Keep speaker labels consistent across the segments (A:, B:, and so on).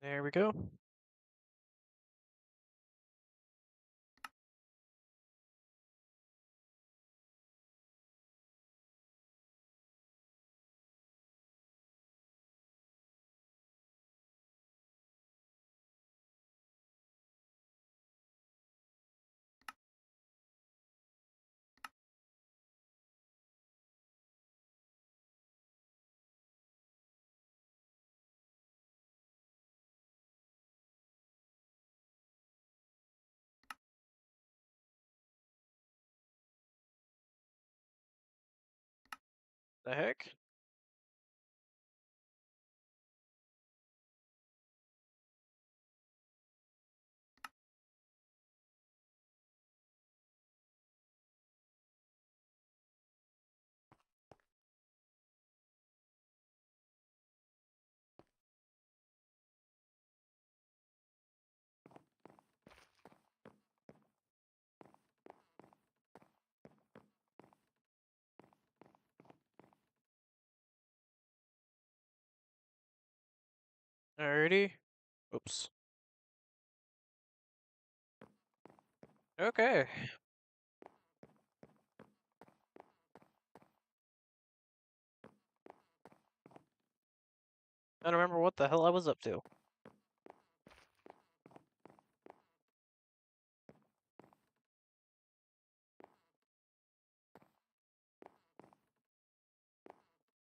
A: There we go. The heck? Alrighty. Oops. Okay. I don't remember what the hell I was up to.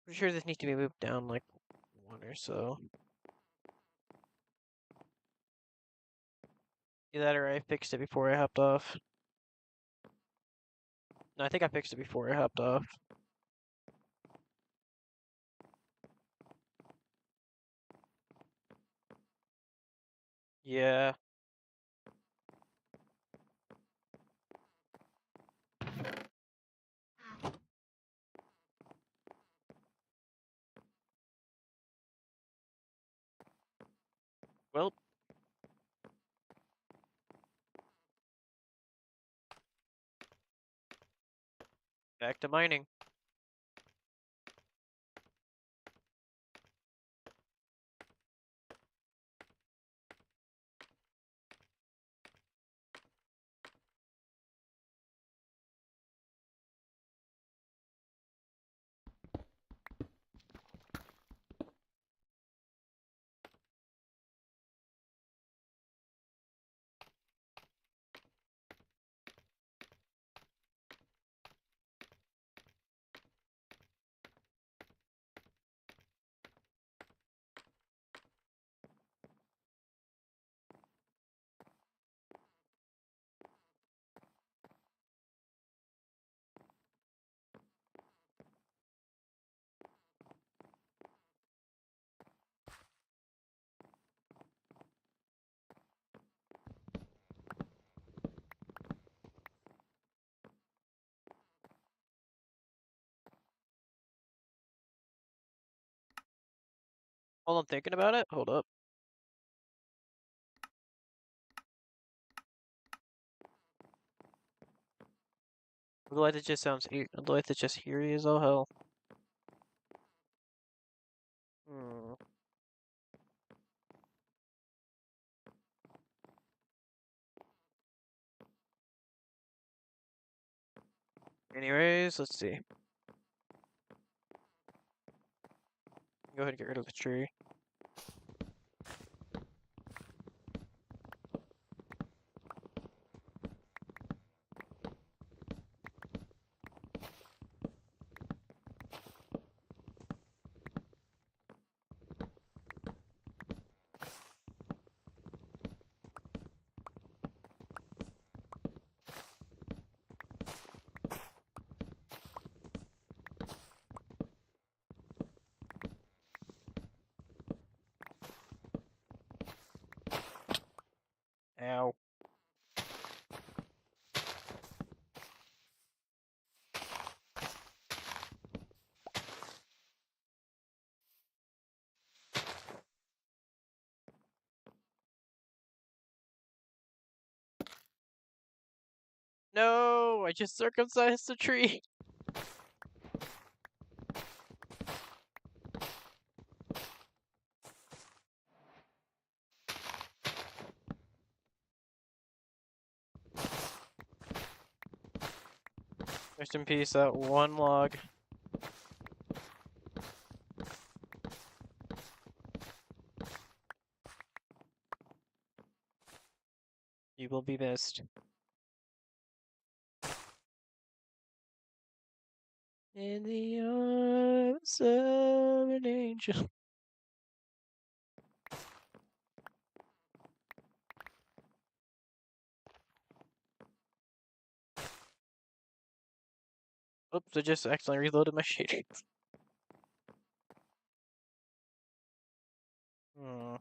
A: Pretty sure this needs to be moved down like one or so. Either that or I fixed it before I hopped off. No, I think I fixed it before I hopped off. Yeah. Well. Back to mining. While I'm thinking about it, hold up. Otherwise it just sounds otherwise it's just eerie as all hell. Hmm. Anyways, let's see. Go ahead and get rid of the tree. Ow. No, I just circumcised the tree. Rest in peace, that one log. You will be missed. In the arms of an angel. Oops, I just accidentally reloaded my shader. Hmm.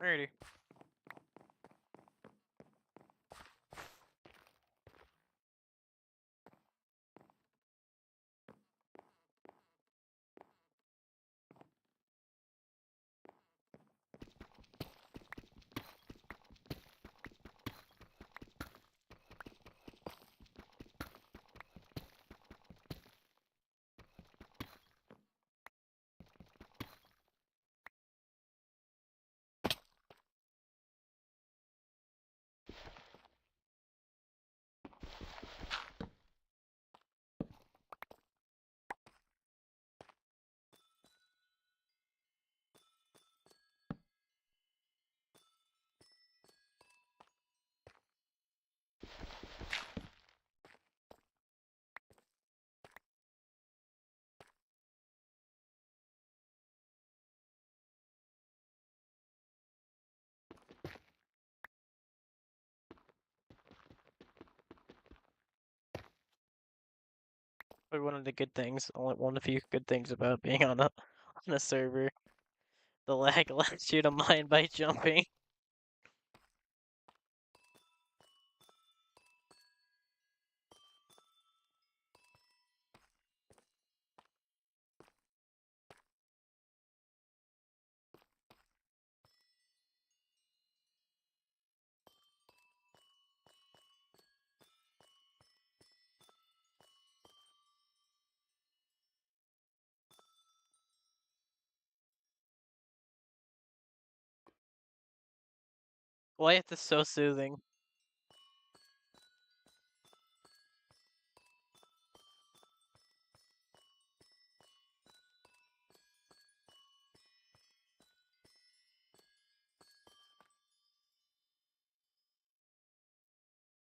A: Alrighty. But one of the good things, only one of the few good things about being on a server, the lag allows you to mine by jumping. Quiet is so soothing.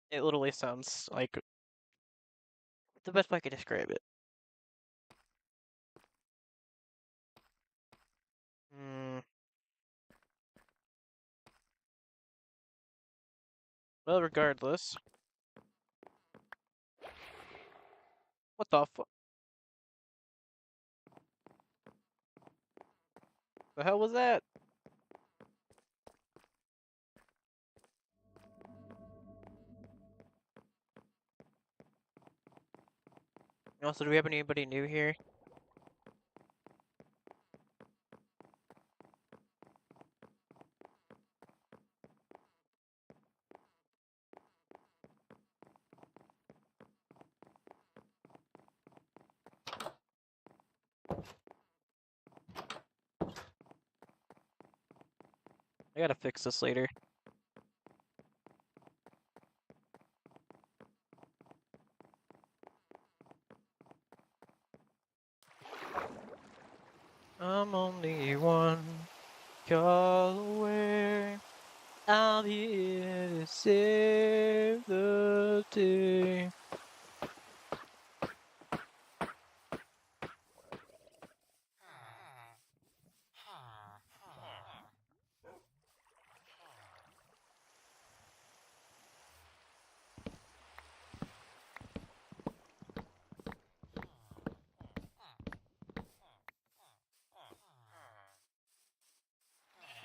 A: It literally sounds like the best way I could describe it. Hmm. Well, regardless. What the fuck? The hell was that? Also, do we have anybody new here? I gotta fix this later. I'm only one call away. I'm here to save the day.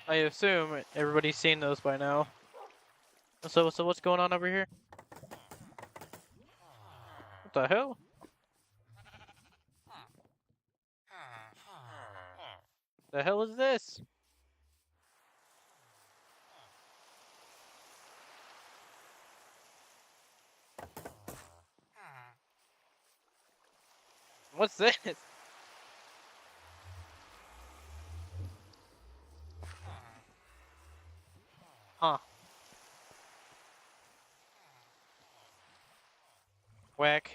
A: I assume everybody's seen those by now. So what's going on over here? What the hell? The hell is this? What's this? Huh. Whack.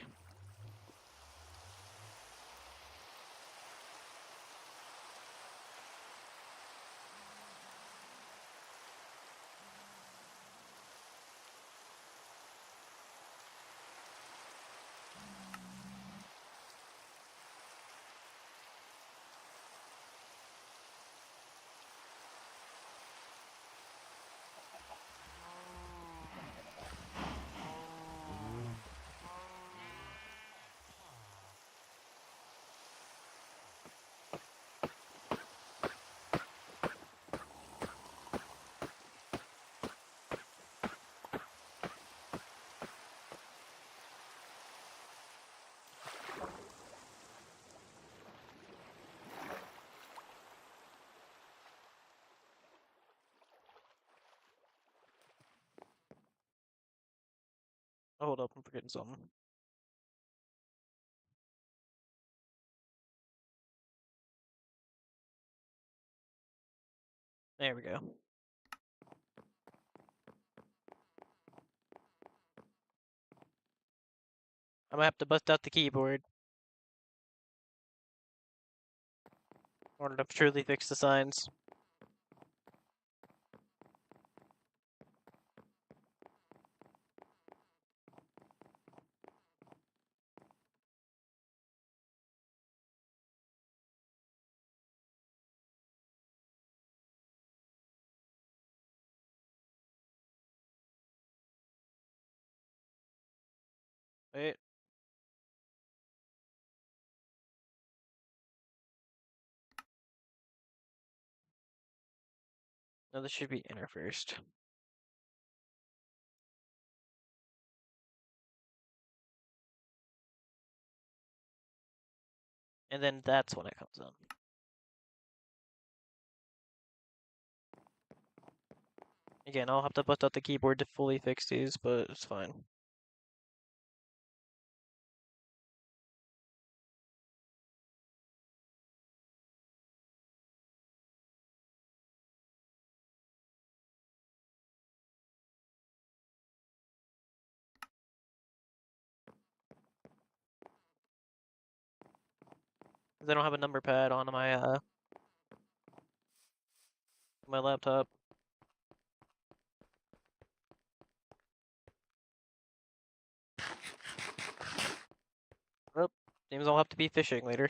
A: Oh, hold up, I'm forgetting something. There we go. I'm gonna have to bust out the keyboard in order to truly fix the signs. Wait. No, this should be inner first. And then that's when it comes on. Again, I'll have to bust out the keyboard to fully fix these, but it's fine. I don't have a number pad on my laptop. Oh, seems I'll have to be fishing later.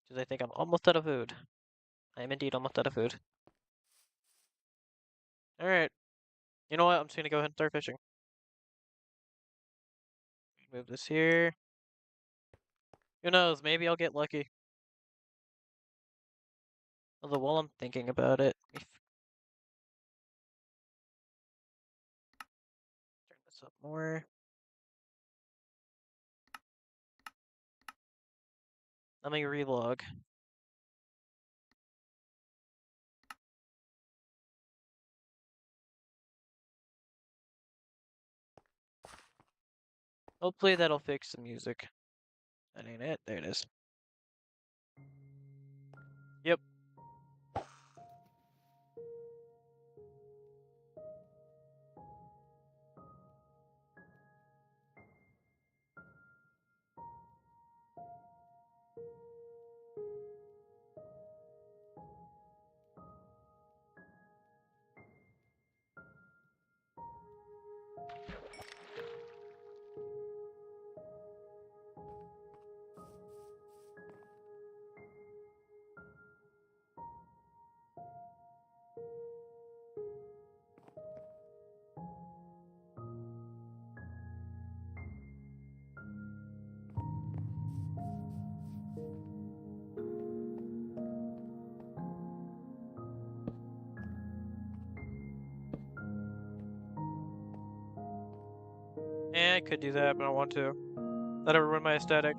A: Because I think I'm almost out of food. I am indeed almost out of food. Alright. You know what? I'm just gonna go ahead and start fishing. Move this here. Who knows? Maybe I'll get lucky. Although while I'm thinking about it, let me turn this up more. Let me relog. Hopefully that'll fix the music. That ain't it. There it is. Yep. could do that, but I don't want to. That'll ruin my aesthetic.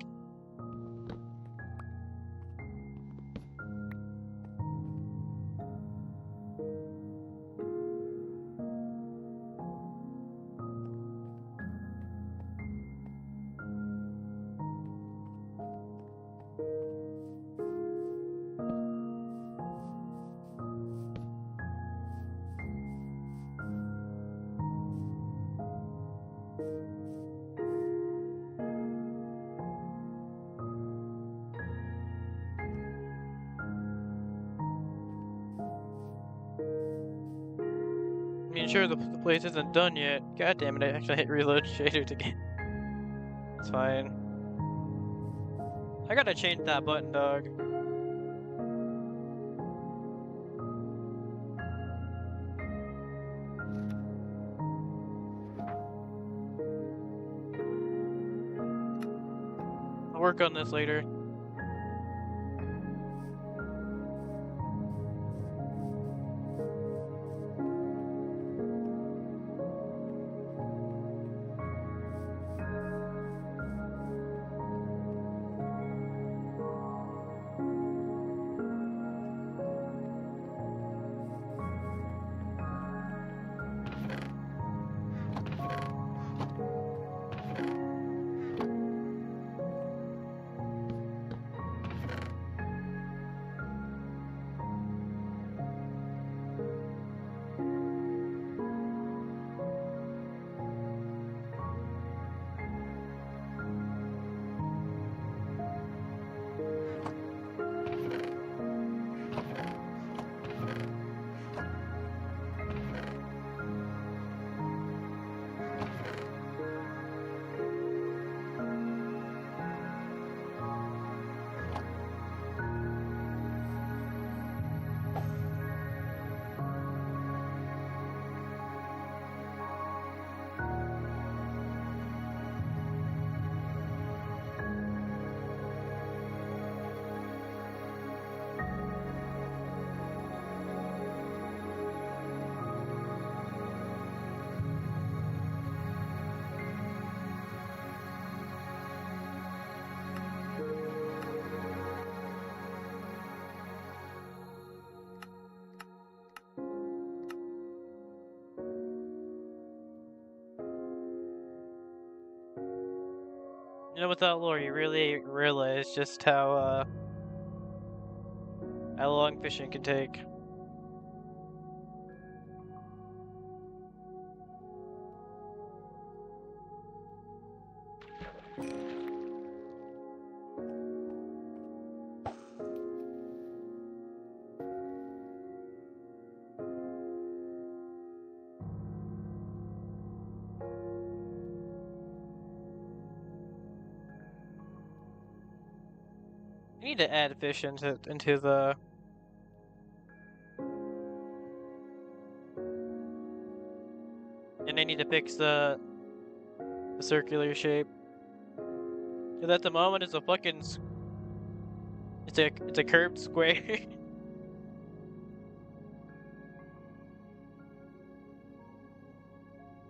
A: I mean, sure, the place isn't done yet. God damn it, I actually hit reload shader to get. It's fine. I gotta change that button, dog. I'll work on this later. You know, without lore, you really realize just how long fishing can take. I need to add fish into the. And I need to fix the circular shape. Cause at the moment it's a fucking. It's a curved square.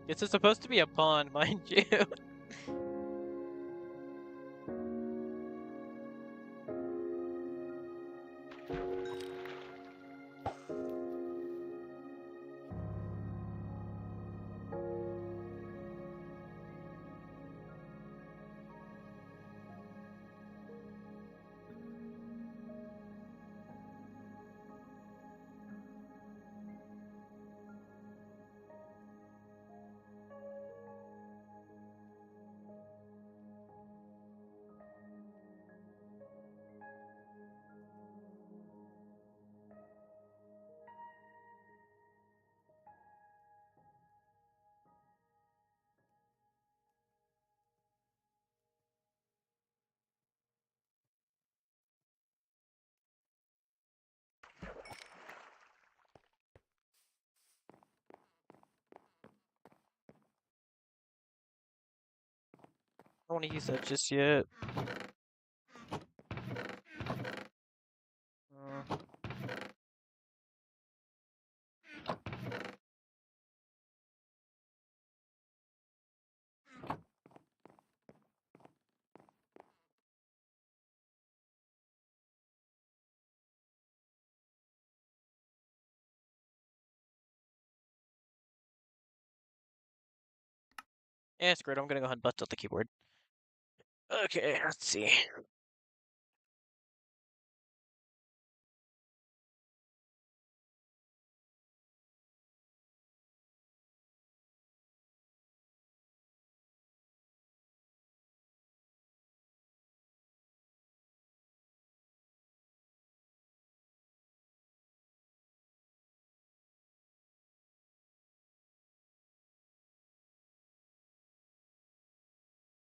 A: This is supposed to be a pond, mind you. I don't want to use that just yet. Uh, Yeah, screw it. I'm gonna go ahead and bust out the keyboard. Okay, let's see.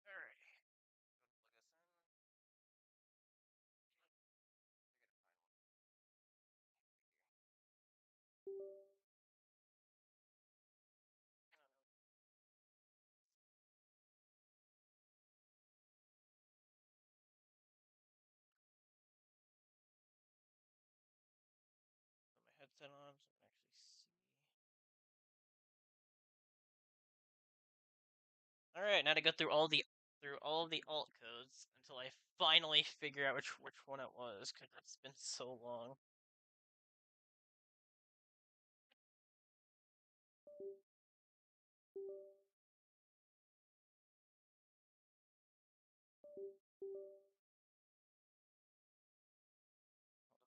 A: Alright, plug this in. Put my headset on so I can actually see. All right, now to go through all of the alt codes until I finally figure out which one it was, because it's been so long.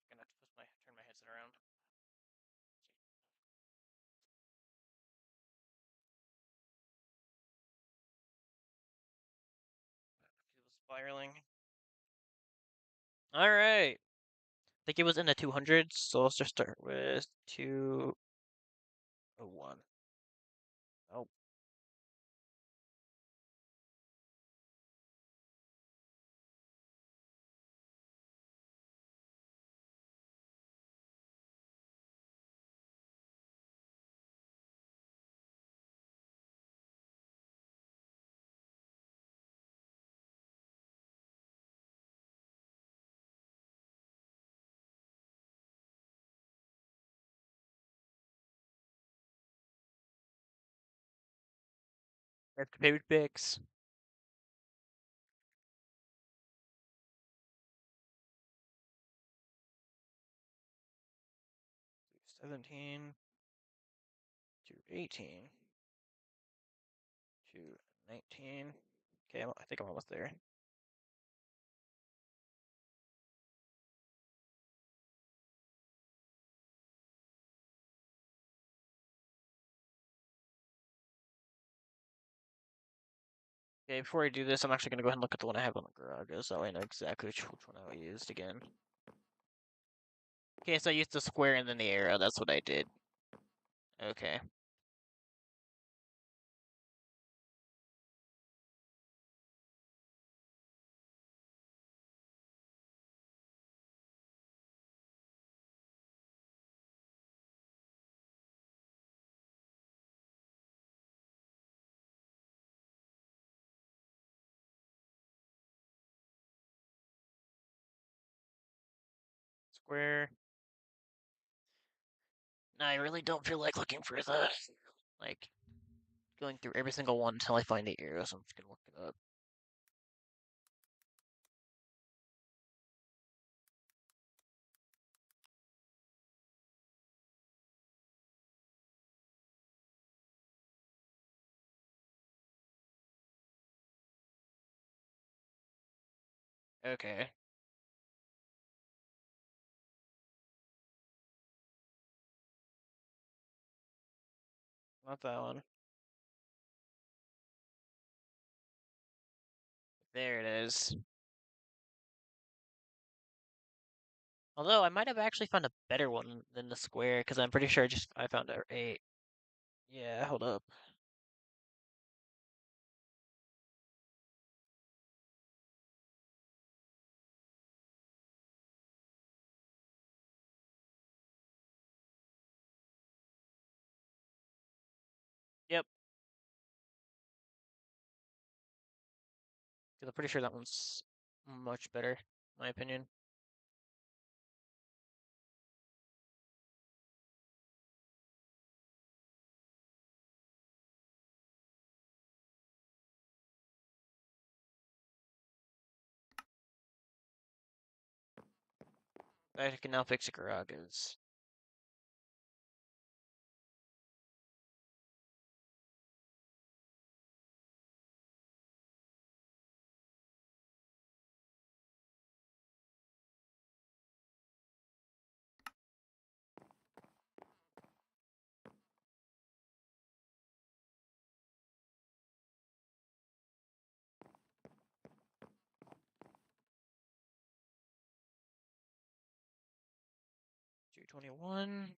A: I'm gonna have to turn my headset around. It was spiraling. All right. I think it was in the 200s, so let's just start with 201. Oh, I have to pay with Bix. 17 to 18 to 19. Okay, I think I'm almost there. Okay, before I do this, I'm actually gonna go ahead and look at the one I have on the garage, so I know exactly which one I used again. Okay, so I used the square and then the arrow. That's what I did. Okay. Square. I really don't feel like looking for the, like, going through every single one until I find the arrow, so I'm just gonna look it up. Okay. Not that one. There it is. Although, I might have actually found a better one than the square, because I'm pretty sure I found a... Yeah, hold up. Yep. Because I'm pretty sure that one's much better, in my opinion. I can now fix the garages. 21,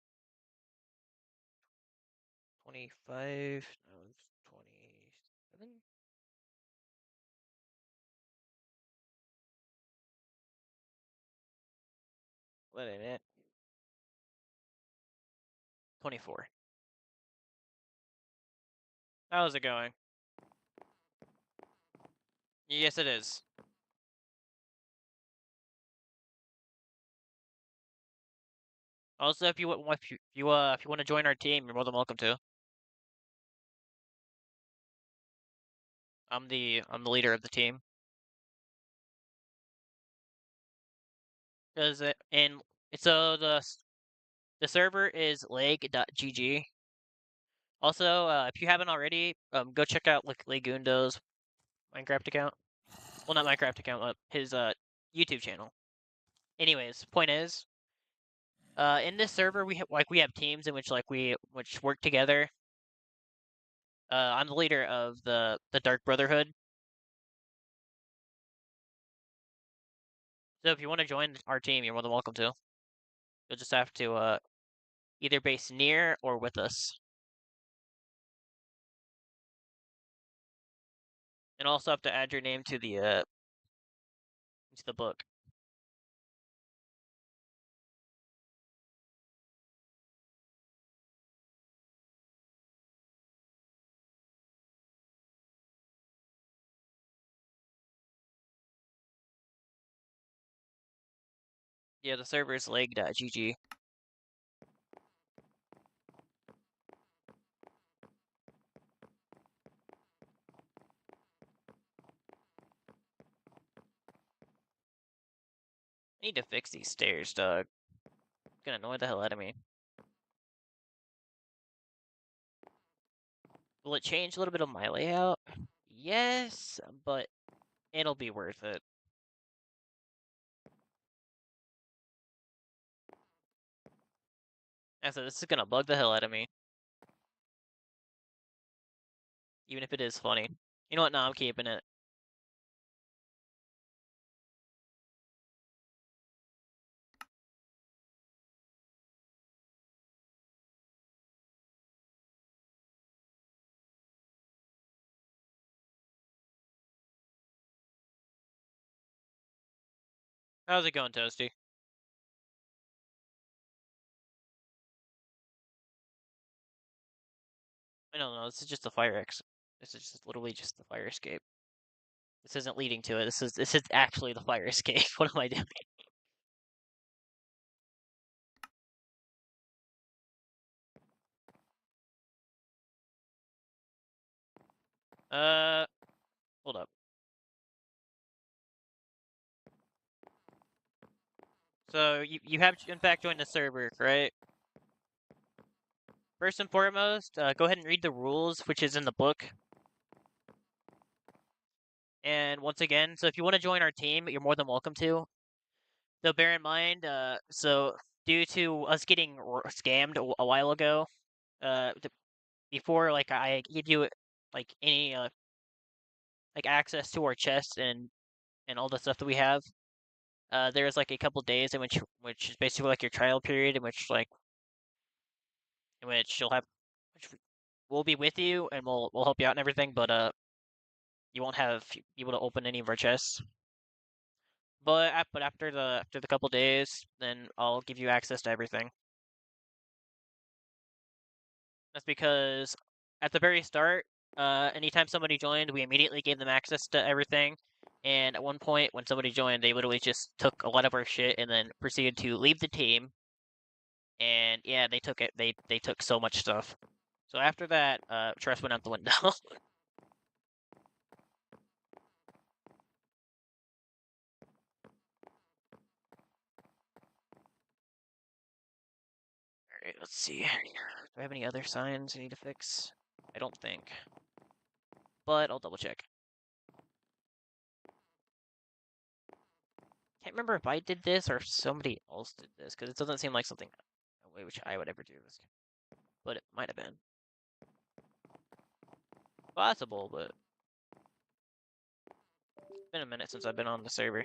A: 25, that was 27. Wait a minute. 24. How's it going? Yes, it is. Also, if you if you want to join our team, you're more than welcome to. I'm the leader of the team. Cause it and so the server is leg.gg. Also, if you haven't already, go check out like Legundos Minecraft account. Well, not Minecraft account, his YouTube channel. Anyways, point is, in this server we have teams in which which work together. I'm the leader of the Dark Brotherhood. So if you want to join our team, you're more than welcome to. You'll just have to either base near or with us, and also have to add your name to the book. Yeah, the server is leg.gg. I need to fix these stairs, dog. It's gonna annoy the hell out of me. Will it change a little bit of my layout? Yes, but it'll be worth it. I said, this is gonna bug the hell out of me. Even if it is funny. You know what? No, I'm keeping it. How's it going, Toasty? I don't know, this is just the fire exit. This is just literally just the fire escape. This isn't leading to it. This is actually the fire escape. What am I doing? Uh, hold up. So you have in fact joined the server, right? First and foremost, go ahead and read the rules, which is in the book. And once again, so if you want to join our team, you're more than welcome to. Though bear in mind, so due to us getting scammed a while ago, before like I give you like any like access to our chests and all the stuff that we have, there's like a couple days in which is basically like your trial period in which you'll have which we'll be with you and we'll help you out and everything, but you won't have be able to open any of our chests. But after the couple days, then I'll give you access to everything. That's because at the very start, anytime somebody joined, we immediately gave them access to everything. And at one point, when somebody joined, they literally just took a lot of our shit and then proceeded to leave the team. And yeah, they took it. They took so much stuff. So after that, trust went out the window. All right, let's see. Do I have any other signs I need to fix? I don't think, but I'll double check. Can't remember if I did this or if somebody else did this because it doesn't seem like something which I would ever do this, but it might have been possible. But it's been a minute since I've been on the server.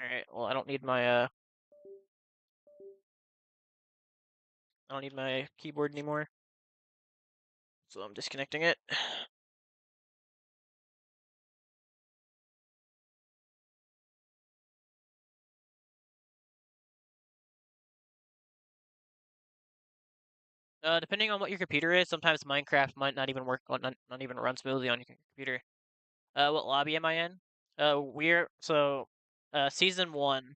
A: All right, well I don't need my I don't need my keyboard anymore, so I'm disconnecting it. Depending on what your computer is, sometimes Minecraft might not even work on, not even run smoothly on your computer. What lobby am I in? We're so, season 1.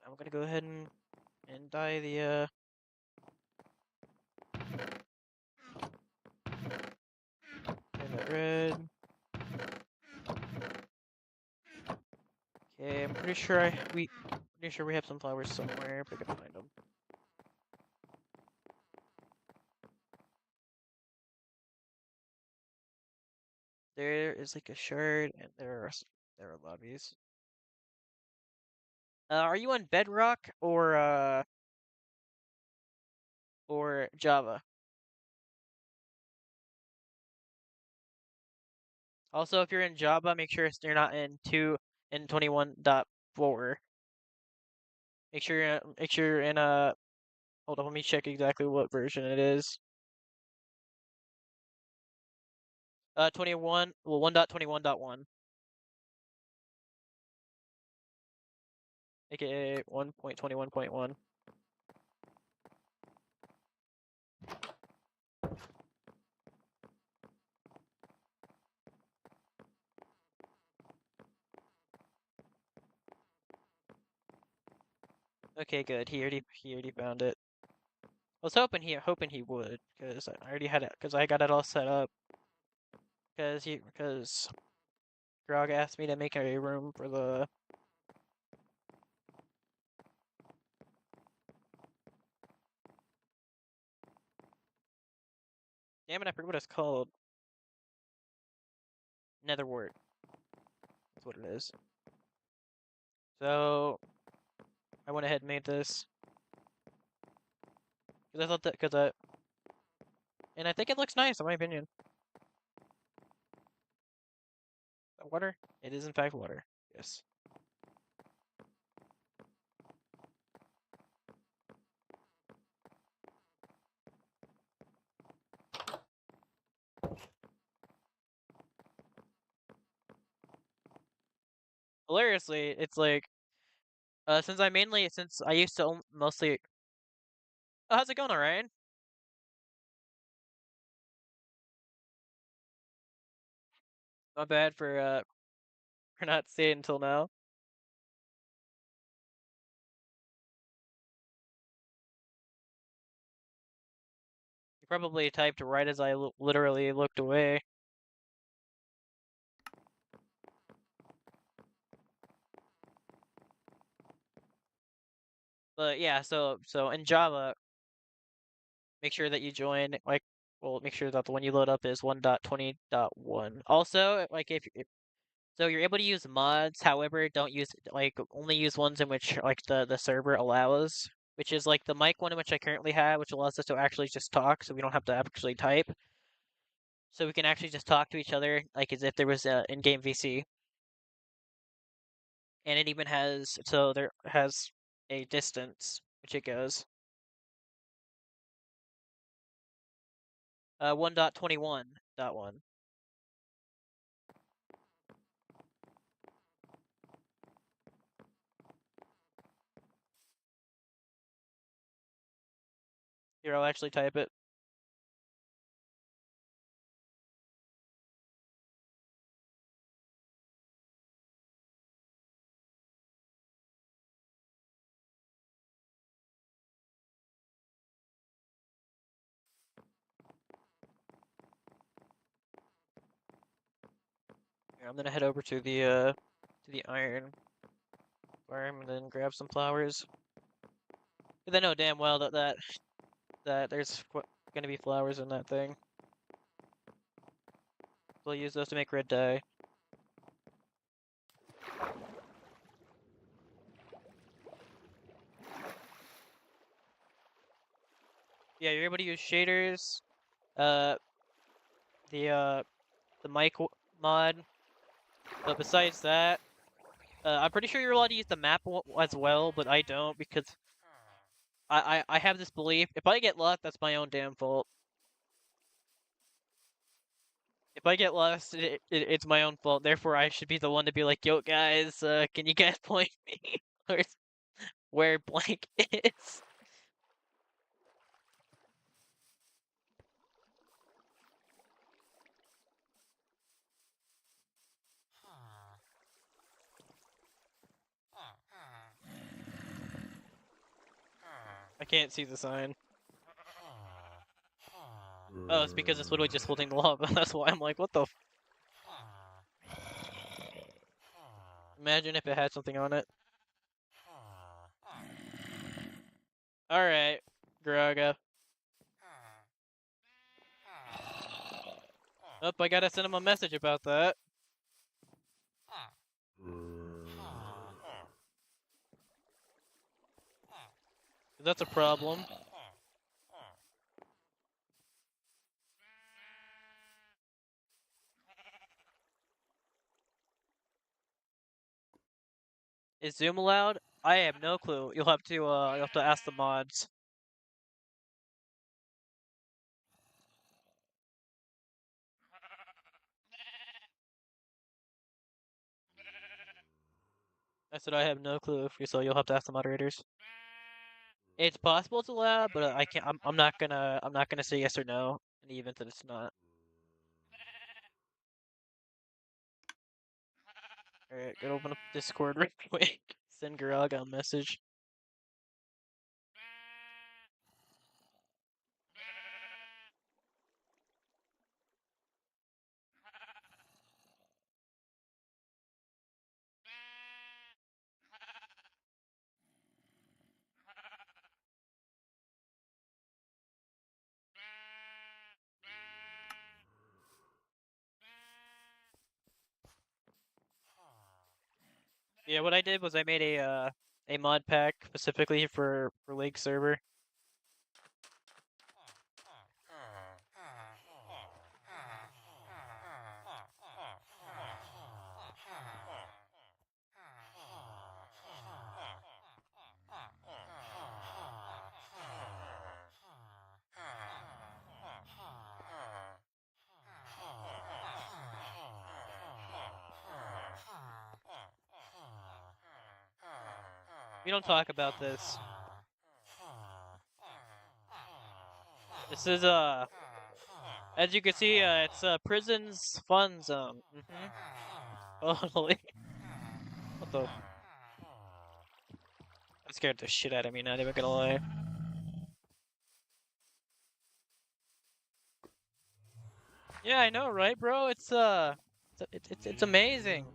A: I'm gonna go ahead and dye the red. Okay, I'm pretty sure we have some flowers somewhere, but I gotta find them. There is like a shard, and there are lobbies. Are you on Bedrock or Java? Also, if you're in Java, make sure you're not in 21.4. Make sure you're in a. Hold on, let me check exactly what version it is. 21. Well, 1.21.1, aka 1.21.1. Okay, good. He already found it. I was hoping he would, because I already had it, because I got it all set up. Because Grog asked me to make a room for the. Damn it, I forgot what it's called. Netherwort. That's what it is. So I went ahead and made this because I thought that and I think it looks nice in my opinion. Water? It is in fact water. Yes. Hilariously, it's like since I used to mostly. Oh, how's it going, Orion? Not bad for not staying until now. You probably typed right as I literally looked away. But yeah, so in Java, make sure that you join make sure that the one you load up is 1.20.1. Also, like if so you're able to use mods, however, don't use only use ones in which like the server allows, which is like the mic one in which I currently have, which allows us to actually just talk, so we don't have to actually type. So we can actually just talk to each other like as if there was a in-game VC. And it even there has a distance which it goes. 1.21.1. Here, I'll actually type it. Here, I'm gonna head over to the iron farm and then grab some flowers. Because I know damn well that there's gonna be flowers in that thing. We'll use those to make red dye. Yeah, you're able to use shaders, uh, the mic mod. But besides that, I'm pretty sure you're allowed to use the map as well, but I don't because I have this belief if I get lost, that's my own damn fault. If I get lost, it's my own fault. Therefore, I should be the one to be like, "Yo, guys, can you guys point me where blank is?" I can't see the sign. Oh, it's because it's literally just holding the lava. That's why I'm like, what the? Imagine if it had something on it. All right, Graga. Oh, I gotta send him a message about that. That's a problem. Is Zoom allowed? I have no clue. You'll have to ask the mods. I said I have no clue, so you'll have to ask the moderators. It's possible it's allowed, but I can't. I'm not gonna say yes or no in the event that it's not. All right, gotta open up Discord real quick. Send Garaga a message. Yeah, what I did was I made a mod pack specifically for Lake server. We don't talk about this. This is as you can see, it's prison's fun zone. Totally. What the? That scared the shit out of me. Not even gonna lie. Yeah, I know, right, bro? It's amazing.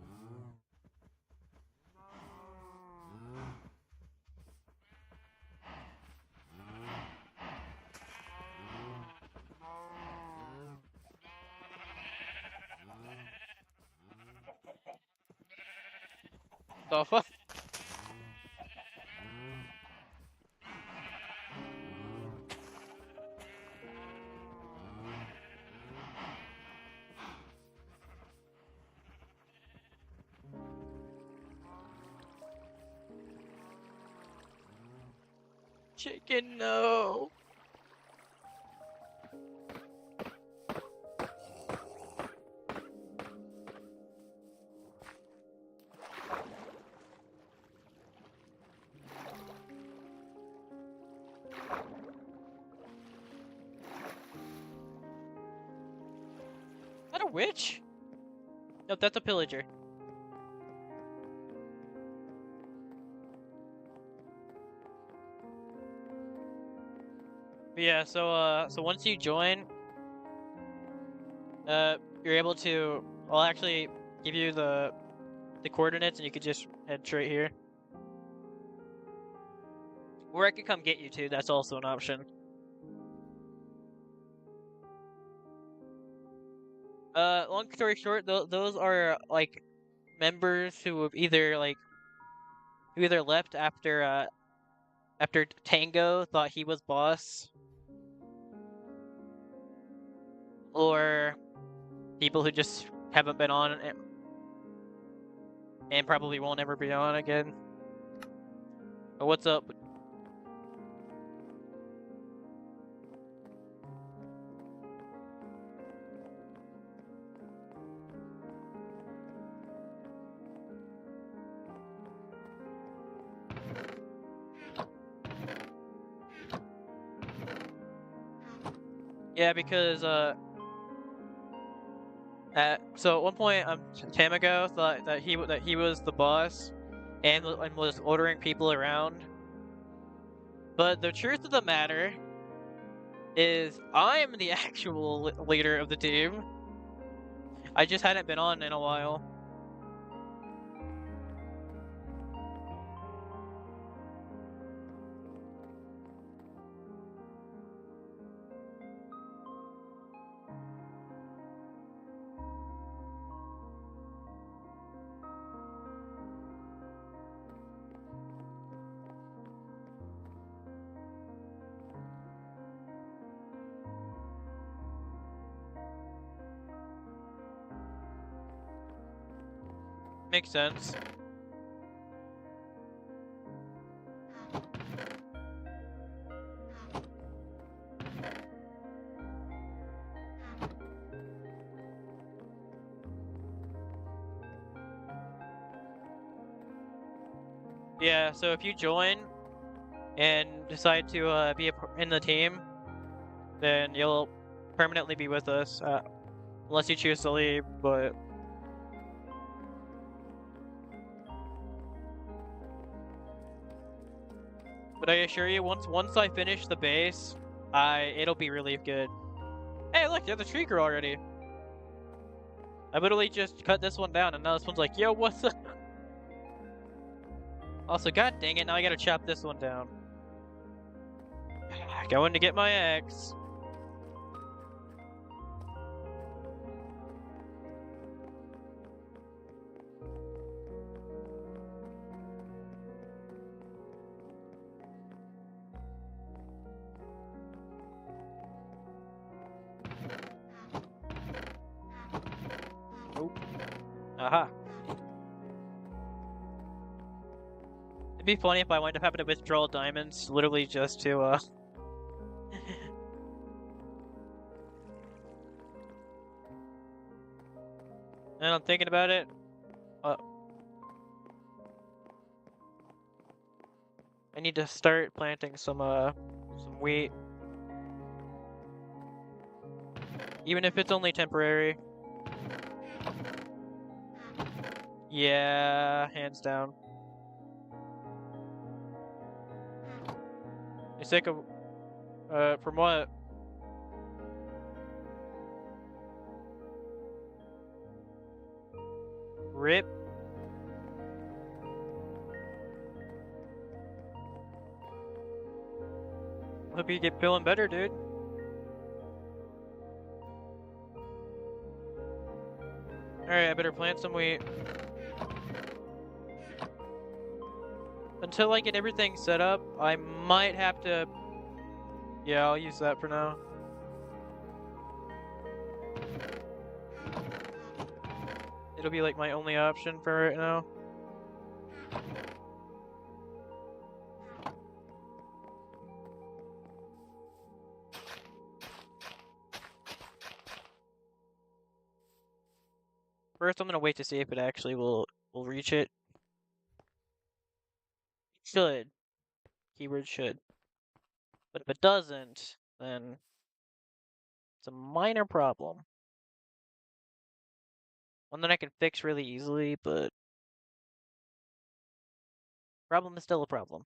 A: The fuck? Chicken, no. Is that a witch? Nope, that's a pillager. But yeah, so once you join, you're able to. I'll actually give you the coordinates, and you could just head straight here. Or I could come get you too. That's also an option. Long story short, those are like members who have either left after Tango thought he was boss, or people who just haven't been on and probably won't ever be on again. But what's up? Yeah, because so at one point, Tamago thought that he was the boss, and was ordering people around. But the truth of the matter is, I'm the actual leader of the team. I just hadn't been on in a while. Makes sense. Yeah, so if you join and decide to be in the team, then you'll permanently be with us, unless you choose to leave, but... But I assure you, once I finish the base, it'll be really good. Hey, look, there's a tree already. I literally just cut this one down, and now this one's like, yo, what's up? Also, god dang it, now I gotta chop this one down. Going to get my axe. Oh. Aha. It'd be funny if I wind up having to withdraw diamonds, literally just to, And I'm thinking about it. I need to start planting some wheat. Even if it's only temporary. Yeah, hands down. You're sick of, from what? Rip. Hope you get feeling better, dude. Alright, I better plant some wheat. Until I get everything set up, I might have to... Yeah, I'll use that for now. It'll be like my only option for right now. First, I'm gonna wait to see if it actually will reach it. It should. Keyword should. But if it doesn't, then it's a minor problem. One that I can fix really easily, but problem is still a problem.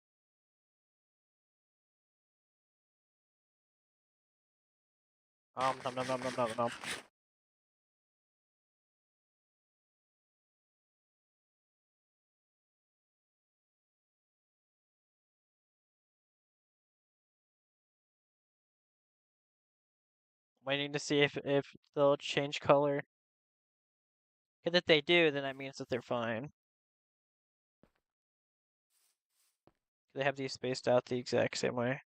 A: Nom nom nom nom nom nom. Waiting to see if they'll change color. Because if they do, then that means that they're fine. They have these spaced out the exact same way.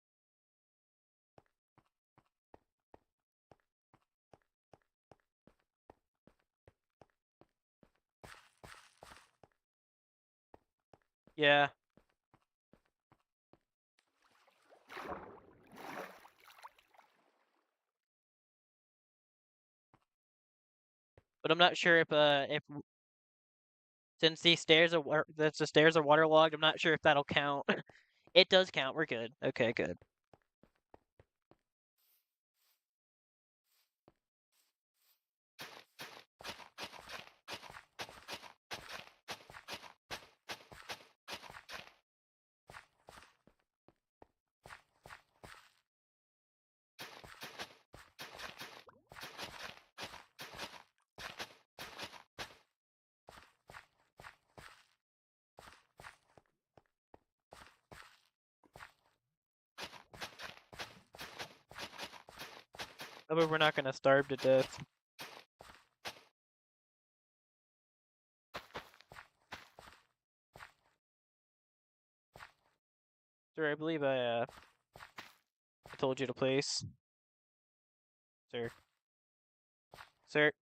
A: Yeah. But I'm not sure if since these stairs are that's the stairs are waterlogged, I'm not sure if that'll count. It does count. We're good. Okay, good. I mean, we're not gonna starve to death. Sir, I believe I told you to place. Sir. Sir.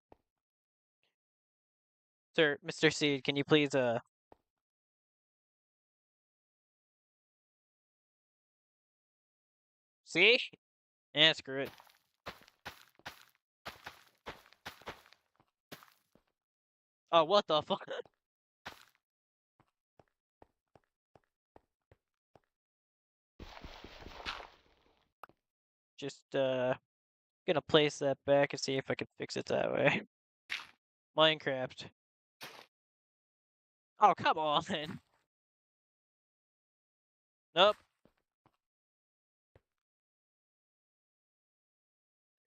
A: Sir, Mr. Seed, can you please see? Yeah, screw it. Oh, what the fuck? Just gonna place that back and see if I can fix it that way. Minecraft. Oh, come on. Nope.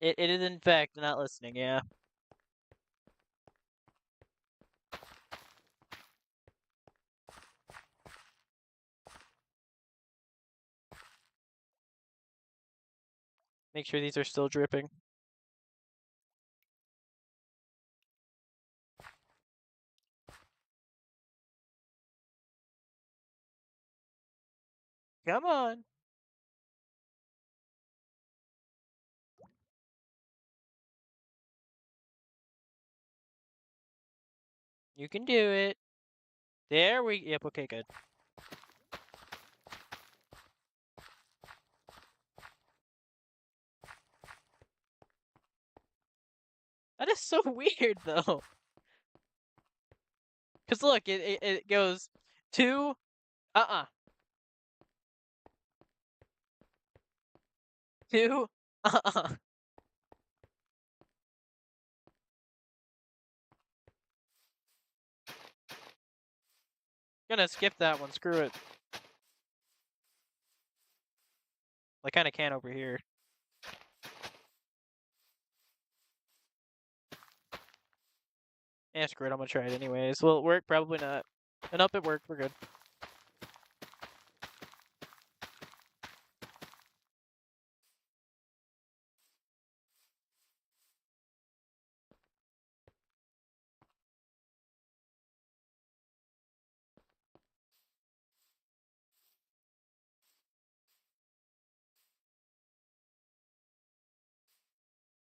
A: It is in fact not listening, yeah. Make sure these are still dripping. Come on. You can do it. There we yep, okay, good. That is so weird though. Cause look, it goes 2 uh-uh. 2 uh-uh. Gonna skip that one, screw it. I kinda can over here. Yeah, screw it, I'm gonna try it anyways. Will it work? Probably not. And up it worked, we're good.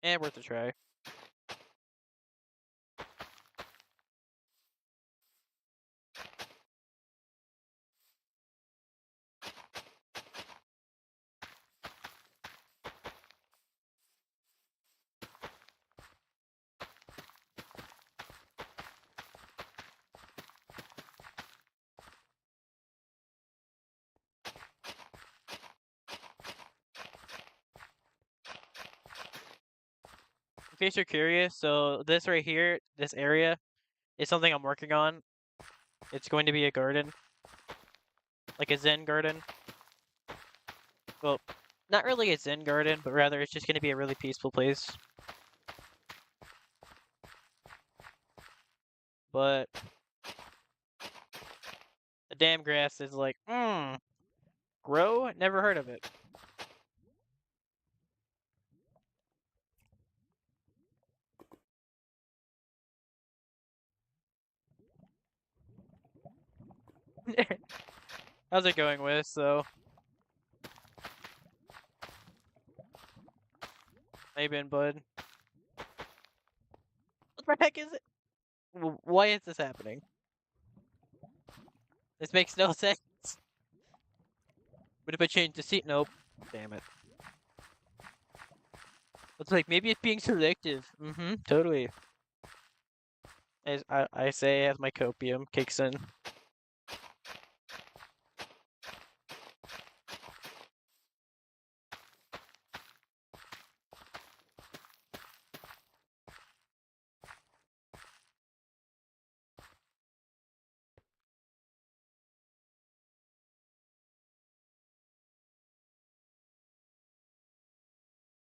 A: And worth a try. In case you're curious, so this right here, this area, is something I'm working on. It's going to be a garden. Like a Zen garden. Well, not really a Zen garden, but rather it's just gonna be a really peaceful place. But the damn grass is like, grow? Never heard of it. How's it going, Wes? So, how you been, bud? What the heck is it? Why is this happening? This makes no sense. What if I change the seat? Nope. Damn it. It's like, maybe it's being selective. Mm-hmm, totally. As I say as my copium kicks in.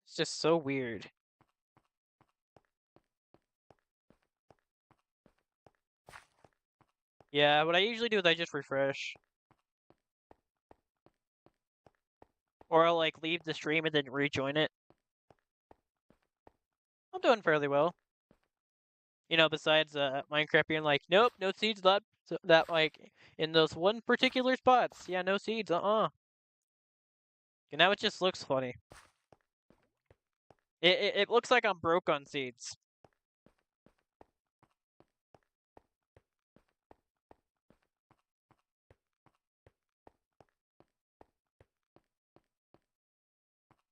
A: It's just so weird. Yeah, what I usually do is I just refresh. Or I'll like leave the stream and then rejoin it. I'm doing fairly well. You know, besides Minecraft being like, nope, no seeds that like in those one particular spots. Yeah, no seeds, And now it just looks funny. It looks like I'm broke on seeds.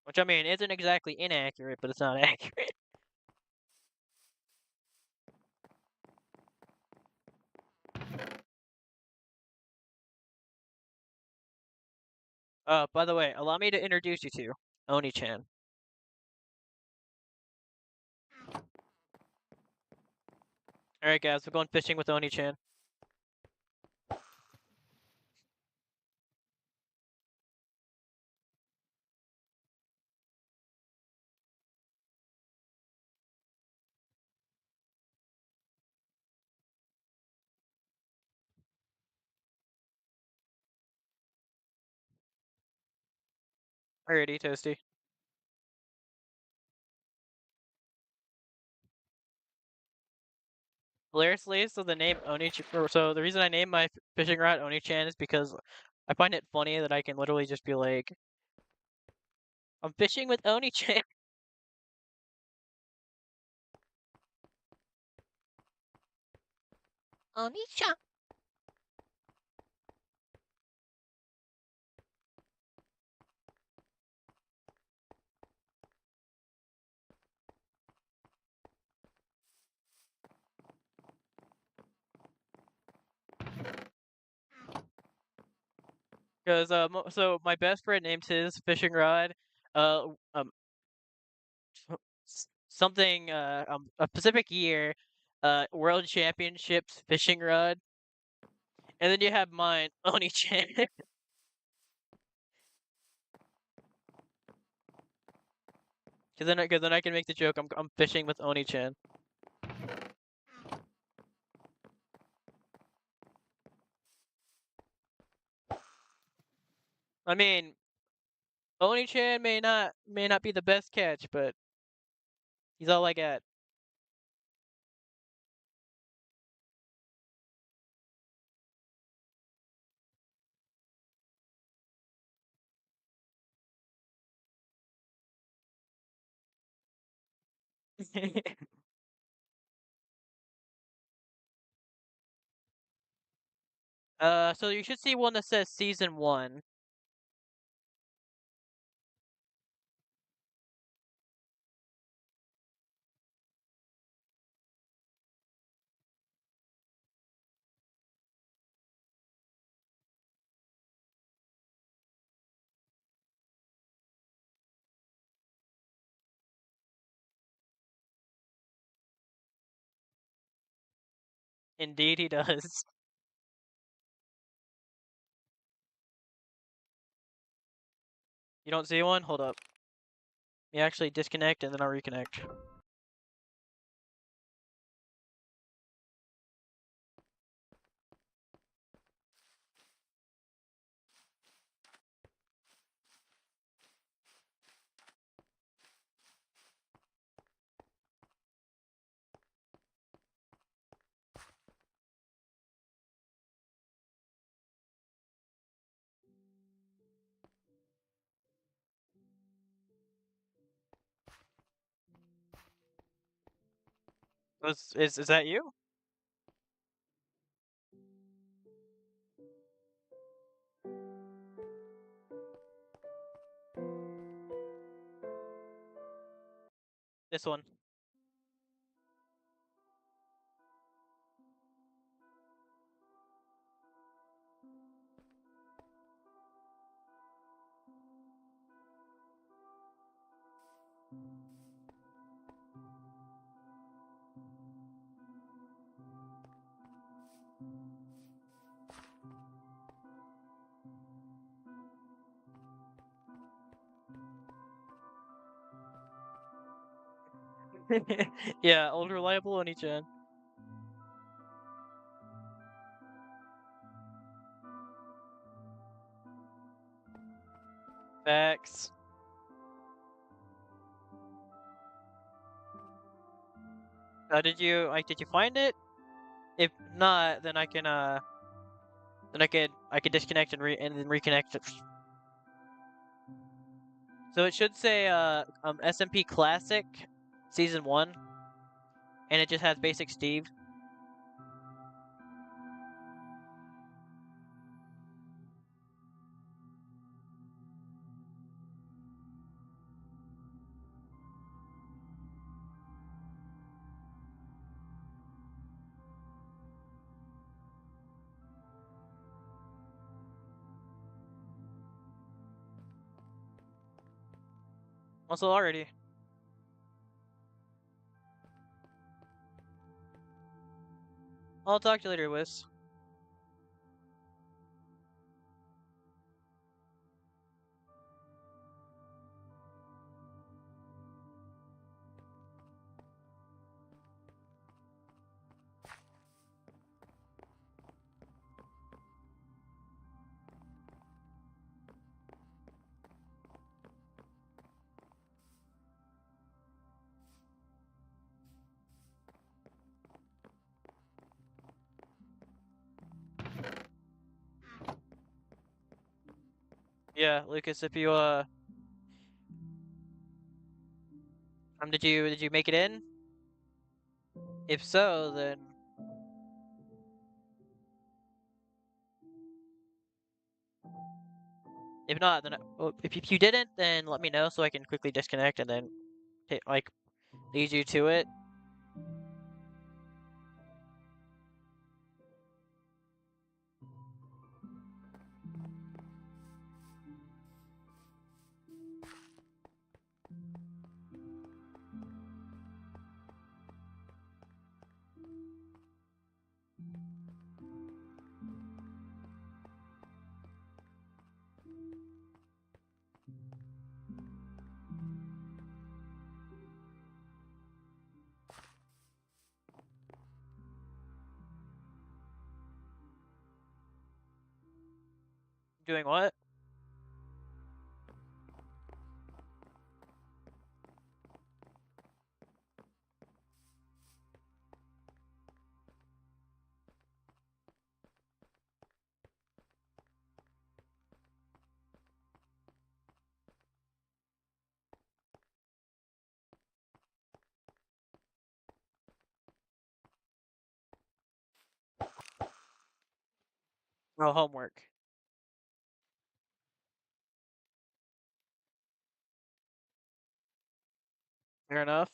A: Which I mean isn't exactly inaccurate, but it's not accurate. By the way, allow me to introduce you to Oni-chan. Alright guys, we're going fishing with Oni-chan. Alrighty, Toasty. Hilariously, so the name so the reason I named my fishing rod Oni-chan is because I find it funny that I can literally just be like, I'm fishing with Oni-chan. Oni-chan. Because so my best friend named his fishing rod, uh, um, something a Pacific Year, World Championships fishing rod, and then you have mine, Oni-chan. Because then I can make the joke. I'm fishing with Oni-chan. I mean, Oni-chan may not be the best catch, but he's all I got. So you should see one that says season 1. Indeed, he does. You don't see one? Hold up. You actually disconnect and then I'll reconnect. Is that you? This one. Yeah, old reliable on each end. Facts. Did you find it? If not, then I could disconnect and then reconnect it. So it should say SMP Classic Season 1, and it just has basic Steve. Also already. I'll talk to you later, Wiz. Yeah, Lucas, if you did you make it in? If so, then if not, then if you didn't, then let me know so I can quickly disconnect and then like lead you to it. Doing what? Oh, homework. Fair enough.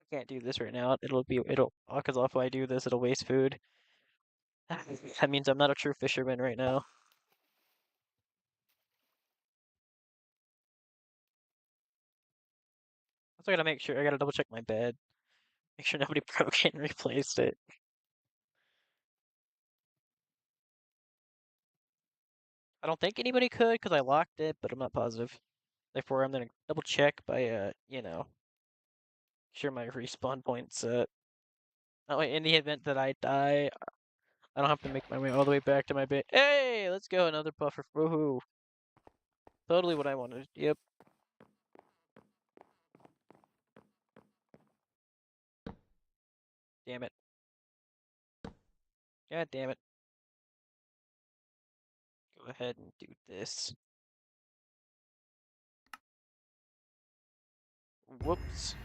A: I can't do this right now. Because if I do this, it'll waste food. That means I'm not a true fisherman right now. Also, I gotta make sure. I gotta double check my bed. Make sure nobody broke it and replaced it. I don't think anybody could because I locked it, but I'm not positive. Therefore, I'm gonna double check by sure my respawn point's set. That way, in the event that I die, I don't have to make my way all the way back to my base. Hey, let's go, another buffer. Woohoo! Totally what I wanted. Yep. Damn it. God damn it. Go ahead and do this. Whoops.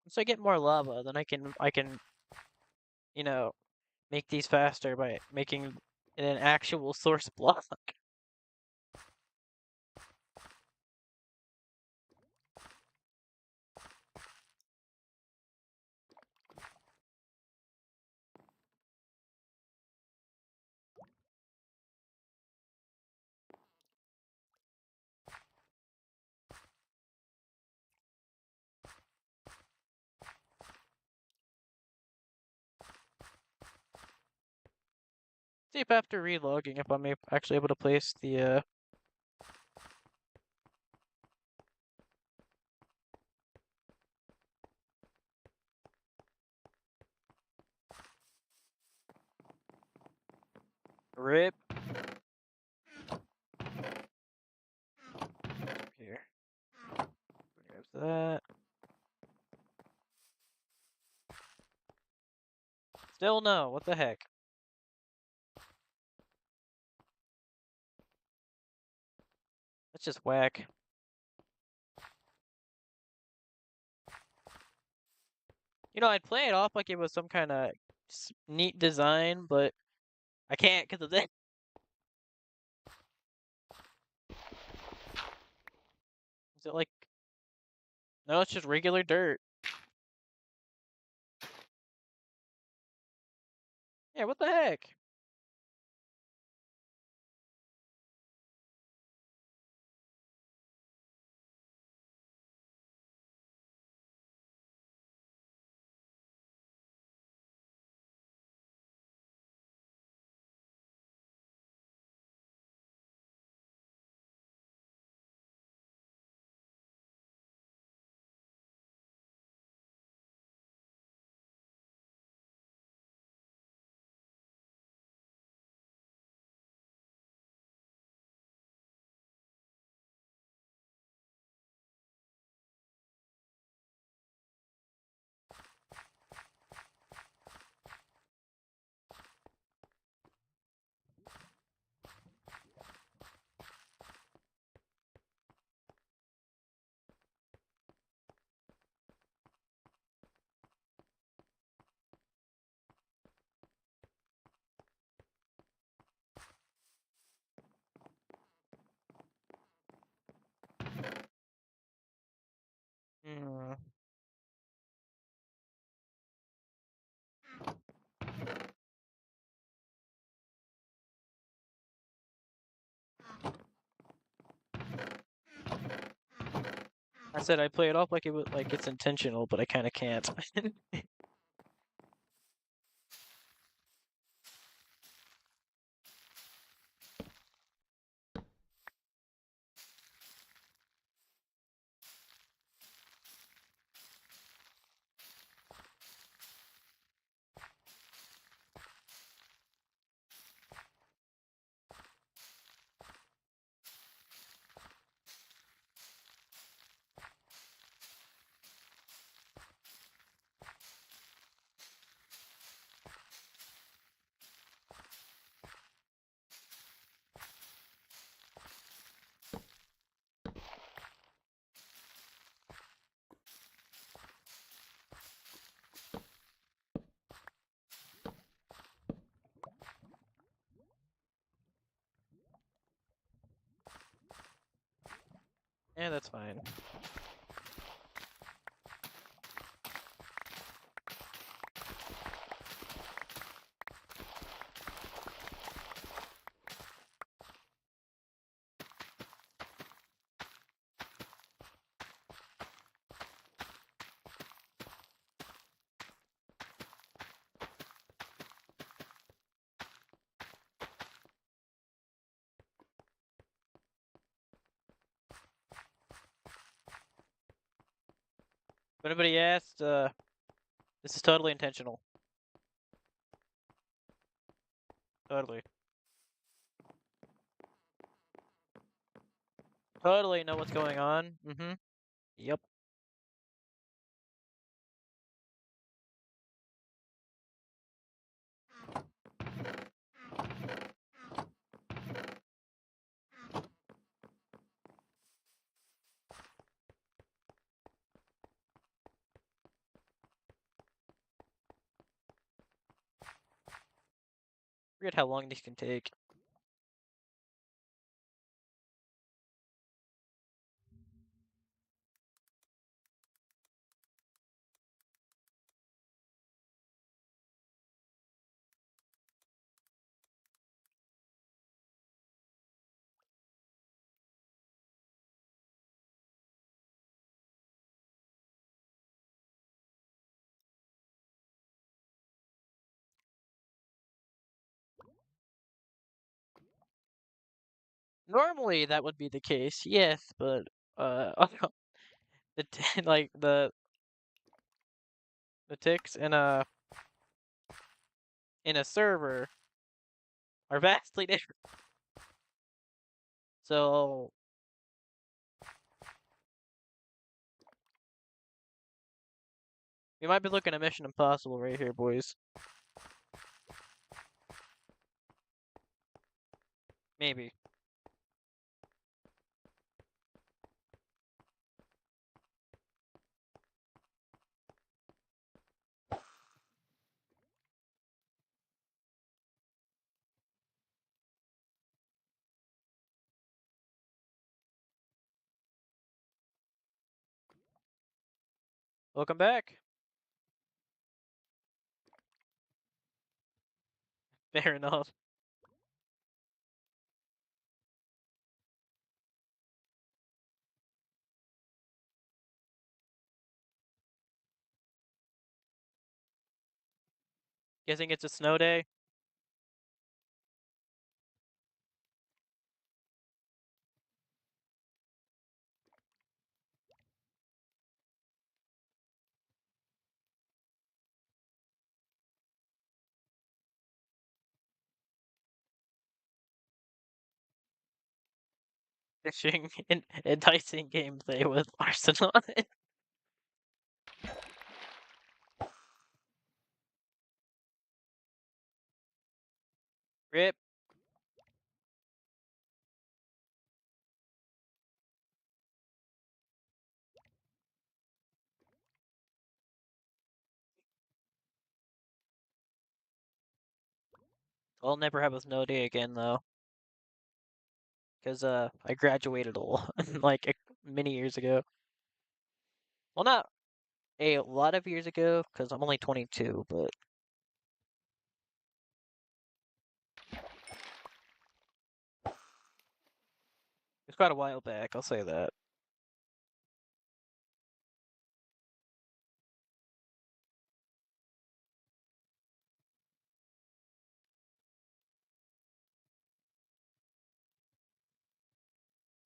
A: Once I get more lava, then I can, you know, make these faster by making an actual source block. See if after relogging, if I'm actually able to place the rip here. Grab that. Still no. What the heck? That's just whack. You know, I'd play it off like it was some kind of neat design, but I can't because of this. Is it like... No, it's just regular dirt. Yeah, what the heck? Hmm. I said I'd play it off like it was like it's intentional, but I kind of can't. Yeah, that's fine. If anybody asked, this is totally intentional. Totally. Totally know what's going on. Mm-hmm. Yep. Forget how long these can take. Normally that would be the case, yes, but like the ticks in a server are vastly different. So we might be looking at Mission Impossible right here, boys. Maybe. Welcome back. Fair enough. Guessing it's a snow day. Fishing and enticing gameplay with Arsenal on it. Rip. I'll never have a snow day again though, because I graduated like many years ago. Well, not a lot of years ago, because I'm only 22, but it's quite a while back. I'll say that.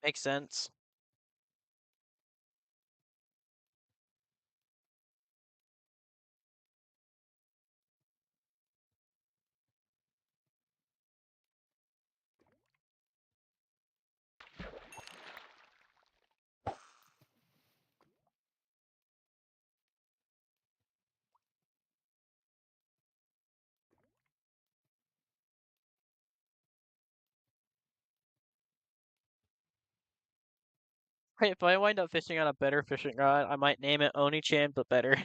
A: Makes sense. Hey, if I wind up fishing on a better fishing rod, I might name it Oni-chan, but better.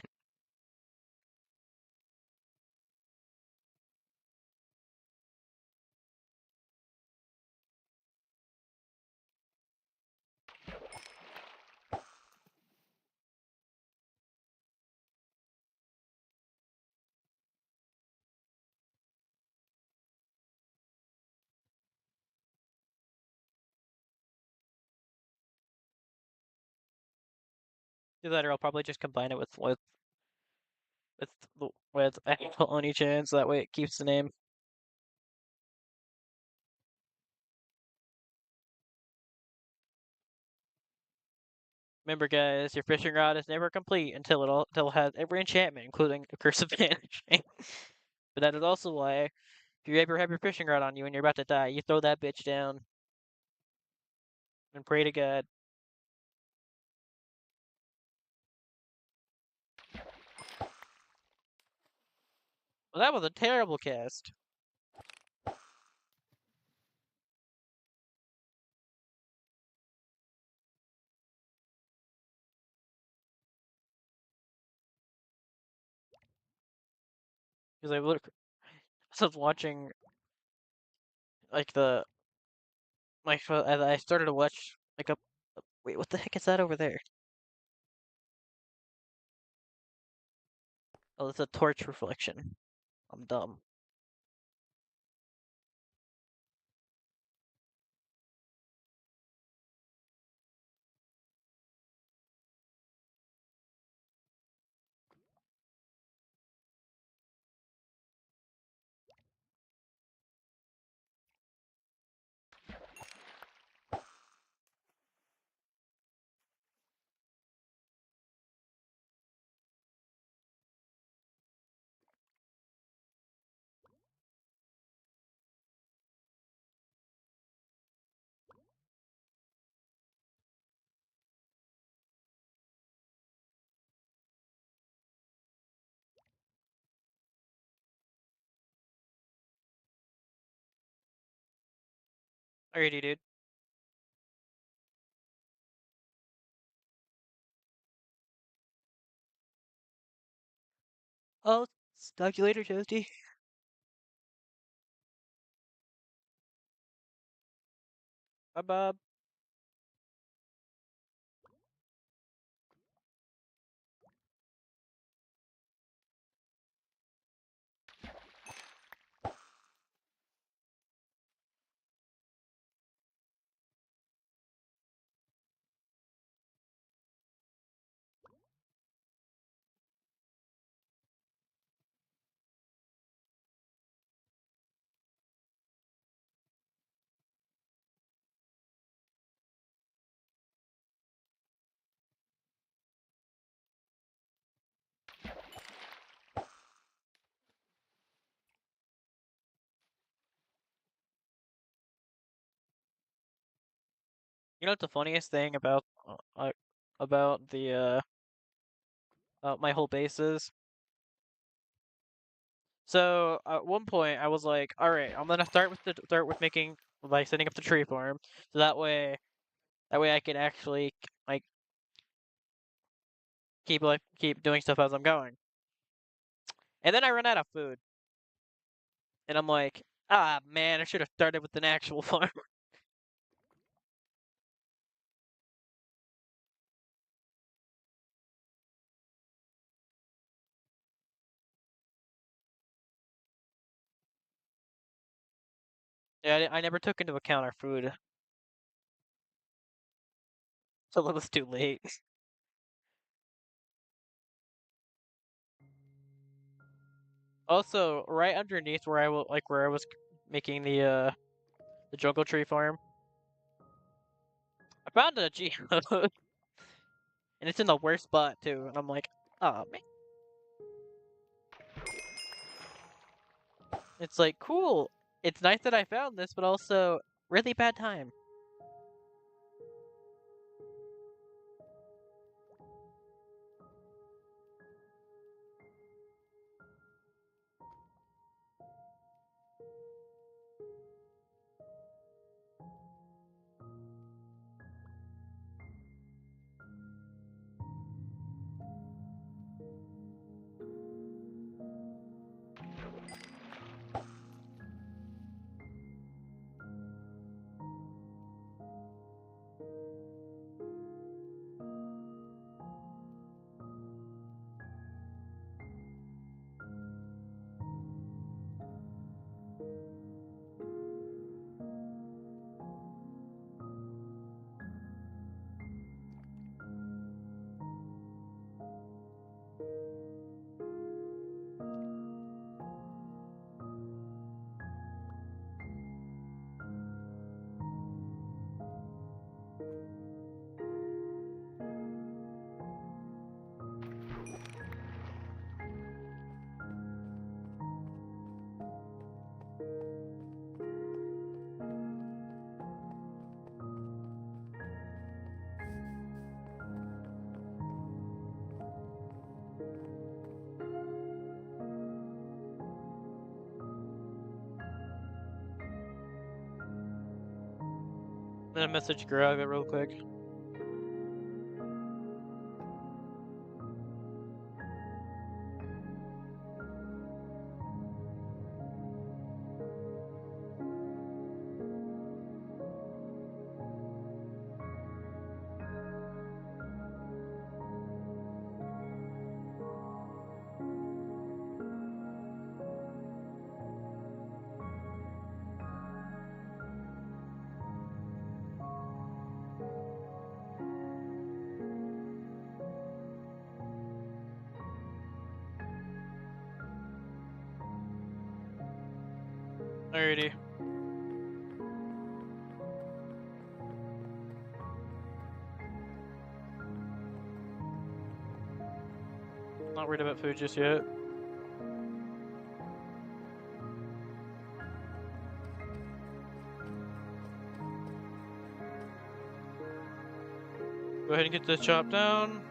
A: Either that, or I'll probably just combine it with with actual Oni-chan, so that way it keeps the name. Remember, guys, your fishing rod is never complete until it has every enchantment, including a curse of vanishing. But that is also why, if you ever have your fishing rod on you and you're about to die, you throw that bitch down and pray to God. Well, that was a terrible cast. Because I was watching like as I started to watch like a wait, what the heck is that over there? Oh, it's a torch reflection. I'm dumb. Alrighty, dude. Oh, talk to you later, Toasty. Bye, Bob. You know what the funniest thing about the my whole base is? So at one point I was like, all right, I'm gonna start with making by setting up the tree farm, so that way I can actually like keep doing stuff as I'm going. And then I run out of food, and I'm like, ah man, I should have started with an actual farm. Yeah, I never took into account our food until it was too late. Also, right underneath where I was making the jungle tree farm, I found a geode, and it's in the worst spot too. And I'm like, oh man, it's like cool. It's nice that I found this, but also really bad time. gonna message Graga real quick. Alrighty. Not worried about food just yet. Go ahead and get this chopped down.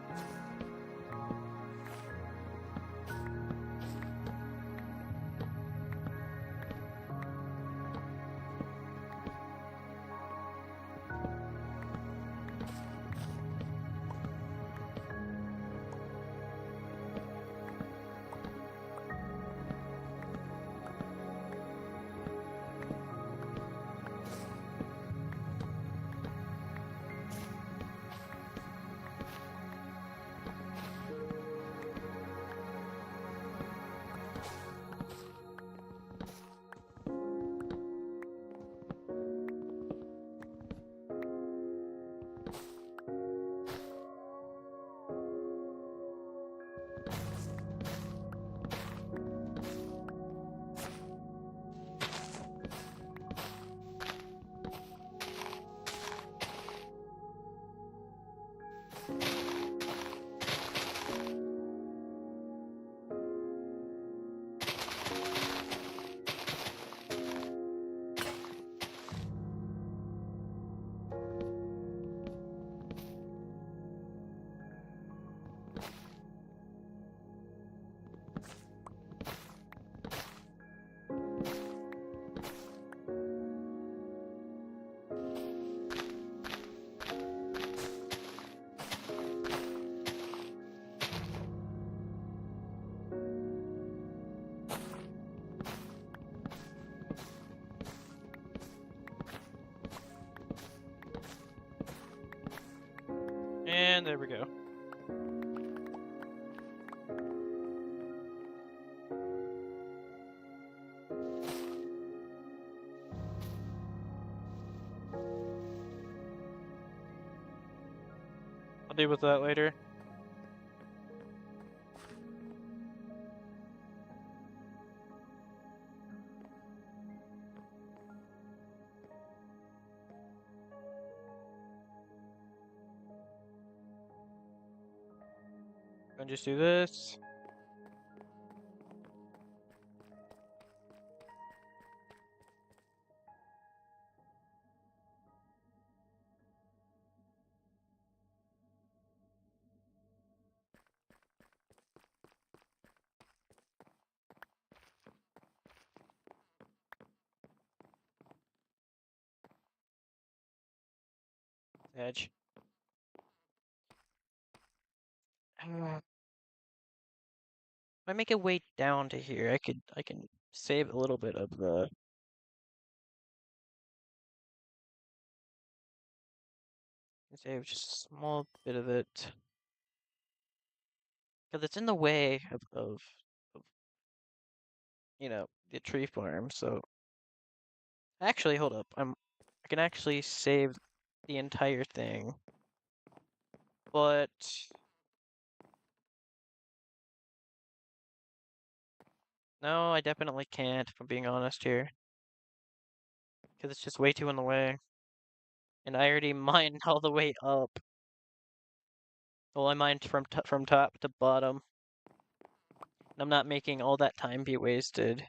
A: And there we go. I'll deal with that later. And just do this. Edge. If I make it way down to here, I can save a little bit of the save just a small bit of it. Because it's in the way of you know, the tree farm, so actually hold up. I can actually save the entire thing. But no, I definitely can't, if I'm being honest here. Because it's just way too in the way. And I already mined all the way up. Well, I mined from top to bottom. And I'm not making all that time be wasted.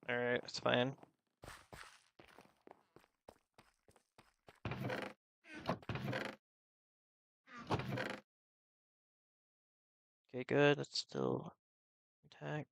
A: Alright, it's fine. Okay, good, that's still intact.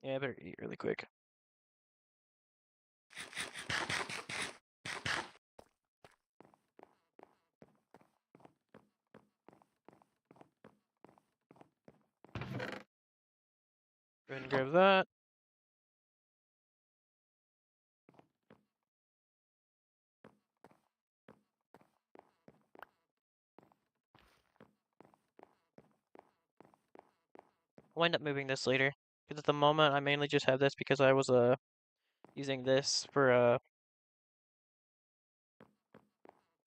A: Yeah, I better eat really quick. Go ahead and grab that. I'll end up moving this later. Because at the moment, I mainly just have this because I was using this for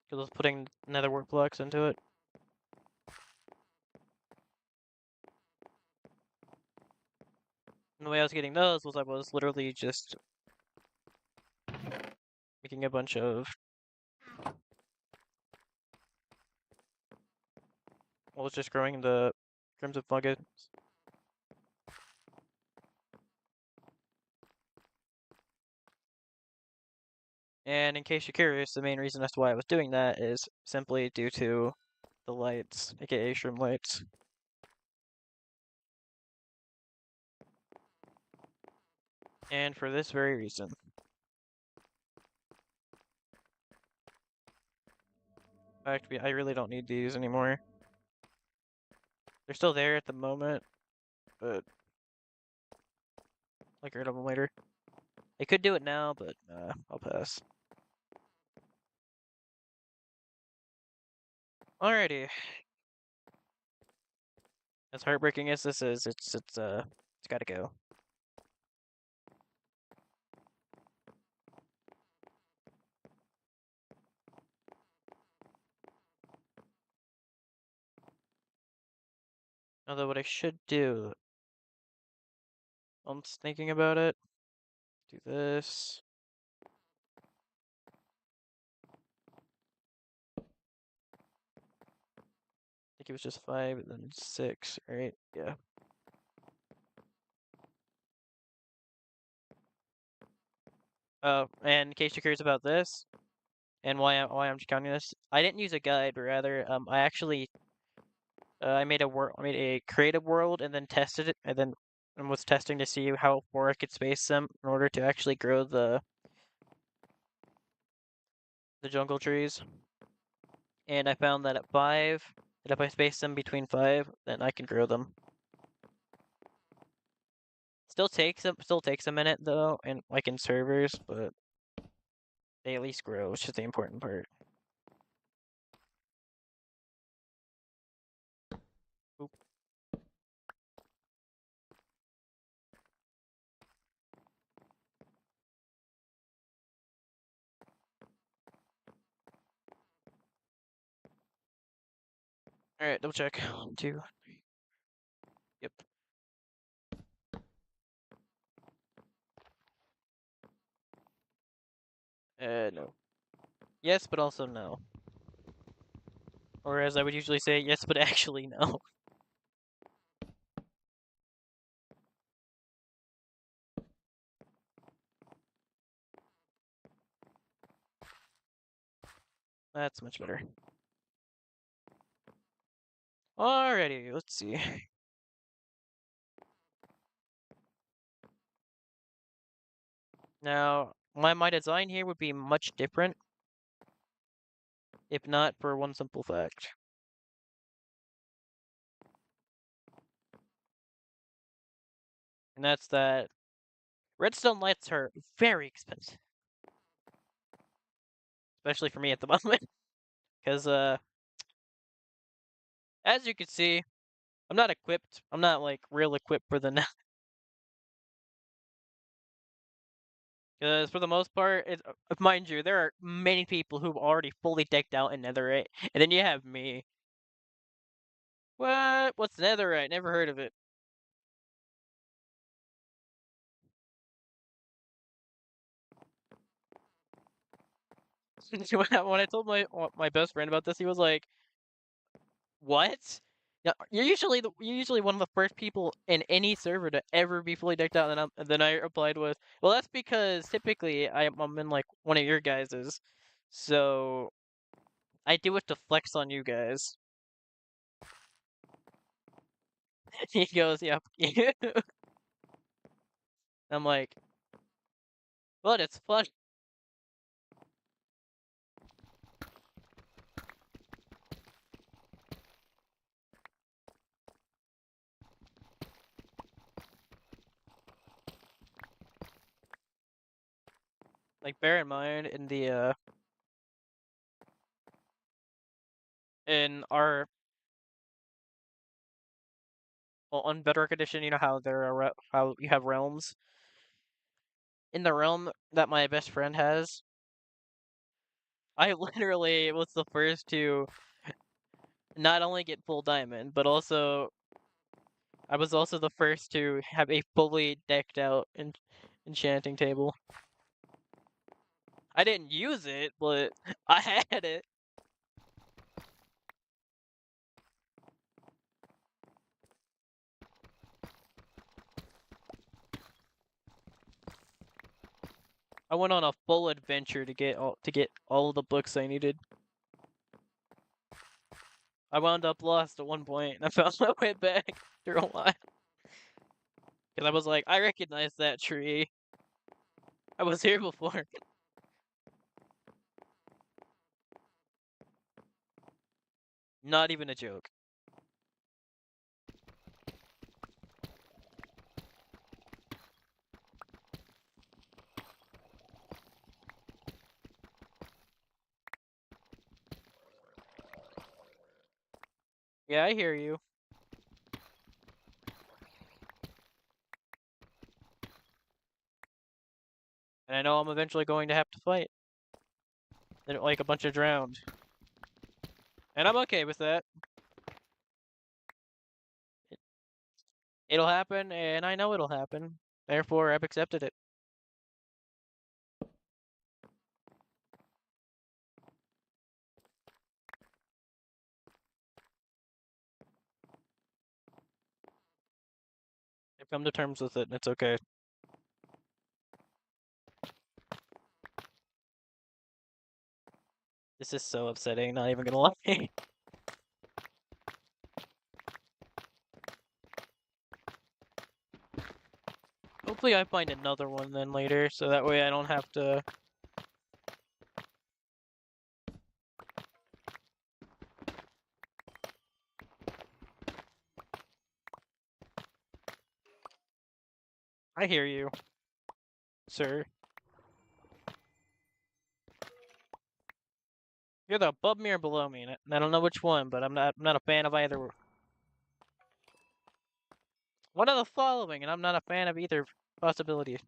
A: because I was putting nether wart blocks into it. And the way I was getting those was I was literally just making a bunch of I was just growing the crimson fungus. And in case you're curious, the main reason as to why I was doing that is simply due to the lights, aka shroom lights. And for this very reason. In fact, I really don't need these anymore. They're still there at the moment, but I'll get rid of them later. I could do it now, but I'll pass. Alrighty. As heartbreaking as this is, it's gotta go. Although what I should do, I'm just thinking about it. Do this. I think it was just 5 and then 6, right? Yeah. Oh, and in case you're curious about this, and why I'm counting this, I didn't use a guide, but rather I actually I made a creative world and then tested it, and then was testing to see how far I could space them in order to actually grow the jungle trees. And I found that at 5, that if I space them between 5, then I can grow them. Still takes a minute though, and like in servers, but they at least grow, which is the important part. Oop. All right, double check. 1, 2, 3. Yep. No. Yes, but also no. Or as I would usually say, yes, but actually no. That's much better. Alrighty, let's see. Now, my design here would be much different, if not for one simple fact. And that's that redstone lights are very expensive. Especially for me at the moment. Because, as you can see, I'm not equipped. I'm not, like, real equipped for the net. Because for the most part, mind you, there are many people who've already fully decked out in netherite. And then you have me. What? What's netherite? Never heard of it. When I told my best friend about this, he was like, "What? Yeah, you're usually one of the first people in any server to ever be fully decked out." And then I replied with, "Well, that's because typically I'm in like one of your guys's, so I do it to flex on you guys." He goes, "Yep." I'm like, but it's fun. Like, bear in mind, in our, well, on Bedrock Edition, you know how how you have realms. In the realm that my best friend has, I literally was the first to not only get full diamond, but also I was also the first to have a fully decked out enchanting table. I didn't use it, but I had it. I went on a full adventure to get all of the books I needed. I wound up lost at one point, and I found my way back after a while. Because I was like, I recognize that tree. I was here before. Not even a joke. Yeah, I hear you. And I know I'm eventually going to have to fight. Like a bunch of drowned. And I'm okay with that. It'll happen, and I know it'll happen. Therefore, I've accepted it. I've come to terms with it, and it's okay. This is so upsetting, not even gonna lie. Hopefully I find another one then later, so that way I don't have to... I hear you, sir. You're the above me or below me, and I don't know which one, but I'm not a fan of either. One of the following, and I'm not a fan of either possibility.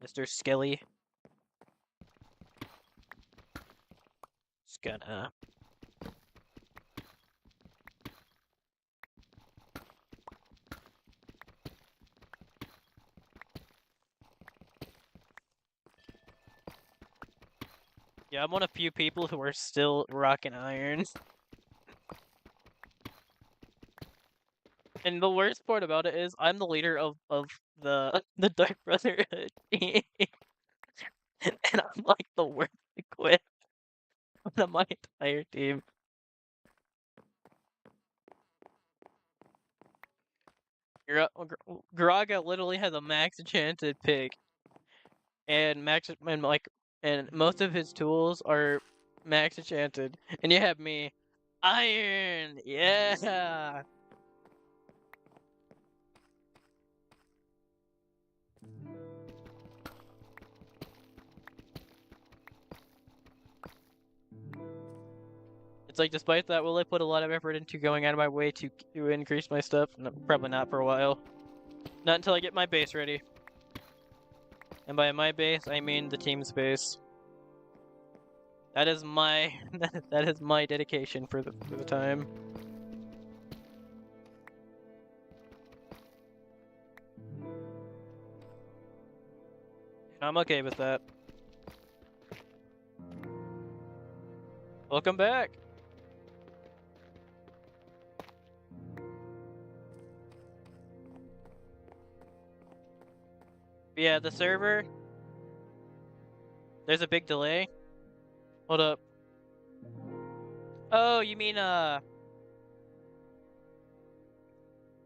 A: Mr. Skelly. It's gonna... Yeah, I'm one of few people who are still rocking iron. And the worst part about it is, I'm the leader of the Dark Brotherhood team. And I'm like the worst equipped of my entire team. Graga literally has a max enchanted pig. And and most of his tools are max enchanted. And you have me. Iron! Yeah! It's like, despite that, will I put a lot of effort into going out of my way to increase my stuff? No, probably not for a while. Not until I get my base ready. And by my base, I mean the team's base. That is my that is my dedication for the time. I'm okay with that. Welcome back. Yeah, the server. There's a big delay. Hold up. Oh, you mean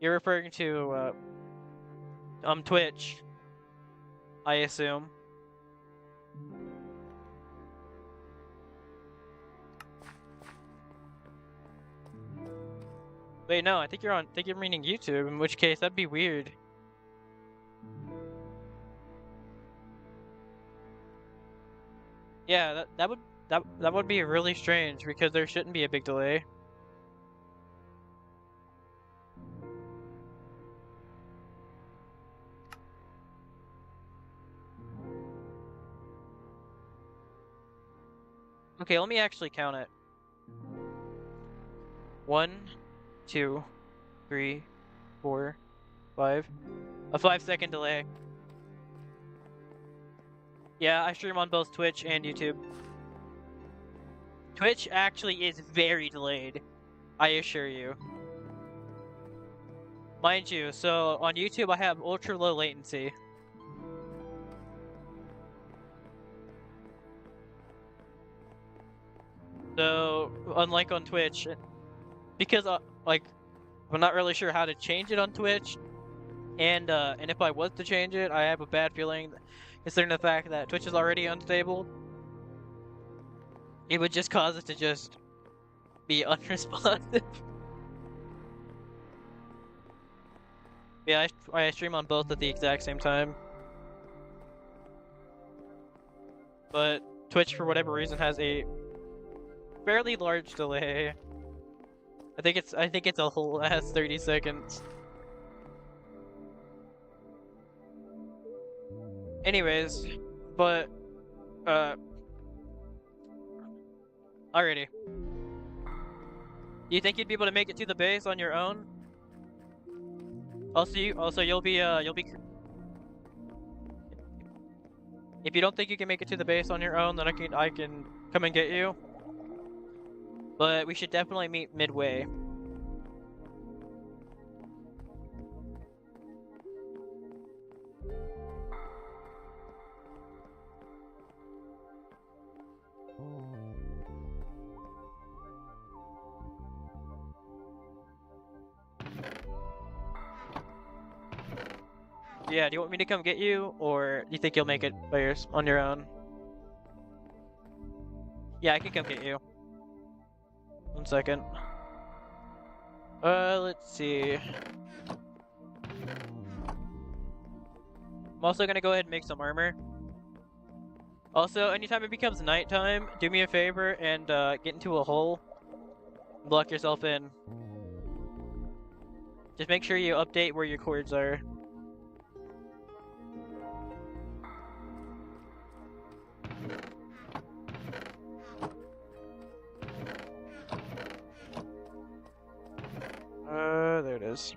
A: You're referring to Twitch, I assume. Wait, no, I think you're meaning YouTube, in which case that'd be weird. Yeah, that would be really strange because there shouldn't be a big delay. Okay, let me actually count it. 1, 2, 3, 4, 5. A 5-second delay. Yeah, I stream on both Twitch and YouTube. Twitch actually is very delayed, I assure you. Mind you, so on YouTube I have ultra low latency. So, unlike on Twitch, because like I'm not really sure how to change it on Twitch, and if I was to change it, I have a bad feeling, considering the fact that Twitch is already unstable, it would just cause it to just be unresponsive. Yeah, I stream on both at the exact same time, but Twitch for whatever reason has a fairly large delay. I think it's a whole ass 30 seconds. Anyways, but alrighty. Do you think you'd be able to make it to the base on your own? Also, you'll be if you don't think you can make it to the base on your own, then I can come and get you. But we should definitely meet midway. Yeah, do you want me to come get you, or do you think you'll make it by on your own? Yeah, I can come get you. 1 second. Let's see. I'm also gonna go ahead and make some armor. Also, anytime it becomes nighttime, do me a favor and get into a hole. Block yourself in. Just make sure you update where your cords are. There it is.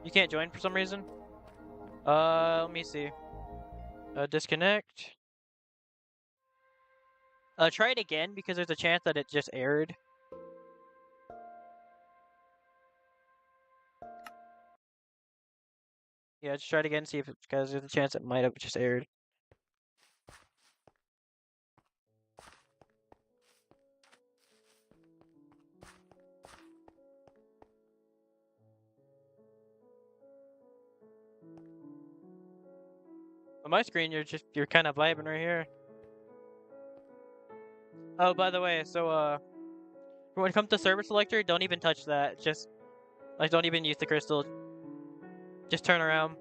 A: You can't join for some reason? Let me see. Disconnect. Try it again because there's a chance that it just errored. Yeah, just try it again, see if because there's a chance it might have just errored. On my screen, you're kind of vibing right here. Oh, by the way, so when it comes to server selector, don't even touch that. Just like don't even use the crystal. Just turn around.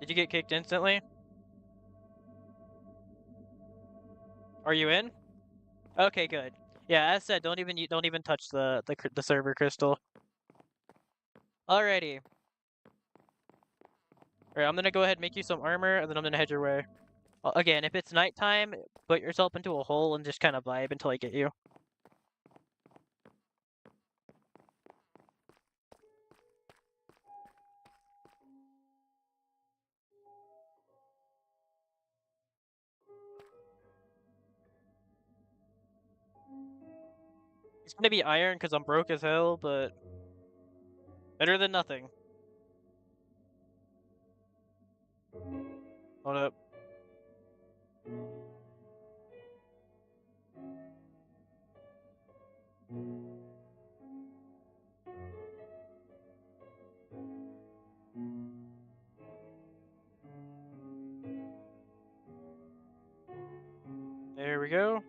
A: Did you get kicked instantly? Are you in? Okay, good. Yeah, as said, don't even touch the server crystal. Alrighty. Alright, I'm gonna go ahead and make you some armor, and then I'm gonna head your way. Again, if it's nighttime, put yourself into a hole and just kind of vibe until I get you. It's gonna be iron because I'm broke as hell, but better than nothing. Hold up. There we go.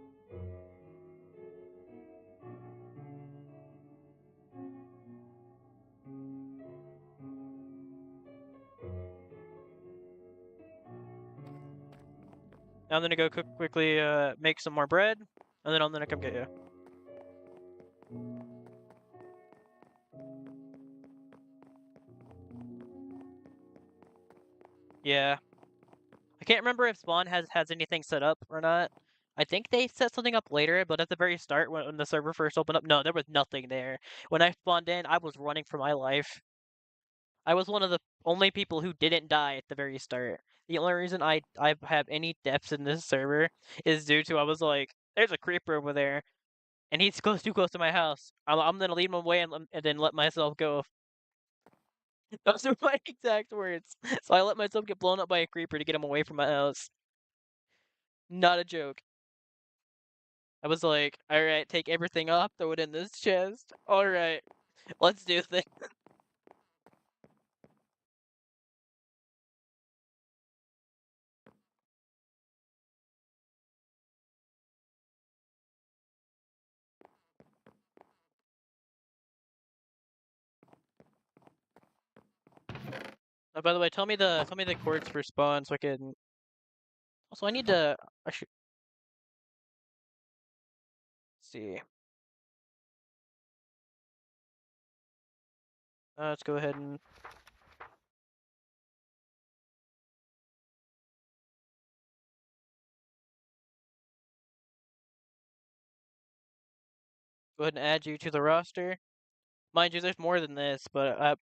A: Now I'm gonna go quickly make some more bread, and then I'm gonna come get you. Yeah. I can't remember if Spawn has anything set up or not. I think they set something up later, but at the very start when the server first opened up, no, there was nothing there. When I spawned in, I was running for my life. I was one of the only people who didn't die at the very start. The only reason I have any deaths in this server is due to I was like, there's a creeper over there, and he's too close to my house. I'm gonna lead him away and then let myself go. Those are my exact words. So I let myself get blown up by a creeper to get him away from my house. Not a joke. I was like, alright, take everything off, throw it in this chest. Alright, let's do this. Oh, by the way, tell me the coords for spawn so I can. Also, I need to. I should see. Let's go ahead and go ahead and add you to the roster. Mind you, there's more than this, but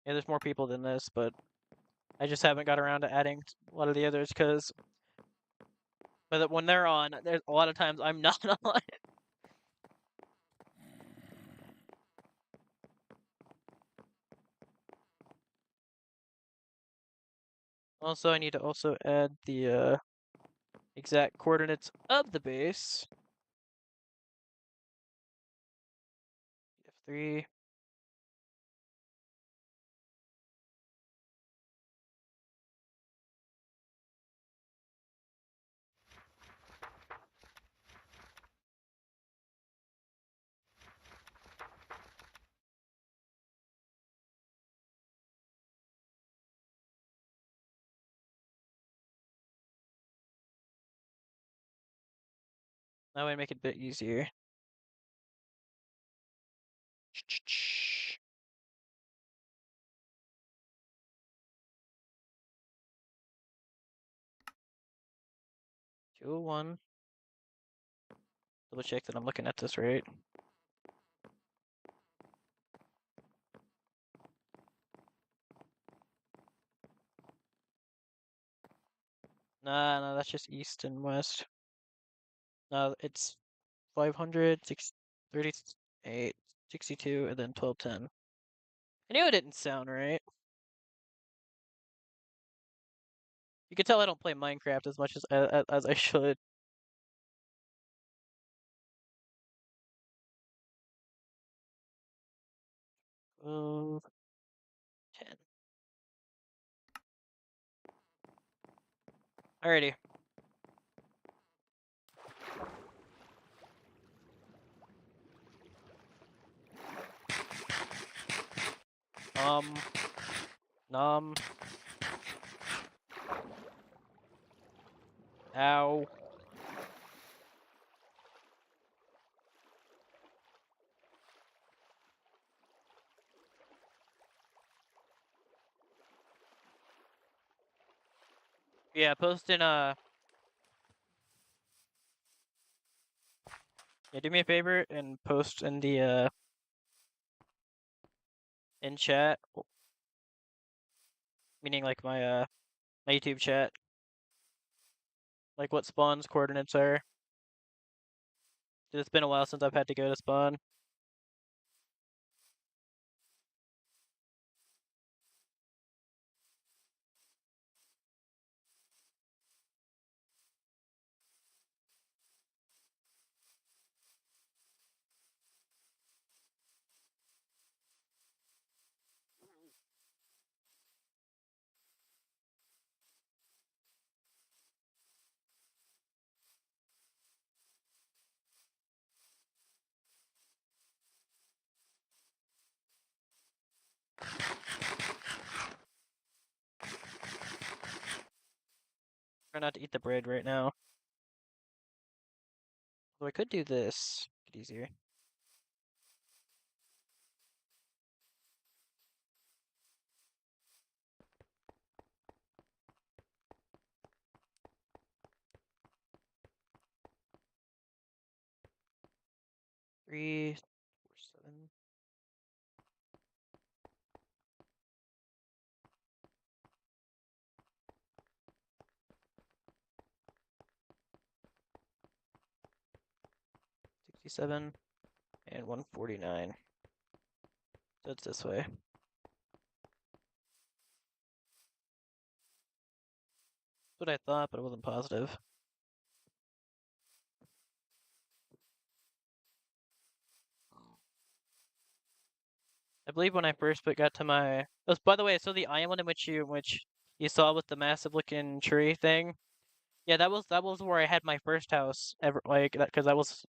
A: yeah, there's more people than this, but I just haven't got around to adding a lot of the others because, but when they're on, there's a lot of times I'm not on. Also, I need to also add the exact coordinates of the base. F3. That way, make it a bit easier. 201. Double check that I'm looking at this right. Nah, no, that's just east and west. No, it's 500, 38, 62, and then 1210. I knew it didn't sound right. You can tell I don't play Minecraft as much as I should. Uh, 10. Alrighty. Nom. Ow. Yeah, post in yeah, do me a favor and post in the in chat, meaning like my my YouTube chat, like what spawn's coordinates are. It's been a while since I've had to go to spawn. Try not to eat the bread right now. Although I could do this. Get easier. Three, 4, 7. $67 and $149. So it's this way. That's what I thought, but I wasn't positive. I believe when I first got to my. Oh, by the way, so the island in which you saw with the massive looking tree thing. Yeah, that was where I had my first house ever, like that, because that was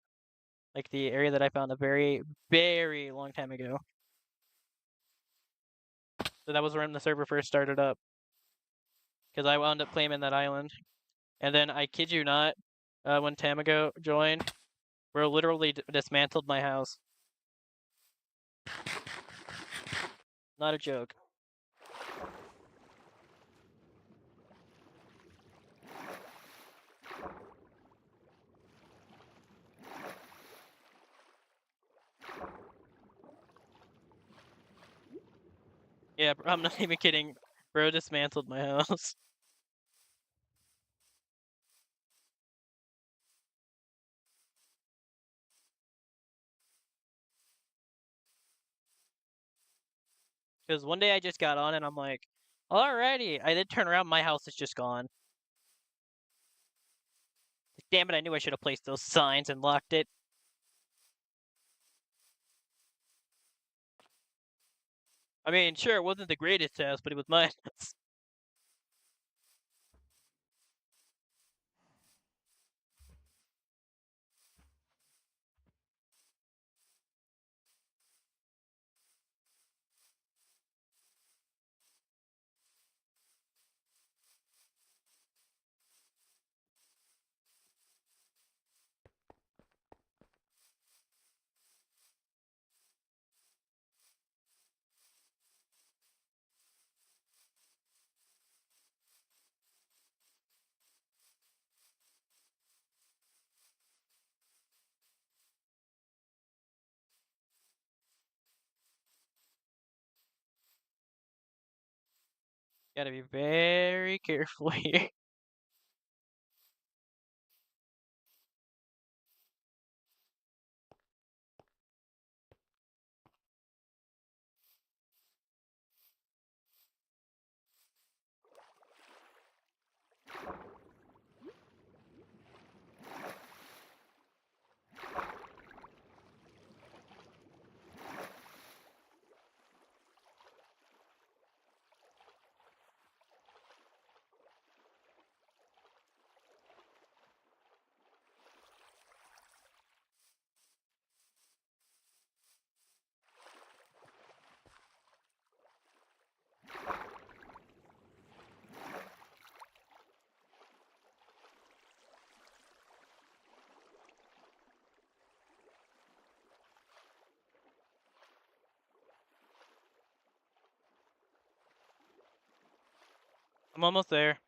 A: like the area that I found a very, very long time ago. So that was when the server first started up. Because I wound up claiming that island. And then, I kid you not, when Tamago joined, bro literally dismantled my house. Not a joke. Yeah, I'm not even kidding. Bro dismantled my house. Because one day I just got on and I'm like, alrighty. I then turn around, my house is just gone. Like, damn it, I knew I should have placed those signs and locked it. I mean, sure, it wasn't the greatest house, but it was mine. Gotta be very careful here. I'm almost there.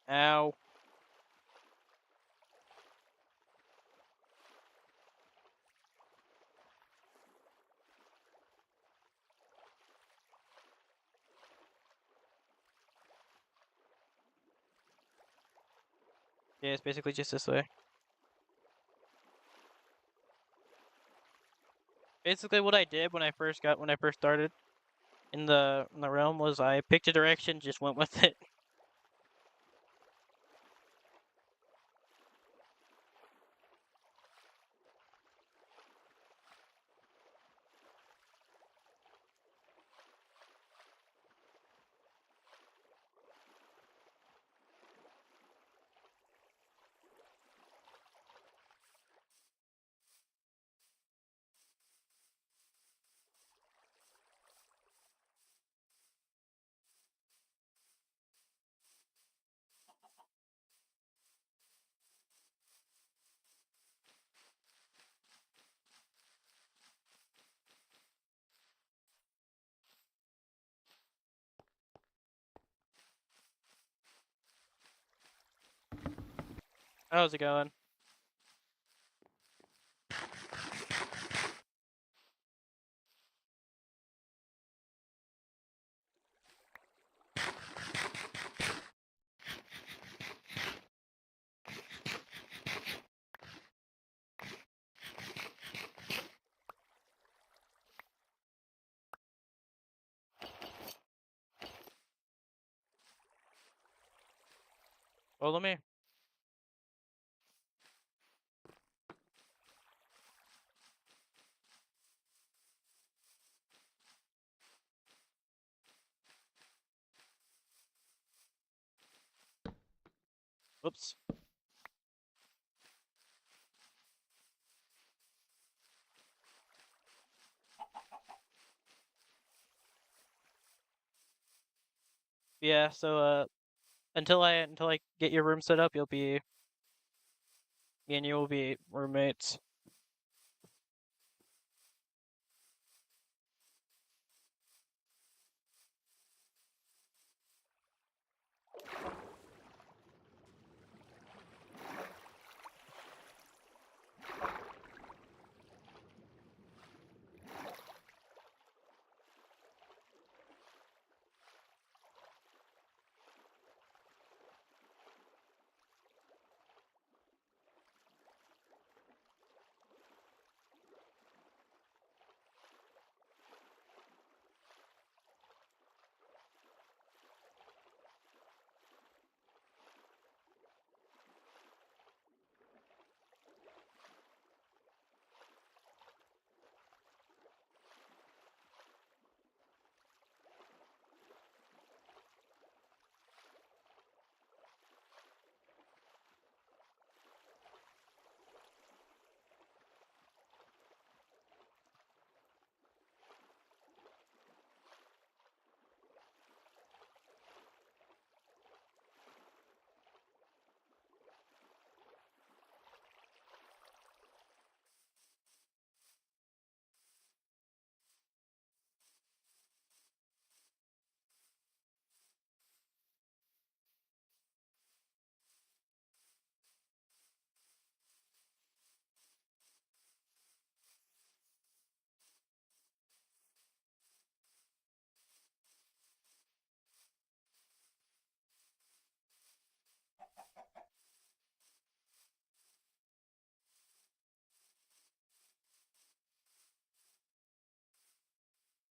A: Ow. Yeah, it's basically just this way. Basically, what I did when I first started in the realm was I picked a direction, just went with it. How's it going? Follow me. Whoops. Yeah, so until I get your room set up, me and you will be roommates.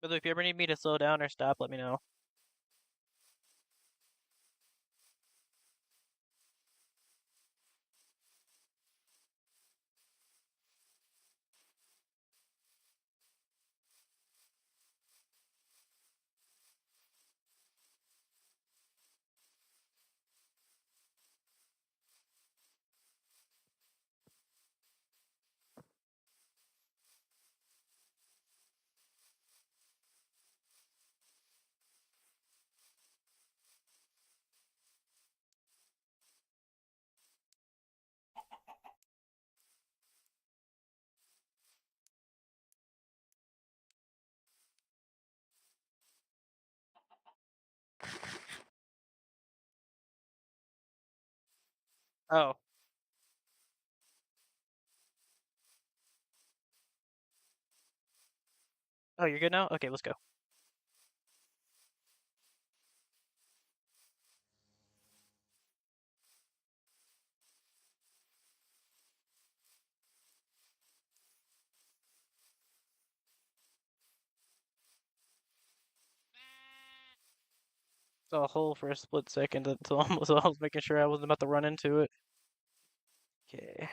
A: But if you ever need me to slow down or stop, let me know. Oh. Oh, you're good now? Okay, let's go. saw a hole for a split second until I was making sure I wasn't about to run into it. Okay.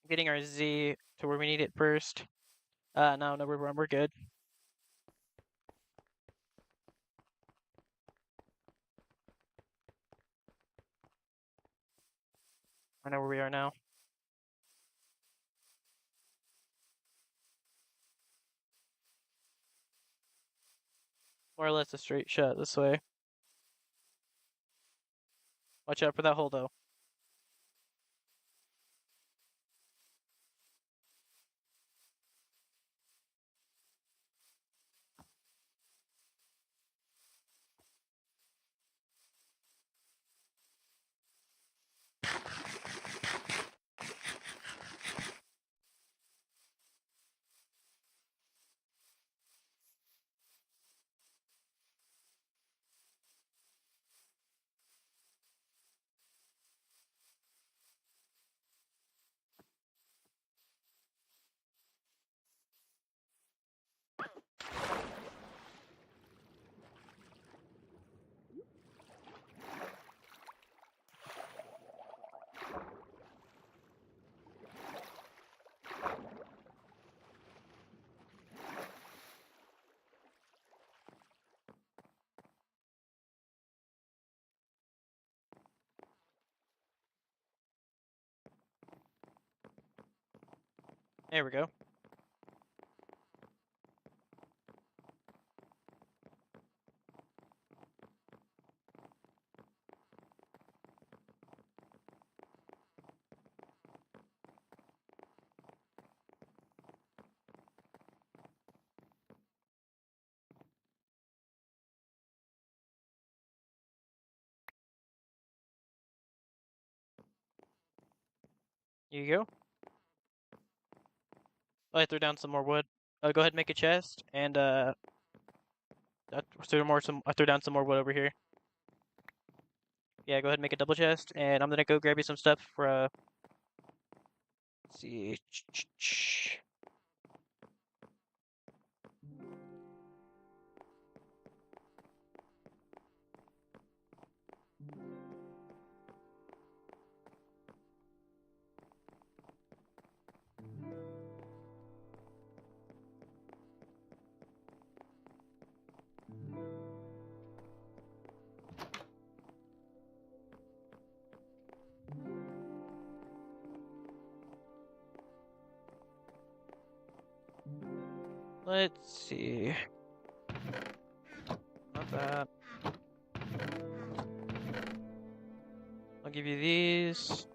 A: Getting our Z to where we need it first. No, we're good. I know where we are now. More or less a straight shot this way. Watch out for that hole though. There we go. Here you go. Oh, I threw down some more wood. Go ahead and make a chest, and I threw down some more wood over here. Yeah, go ahead and make a double chest, and I'm gonna go grab you some stuff for let's see. Let's see. Not that. I'll give you these.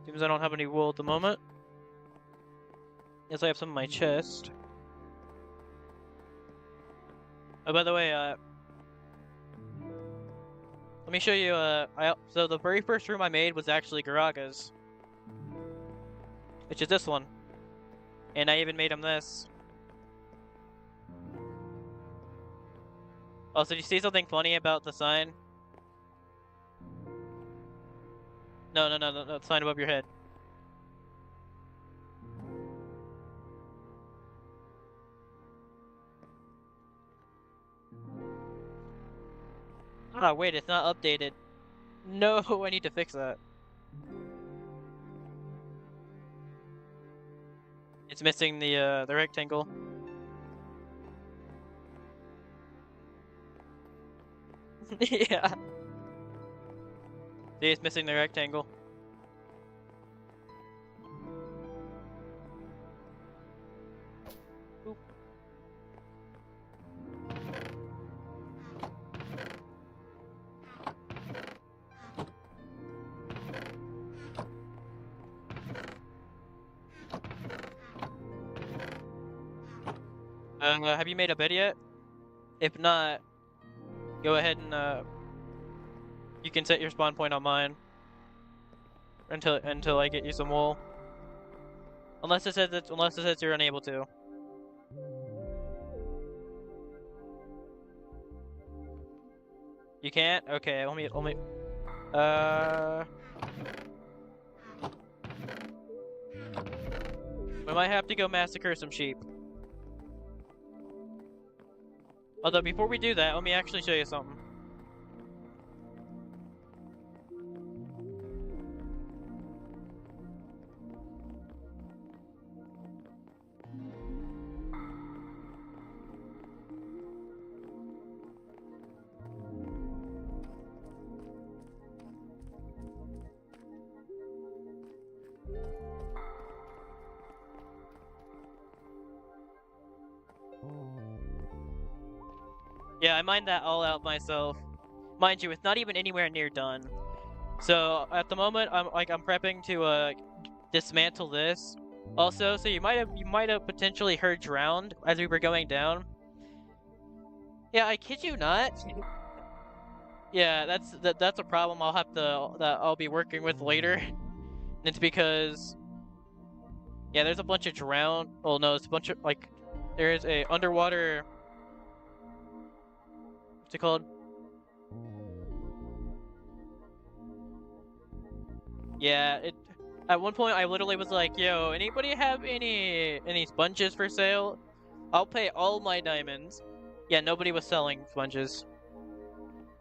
A: Seems I don't have any wool at the moment. Yes, I have some in my chest. Oh, by the way, let me show you, so the very first room I made was actually Garaga's. Which is this one. And I even made him this. Oh, so did you see something funny about the sign? No, the sign above your head. Ah, wait, it's not updated. No, I need to fix that. It's missing the rectangle. Yeah. See, it's missing the rectangle. Oop. Have you made a bed yet? If not, go ahead and you can set your spawn point on mine until I get you some wool. Unless it says you're unable to. You can't? Okay, let me we might have to go massacre some sheep. Although before we do that, let me actually show you something. Yeah, I mined that all out myself. Mind you, it's not even anywhere near done. So at the moment, I'm prepping to dismantle this. Also, so you might have potentially heard drowned as we were going down. Yeah, I kid you not. Yeah, that's a problem I'll be working with later. And it's because yeah, there's a bunch of drown. Well, no, it's a bunch of there's a underwater. What's it called? Yeah, it. At one point, I literally was like, "Yo, anybody have any sponges for sale? I'll pay all my diamonds." Yeah, nobody was selling sponges.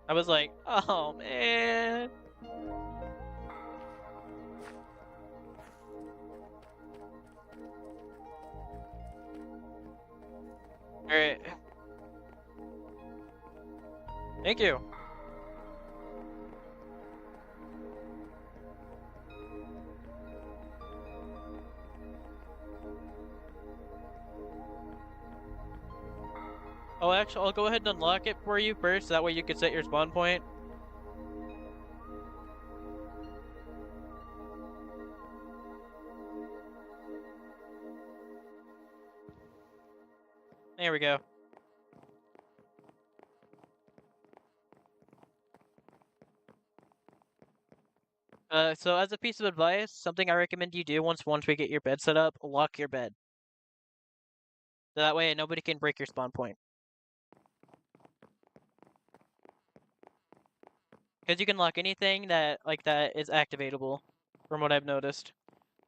A: I was like, "Oh man." All right. Thank you. Oh, actually, I'll go ahead and unlock it for you first. That way you can set your spawn point. There we go. So as a piece of advice, something I recommend you do once we get your bed set up, lock your bed. So that way nobody can break your spawn point. Because you can lock anything that is activatable, from what I've noticed,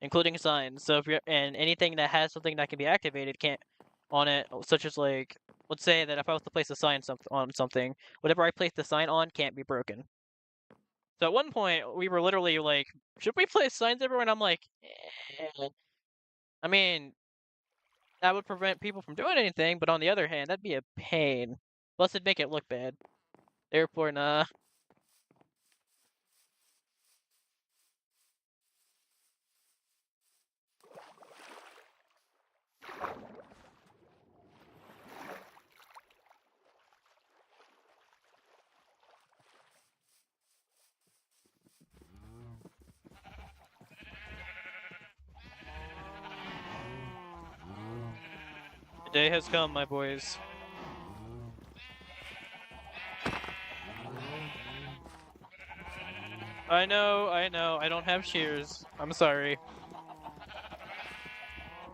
A: including signs. So if you're and anything that has something that can be activated can't on it, such as let's say that if I was to place a sign on something, whatever I place the sign on can't be broken. So at one point we were literally like, should we place signs everywhere? And I'm like, I mean, that would prevent people from doing anything, but on the other hand, that'd be a pain. Plus, it'd make it look bad. Therefore, nah. The day has come, my boys. I know, I don't have shears. I'm sorry.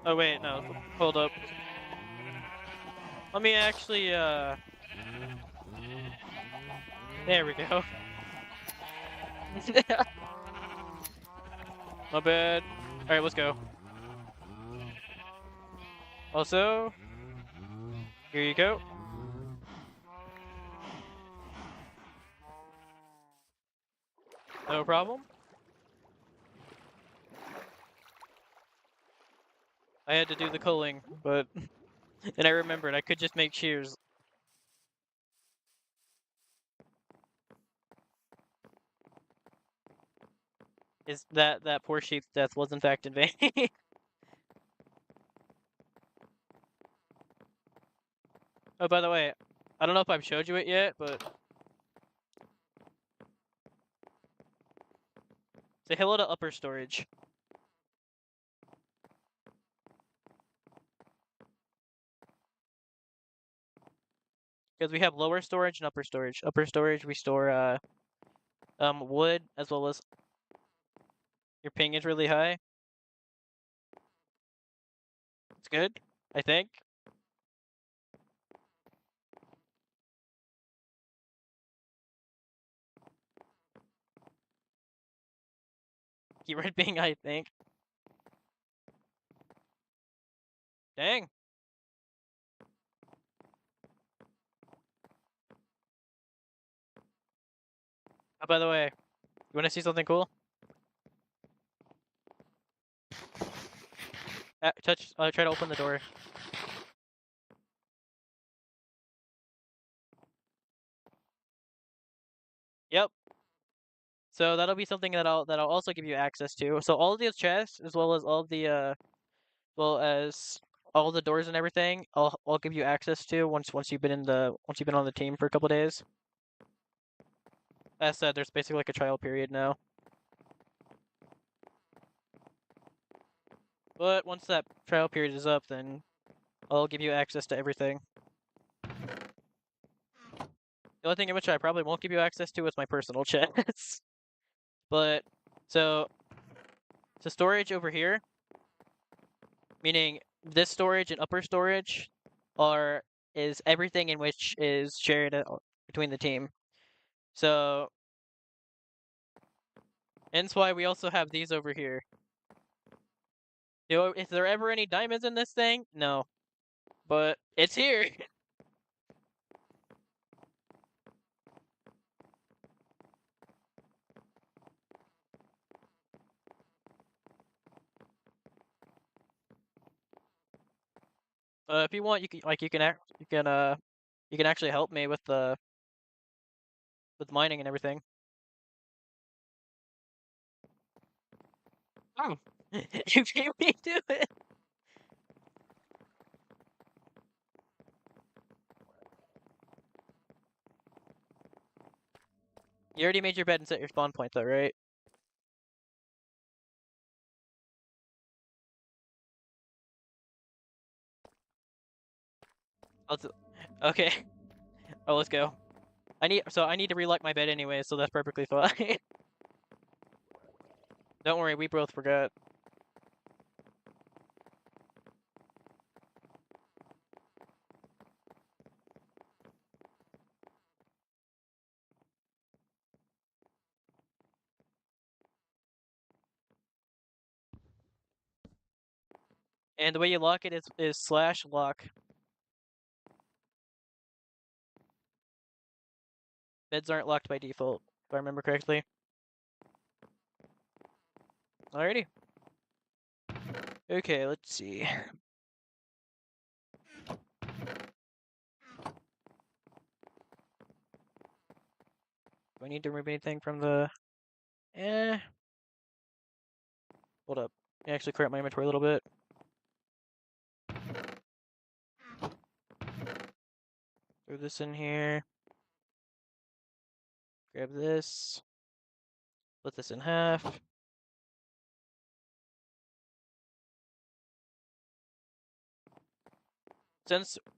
A: Oh wait, no, hold up. Let me actually, there we go. My bad. Alright, let's go. Also, here you go. No problem. I had to do the culling, but then I remembered I could just make shears. Is that poor sheep's death was in fact in vain. Oh, by the way, I don't know if I've showed you it yet, but say hello to upper storage. Because we have lower storage and upper storage. Upper storage we store wood, as well as your ping is really high. It's good, I think. Keyword ping, I think. Dang. Oh, by the way, you want to see something cool? Try to open the door. Yep. So that'll be something that I'll also give you access to. So all of these chests, as well as all of the well as all the doors and everything, I'll give you access to once you've been on the team for a couple days. As said, there's basically like a trial period now. But once that trial period is up, then I'll give you access to everything. The only thing in which I probably won't give you access to is my personal chests. But so storage over here, meaning this storage and upper storage is everything in which is shared between the team. So hence why we also have these over here. Is there ever any diamonds in this thing? No. But it's here. If you want, you can actually help me with mining and everything. Oh. You beat me to it. You already made your bed and set your spawn point though, right? Okay. Oh, let's go. I need to relock my bed anyway, so that's perfectly fine. Don't worry, we both forgot. And the way you lock it is /lock. Beds aren't locked by default, if I remember correctly. Alrighty. Okay, let's see. Do I need to remove anything from the... Hold up. Let me actually clear out my inventory a little bit. Throw this in here. Grab this. Split this in half.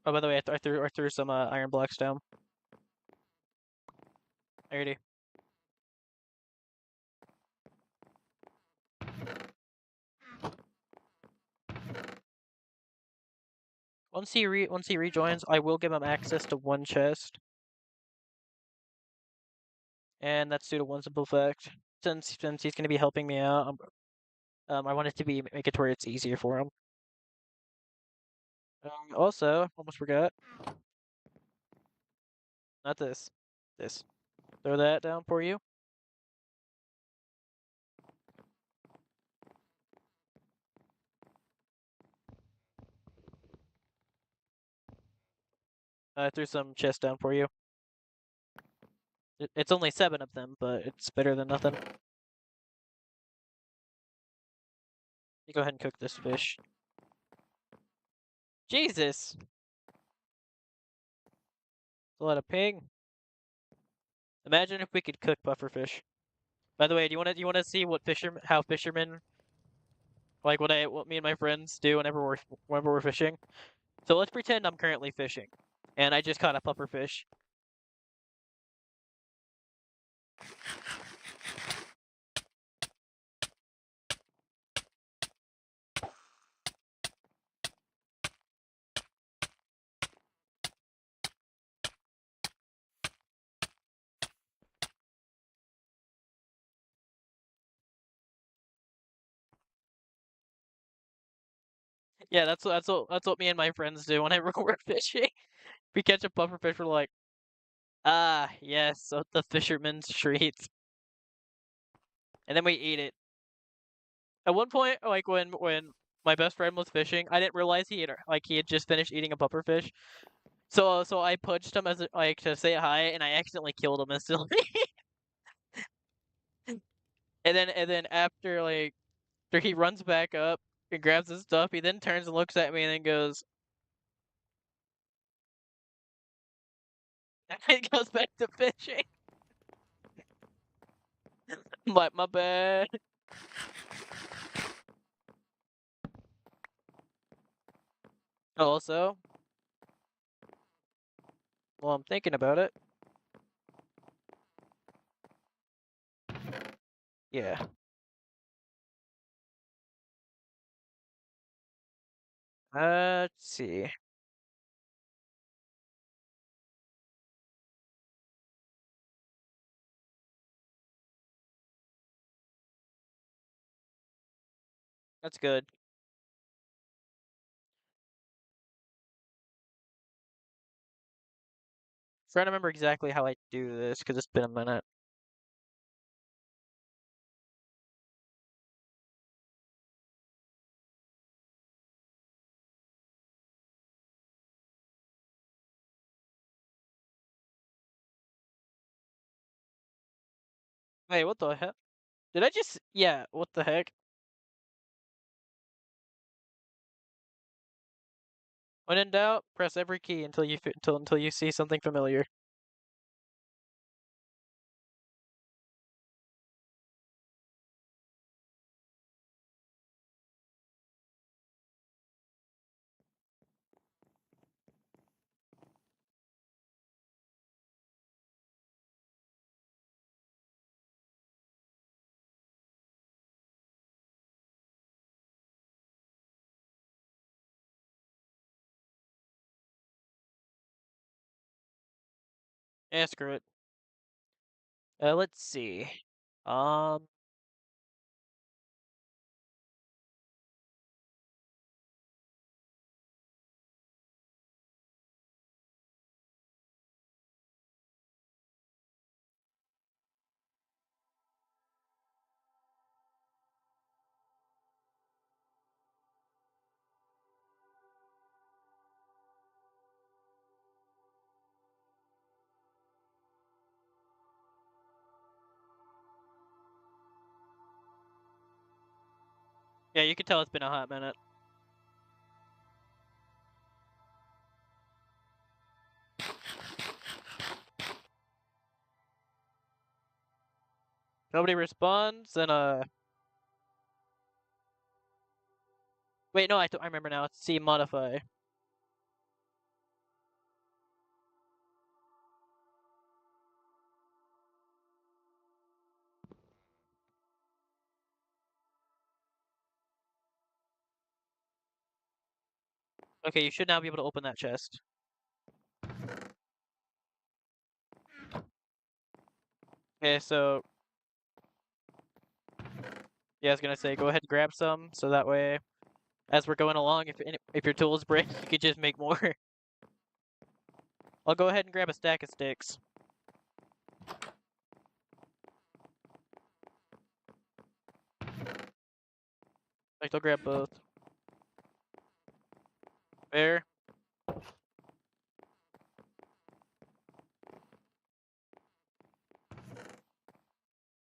A: Oh, by the way, I threw some iron blocks down. Alrighty. Once he rejoins, I will give him access to one chest. And that's due to one simple fact. Since he's gonna be helping me out, I want it to make it to where it's easier for him. Also, almost forgot. Not this. This. Throw that down for you. I threw some chests down for you. It's only 7 of them, but it's better than nothing. You go ahead and cook this fish. Jesus! That's a lot of pig. Imagine if we could cook pufferfish. By the way, do you wanna see how fishermen, like what me and my friends do whenever we're fishing? So let's pretend I'm currently fishing. and I just caught a pufferfish. Yeah, that's what me and my friends do whenever we're fishing. We catch a pufferfish, we're like, ah, yes, so the fisherman's treat, and then we eat it. At one point, like when my best friend was fishing, I didn't realize he had just finished eating a pufferfish. So I punched him like to say hi, and I accidentally killed him instantly. And then after he runs back up and grabs his stuff, he then turns and looks at me and then goes, he goes back to fishing. I'm like, my bad. Also, well, I'm thinking about it. Yeah. Let's see. That's good. Trying to remember exactly how I do this because it's been a minute. Wait, what the heck? Did I just? Yeah, what the heck? When in doubt, press every key until you see something familiar. Yeah, screw it. Let's see. Um, yeah, you can tell it's been a hot minute. Nobody responds, then wait, no, I remember now. It's C modify. Okay, you should now be able to open that chest. Okay, so yeah, I was gonna say, go ahead and grab some, so that way, as we're going along, if your tools break, you could just make more. I'll go ahead and grab a stack of sticks. Like, I'll grab both. There.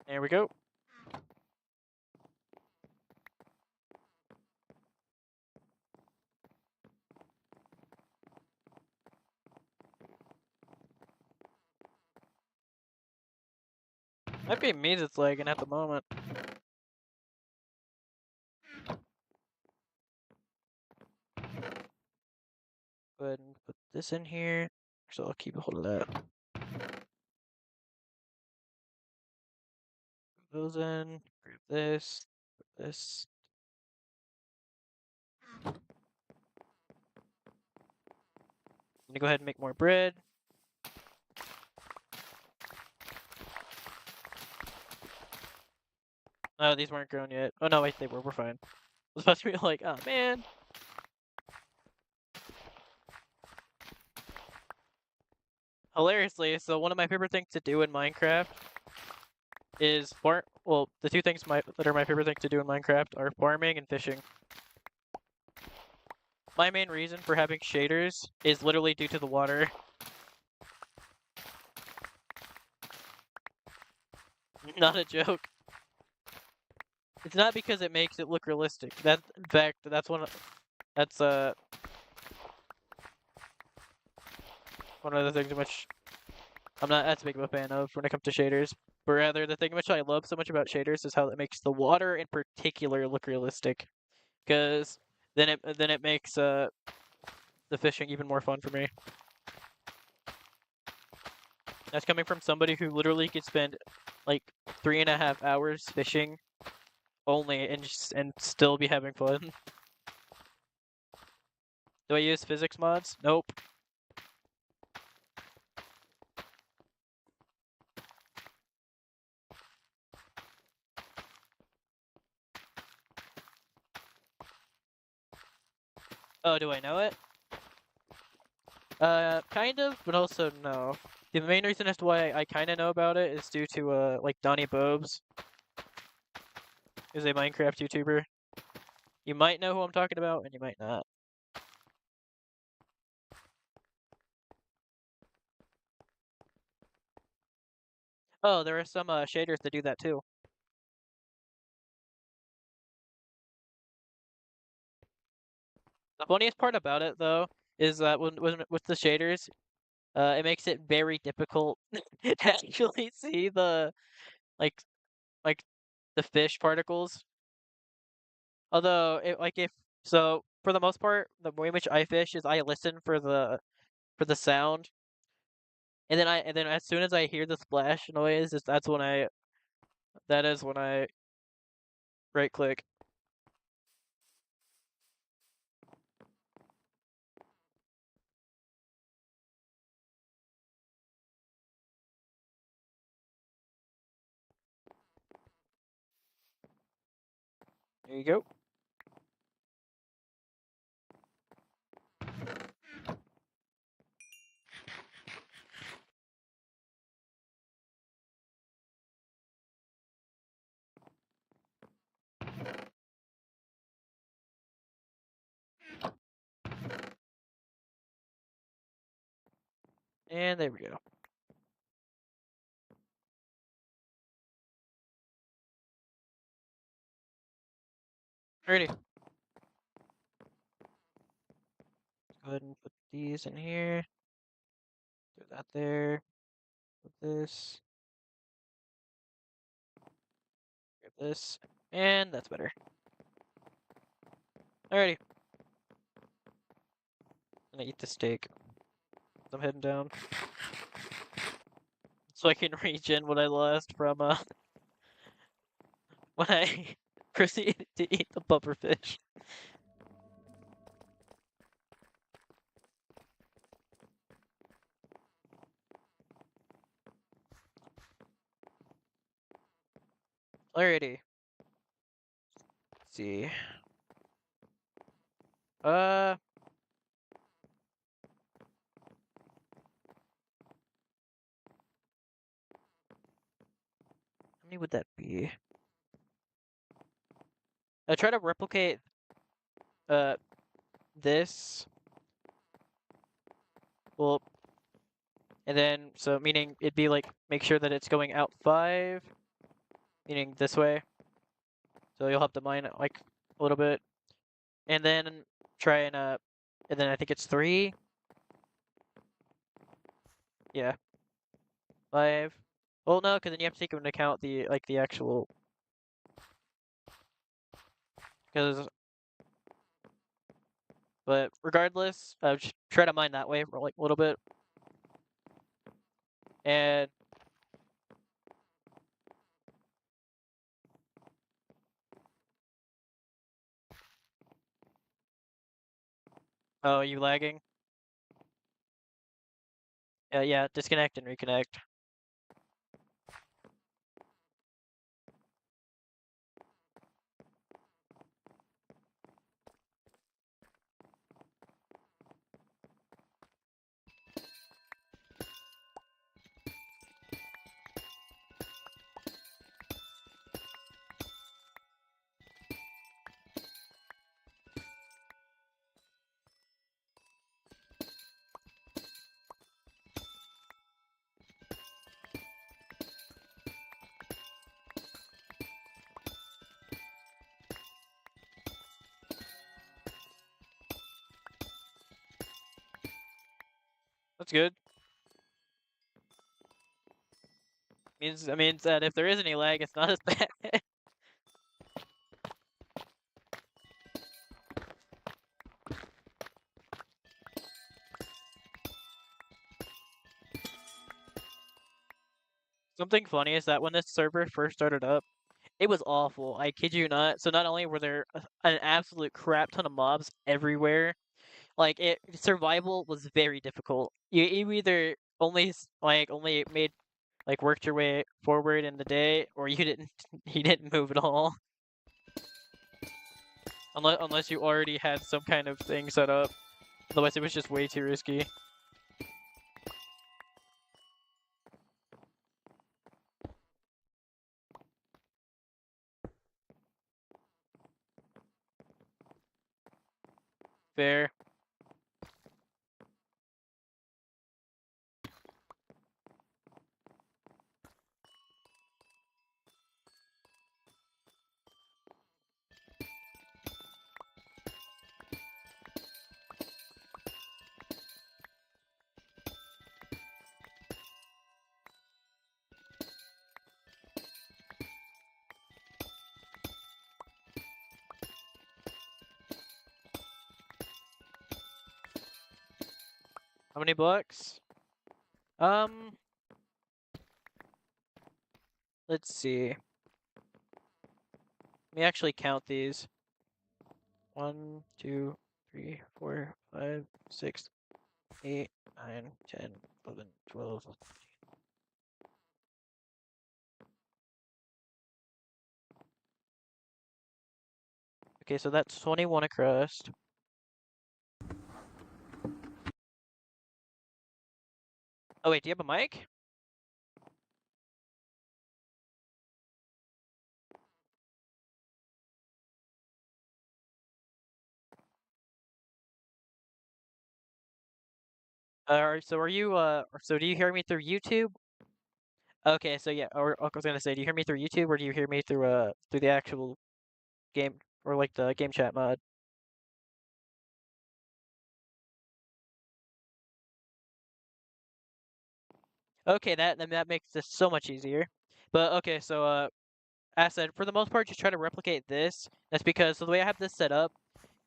A: There we go. Might be me that's lagging at the moment. Go ahead and put this in here. So I'll keep a hold of that. Those in. Grab this. This. I'm gonna go ahead and make more bread. Oh, these weren't grown yet. Oh no, wait, they were. We're fine. I was supposed to be like, oh man. Hilariously, so one of my favorite things to do in Minecraft is farm. Well, the two things that are my favorite things to do in Minecraft are farming and fishing. My main reason for having shaders is literally due to the water. Not a joke. It's not because it makes it look realistic. In fact, that's one of the things in which I'm not as big of a fan of when it comes to shaders. But rather, the thing which I love so much about shaders is how it makes the water in particular look realistic. Because then it makes the fishing even more fun for me. That's coming from somebody who literally could spend like 3.5 hours fishing only and still be having fun. Do I use physics mods? Nope. Oh, do I know it? Kind of, but also no. The main reason as to why I kind of know about it is due to like Donnie Bobes, who's a Minecraft YouTuber. You might know who I'm talking about, and you might not. Oh, there are some shaders that do that too. The funniest part about it, though, is that when with the shaders, it makes it very difficult to actually see the like like the fish particles. Although, if so, for the most part, the way in which I fish is I listen for the sound, and then as soon as I hear the splash noise, that is when I right click. There you go. And there we go. Alrighty. Go ahead and put these in here. Do that there. Put this. Grab this. And that's better. Alrighty. I'm gonna eat the steak. I'm heading down. So I can regen what I lost from when I proceeded to eat the pufferfish. Alrighty. Let's see. How many would that be? I try to replicate this. Well, and then so meaning it'd be like make sure that it's going out 5, meaning this way. So you'll have to mine it like a little bit, and then try and then I think it's 3. Yeah, 5. Well, no, because then you have to take into account the actual. Because But regardless, try to mine that way for like a little bit. And oh, you lagging? Yeah, disconnect and reconnect. That's good. Means that if there is any lag, it's not as bad. Something funny is that when this server first started up, it was awful. I kid you not. So not only were there an absolute crap ton of mobs everywhere, like survival was very difficult. You either only made like worked your way forward in the day, or you didn't you didn't move at all. Unless you already had some kind of thing set up. Otherwise, it was just way too risky. Fair. How many blocks? Um, let's see. Let me actually count these. 1, 2, 3, 4, 5, 6, 8, 9, 10, 11, 12. Okay, so that's 21 across. Oh wait, do you have a mic? So are you so do you hear me through YouTube? Okay, so yeah, or I was gonna say, do you hear me through YouTube or do you hear me through the actual game or like the game chat mod? Okay, that makes this so much easier. But okay, so as said, for the most part, just try to replicate this. That's because so the way I have this set up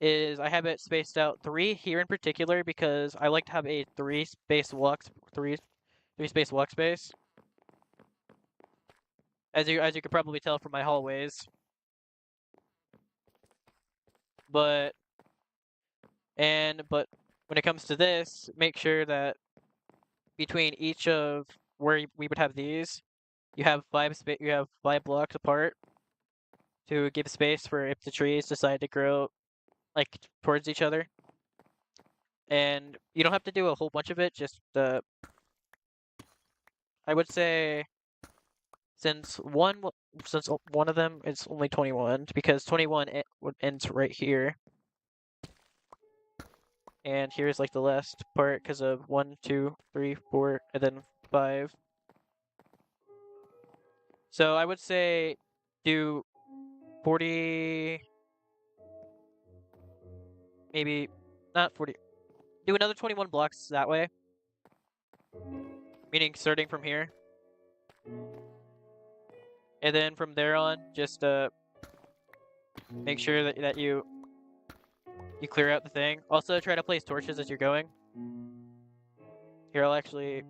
A: is I have it spaced out 3 here in particular because I like to have a 3 space walk space. As you could probably tell from my hallways. But but when it comes to this, make sure that between each of where we would have these, you have 5 blocks apart to give space for if the trees decide to grow like towards each other. And you don't have to do a whole bunch of it, just I would say since one since one of them is only 21 because 21 ends right here. And here's like the last part because of 1, 2, 3, 4, and then 5. So I would say do 40, maybe not 40. Do another 21 blocks that way, meaning starting from here. And then from there on, just make sure that you you clear out the thing. Also, try to place torches as you're going. Here, I'll actually...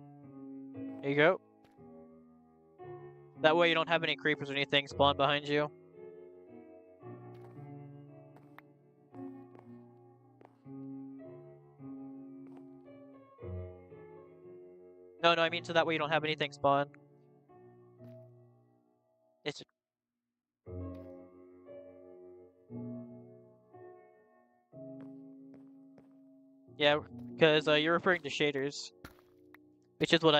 A: There you go. That way you don't have any creepers or anything spawn behind you. No, I mean so that way you don't have anything spawn. It's... Yeah, because you're referring to shaders. Which is what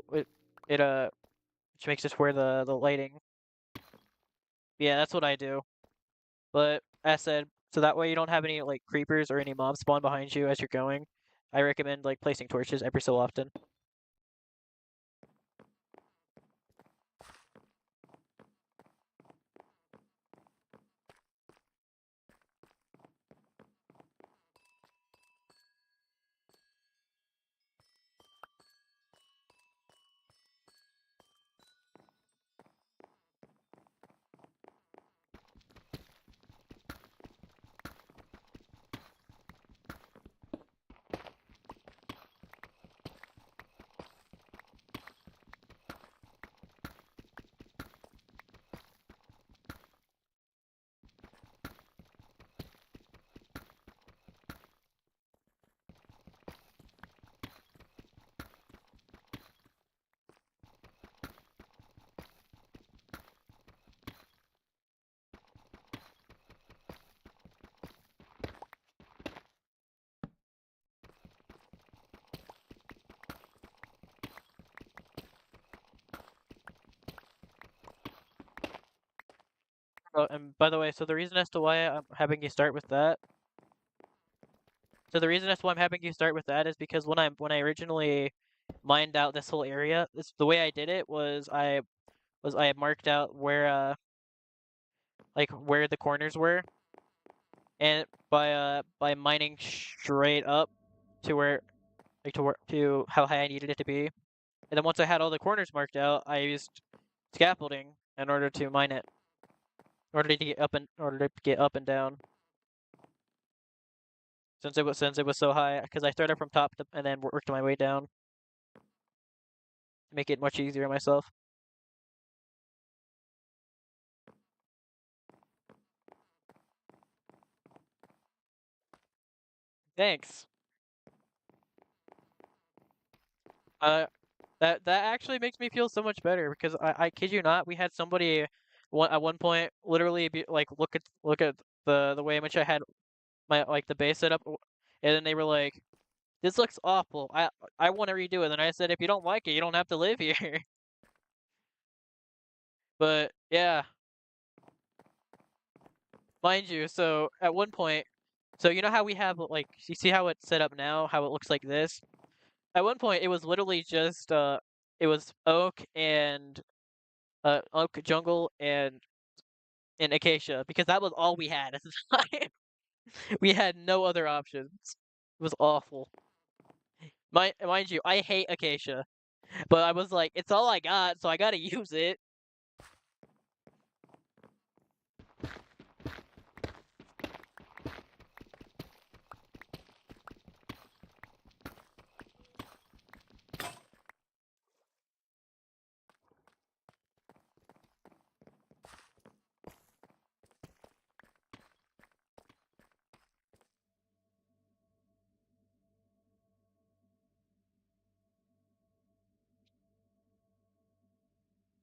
A: which makes it where the lighting. Yeah, that's what I do. But as said, so that way you don't have any like creepers or any mobs spawn behind you as you're going. I recommend like placing torches every so often. Oh, and by the way, so the reason as to why I'm having you start with that. So the reason as to why I'm having you start with that is because when I originally mined out this whole area, the way I did it was I marked out where like where the corners were, and by mining straight up to where to how high I needed it to be, and then once I had all the corners marked out, I used scaffolding in order to mine it, in order to get up and down. Since it was so high, because I started from top to, and then worked my way down to make it much easier on myself. Thanks. Uh, that actually makes me feel so much better because I kid you not, we had somebody at one point literally be like look at the way in which I had my like the base set up, and then they were like, "This looks awful. I want to redo it." And I said, "If you don't like it, you don't have to live here." But yeah, mind you, so at one point, so you know how we have like you see how it's set up now, how it looks like this. At one point, it was literally just it was oak jungle and acacia because that was all we had at the time. We had no other options. It was awful. Mind you, I hate acacia, but I was like, it's all I got, so I gotta use it.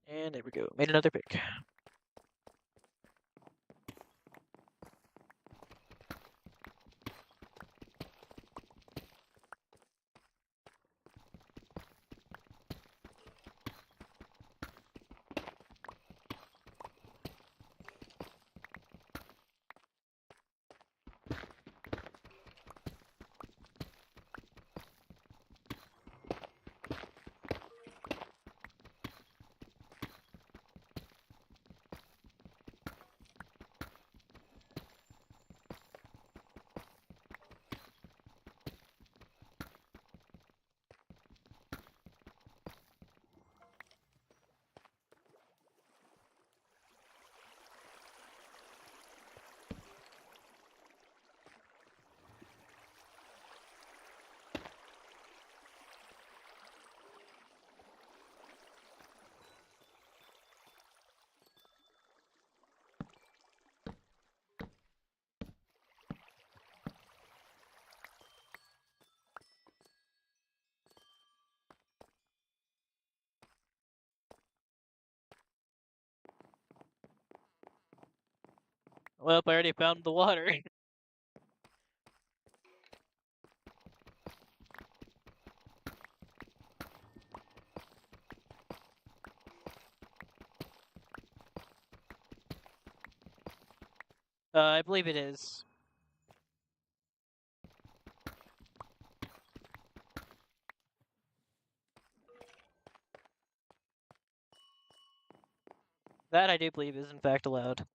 A: And there we go. Made another pick. Well, I already found the water. I believe it is. That I do believe is in fact allowed.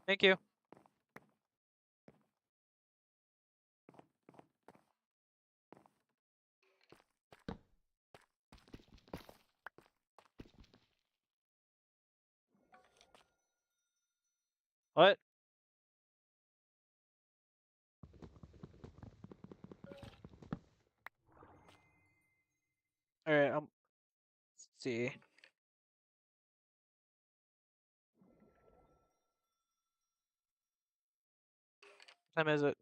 A: Thank you. What? Alright, let's see. What time is it?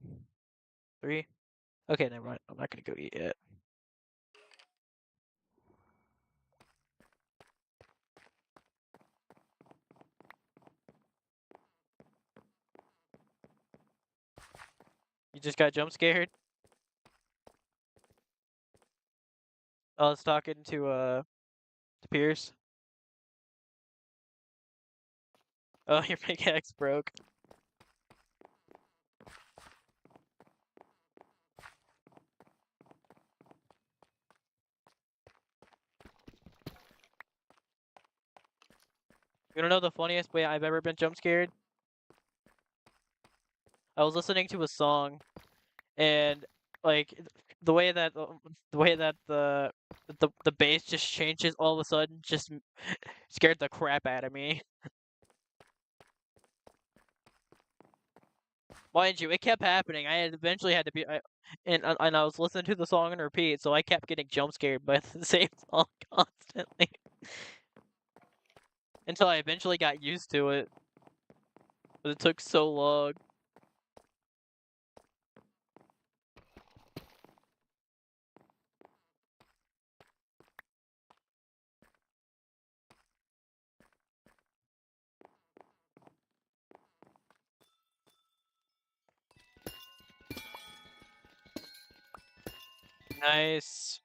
A: 3? Okay, never mind. I'm not gonna go eat yet. You just got jump scared? I was talking to Pierce. Oh, your pickaxe broke. You wanna know the funniest way I've ever been jump scared? I was listening to a song, and like the way that the bass just changes all of a sudden just scared the crap out of me. Mind you, it kept happening. I had eventually had to be, and I was listening to the song on repeat, so I kept getting jump scared by the same song constantly until I eventually got used to it. But it took so long. Nice.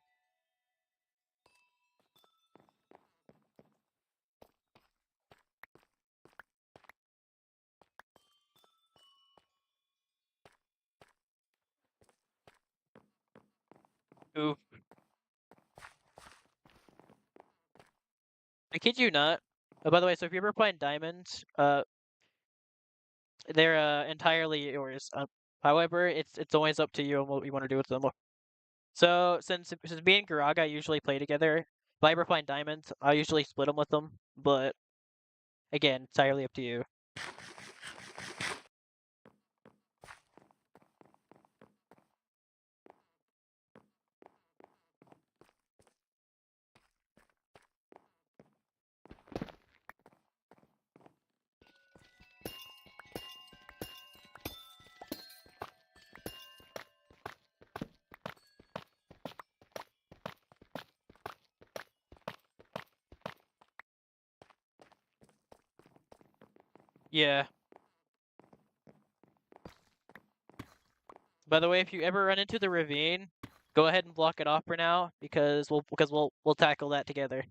A: Ooh, I kid you not. Oh, by the way, so if you ever find diamonds, they're entirely yours. However, it's always up to you and what you want to do with them. So since me and Garaga usually play together, if I ever find diamonds, I usually split them with them. But again, it's entirely up to you. Yeah. By the way, if you ever run into the ravine, go ahead and block it off for now because we'll tackle that together.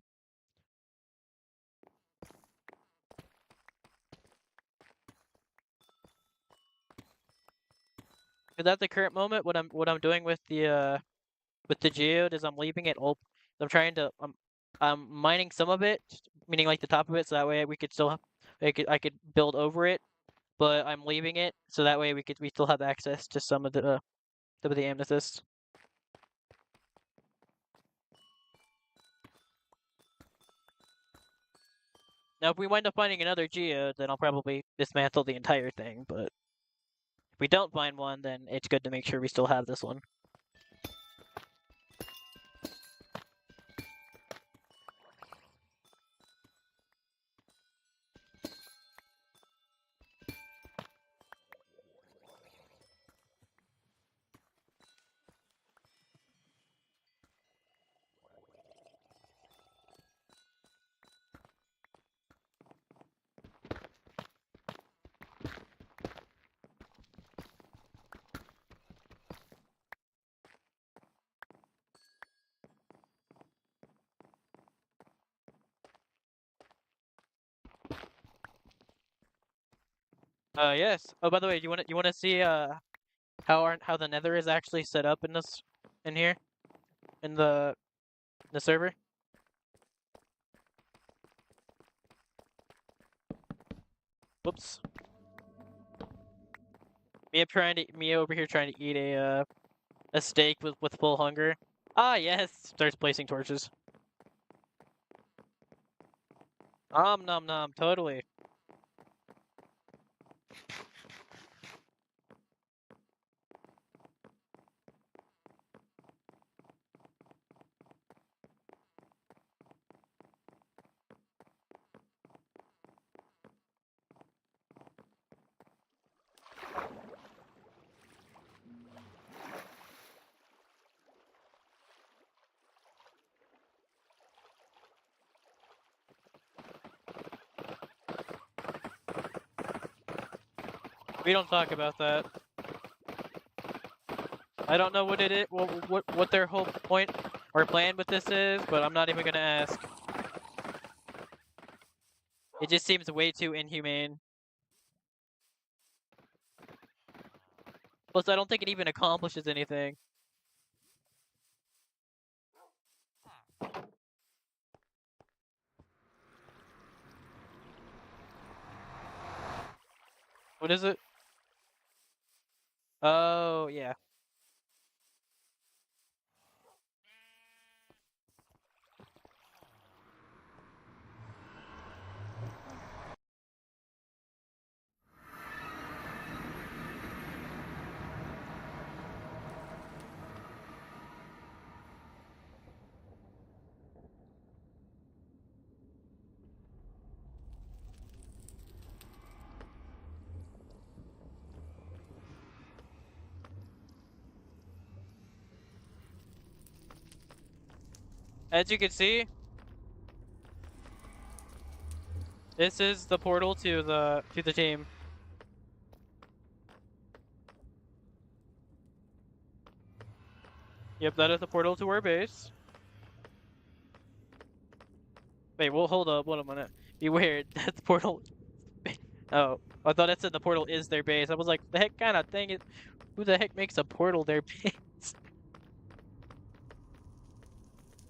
A: Because at the current moment, what I'm doing with the geode is I'm leaving it open. I'm trying to I'm mining some of it, meaning like the top of it, so that way we could still I could build over it, but I'm leaving it so that way we still have access to some of the amethyst. Now, if we wind up finding another geode, then I'll probably dismantle the entire thing, but if we don't find one, then it's good to make sure we still have this one. Yes. Oh, by the way, you wanna see how the Nether is actually set up in this in here in the server? Whoops. Me over here trying to eat a steak with full hunger. Ah, yes. Starts placing torches. Nom nom. Totally. We don't talk about that. I don't know what it is, what their whole point or plan with this is, but I'm not even gonna ask. It just seems way too inhumane. Plus, I don't think it even accomplishes anything. What is it? Oh, yeah. As you can see, this is the portal to the team. Yep, that is the portal to our base. Wait, well, hold up, wait a minute. Be weird. That's portal. Oh, I thought it said the portal is their base. I was like, the heck kind of thing is? Who the heck makes a portal their base?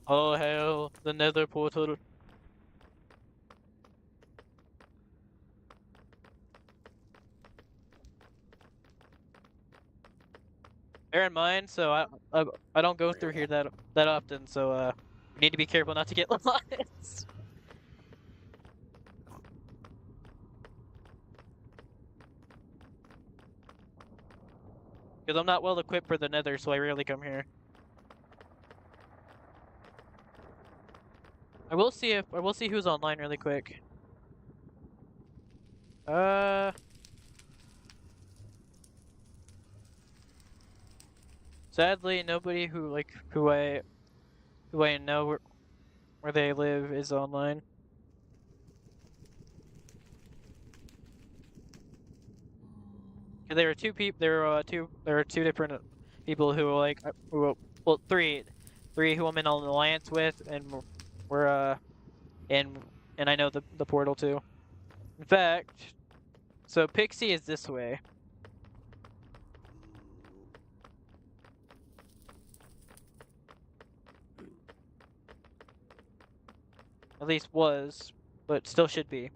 A: Oh hell, the Nether portal. Bear in mind, so I don't go through here that often, so we need to be careful not to get lost. Because I'm not well equipped for the Nether, so I rarely come here. I will see who's online really quick. Uh, Sadly, nobody who I know where they live is online. There are two people. There are two different people who are like well three who I'm in an alliance with, and we're and I know the portal too. In fact, so Pixie is this way. At least was, but still should be.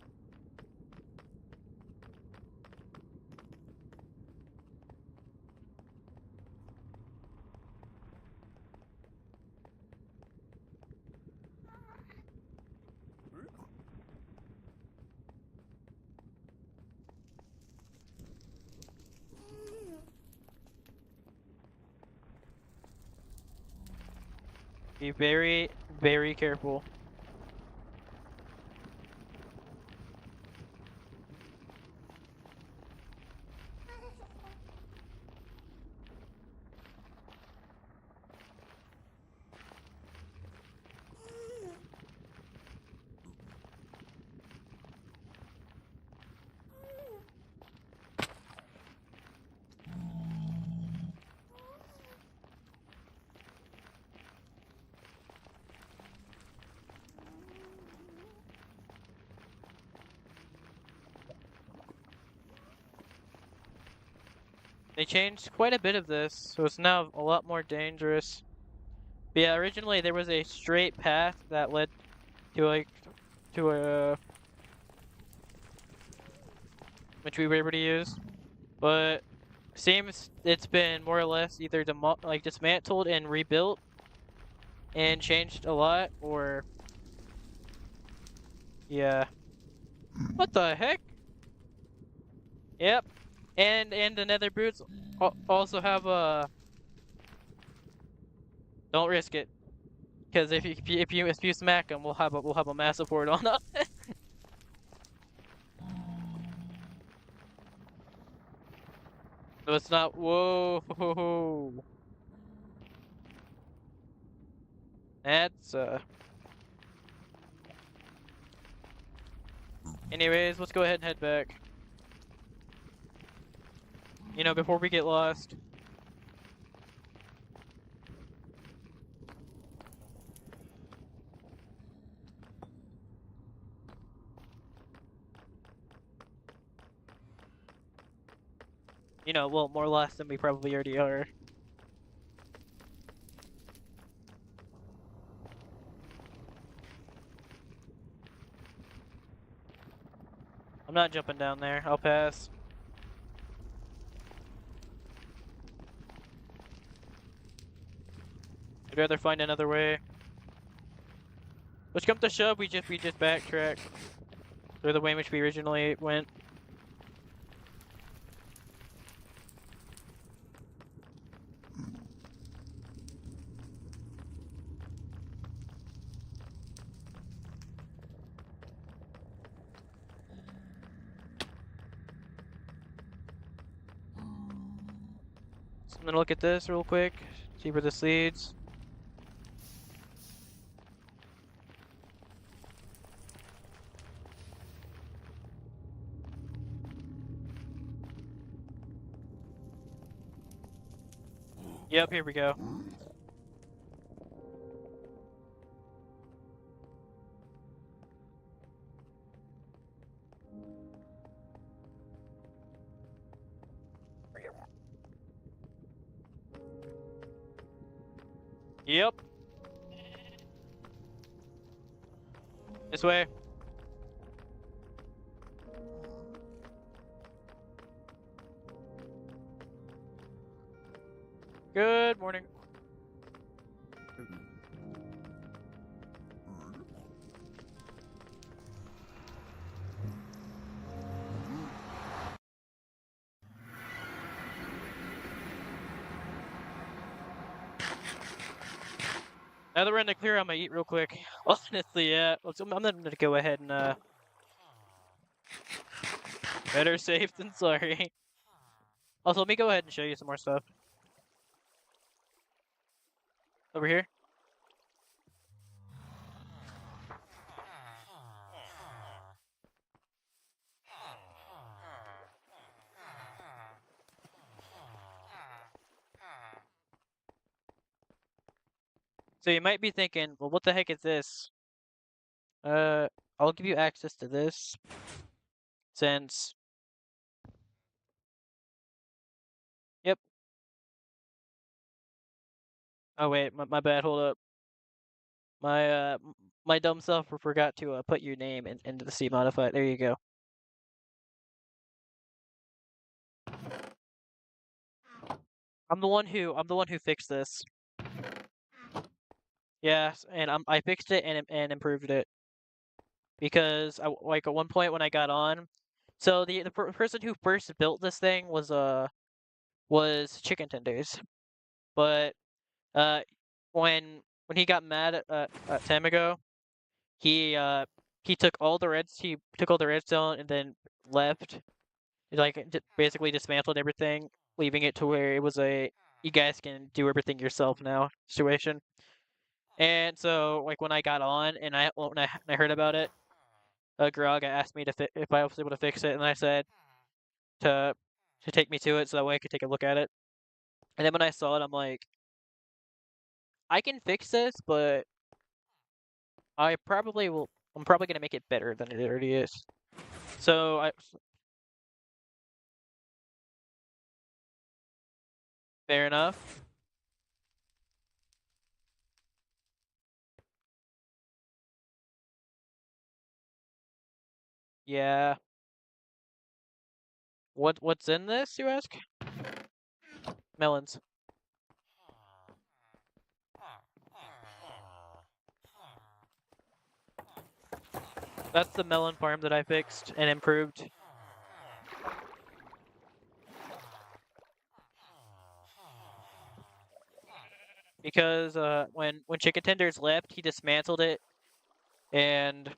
A: Be very, very careful. They changed quite a bit of this, so it's now a lot more dangerous. But yeah, originally there was a straight path that led to a which we were able to use, but seems it's been more or less either dismantled and rebuilt and changed a lot, or yeah. What the heck? Yep. And the nether boots also have a don't risk it, because if you smack them, we'll have a massive horde on us. So it's not. Whoa. That's Anyways, let's go ahead and head back. You know, before we get lost. You know, well, more lost than we probably already are. I'm not jumping down there. I'll pass. I'd rather find another way. Which come to shove, we just backtrack. Or the way in which we originally went. So I'm gonna look at this real quick, see where this leads. Yep, here we go. Yep. This way. Good morning. Now that we're in the clear, I'm gonna eat real quick. Honestly, yeah. I'm gonna go ahead and better safe than sorry. Also, let me go ahead and show you some more stuff. Over here. So you might be thinking, well, what the heck is this? I'll give you access to this. Since... Yep. Oh wait, my bad, hold up. My dumb self forgot to put your name into the C modifier. There you go. I'm the one who fixed this. Yes, and I fixed it and improved it. Because like at one point when I got on, so the person who first built this thing was chicken tenders. But uh when when he got mad at Tamago, he took all the redstone and then left. He, like basically dismantled everything, leaving it to where it was a you guys can do everything yourself now situation. And so like when I got on and when I heard about it, Grog asked me if I was able to fix it, and I said to take me to it so that way I could take a look at it. And then when I saw it, I'm like, I can fix this, but I'm probably gonna make it better than it already is. So fair enough. Yeah. What's in this, you ask? Melons. That's the melon farm that I fixed and improved. Because when Chicken Tenders left, he dismantled it, and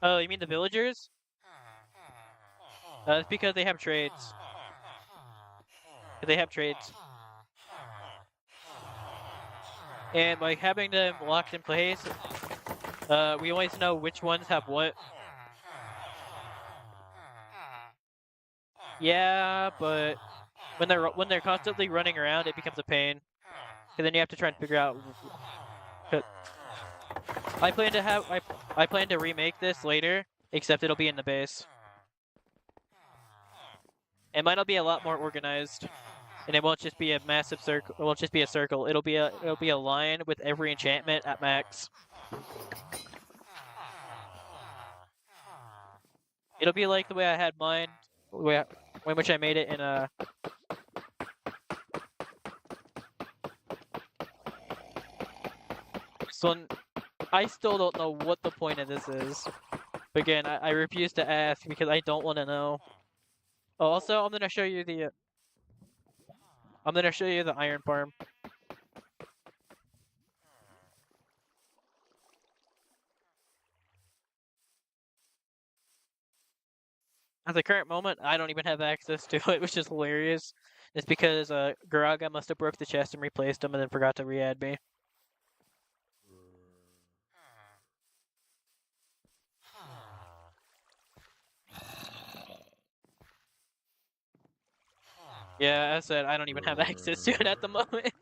A: oh, you mean the villagers? That's because they have trades. They have trades, and by having them locked in place, we always know which ones have what. Yeah, but when they're constantly running around, it becomes a pain. And then you have to try and figure out. I plan to remake this later, except it'll be in the base. It might not be a lot more organized, and it won't just be a massive circle. It won't just be a circle. It'll be a line with every enchantment at max. It'll be like the way I had mine, in which I made it in a. So I still don't know what the point of this is. But again, I refuse to ask because I don't want to know. Oh, also, I'm gonna show you the iron farm. At the current moment, I don't even have access to it, which is hilarious. It's because Garaga must have broke the chest and replaced them and then forgot to re-add me. Yeah, as I said, I don't even have access to it at the moment.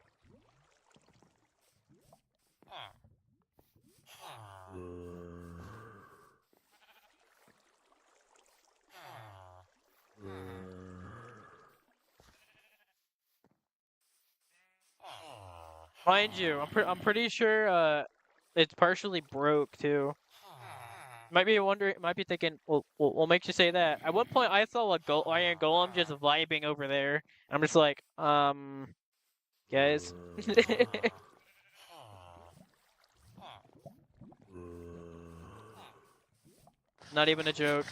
A: Mind you, I'm pretty sure it's partially broke too. Might be thinking, well, what makes you say that? At one point, I saw a iron golem just vibing over there. I'm just like, guys. Not even a joke.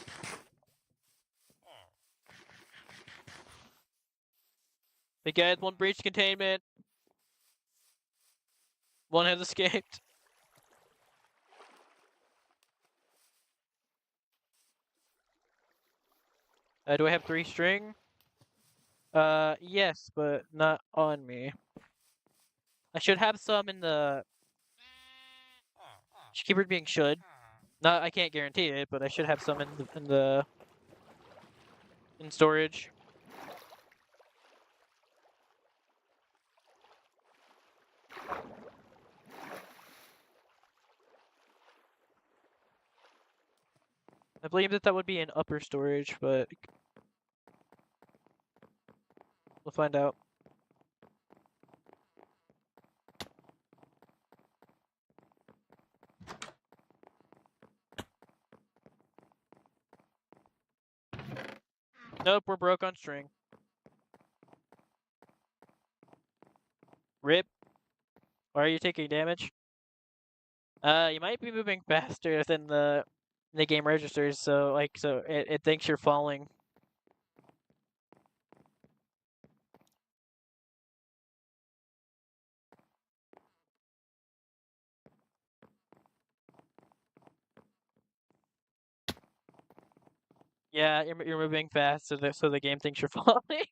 A: The guys, one breached containment. One has escaped. Do I have 3 string? Yes, but not on me. I should have some in the. Keyword being should. Not, I can't guarantee it, but I should have some in storage. I believe that would be in upper storage, but we'll find out. Nope, we're broke on string. Rip. Why are you taking damage? You might be moving faster than the game registers, so it thinks you're falling. Yeah, you're moving fast, so the game thinks you're falling.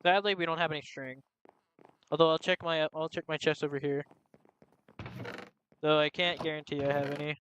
A: Sadly, we don't have any string. Although I'll check my chest over here. Though I can't guarantee I have any.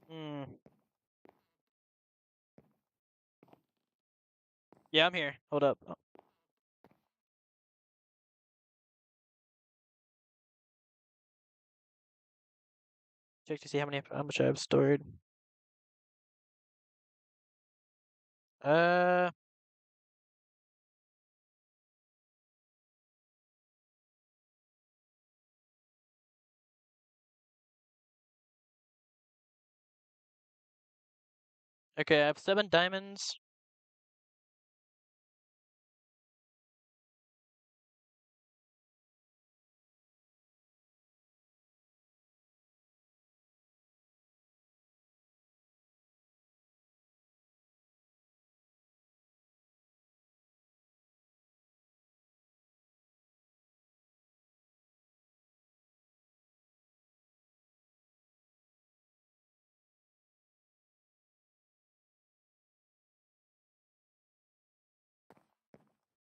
A: Hmm. Yeah, I'm here. Hold up. Check to see how much I have stored. Uh, okay, I have 7 diamonds.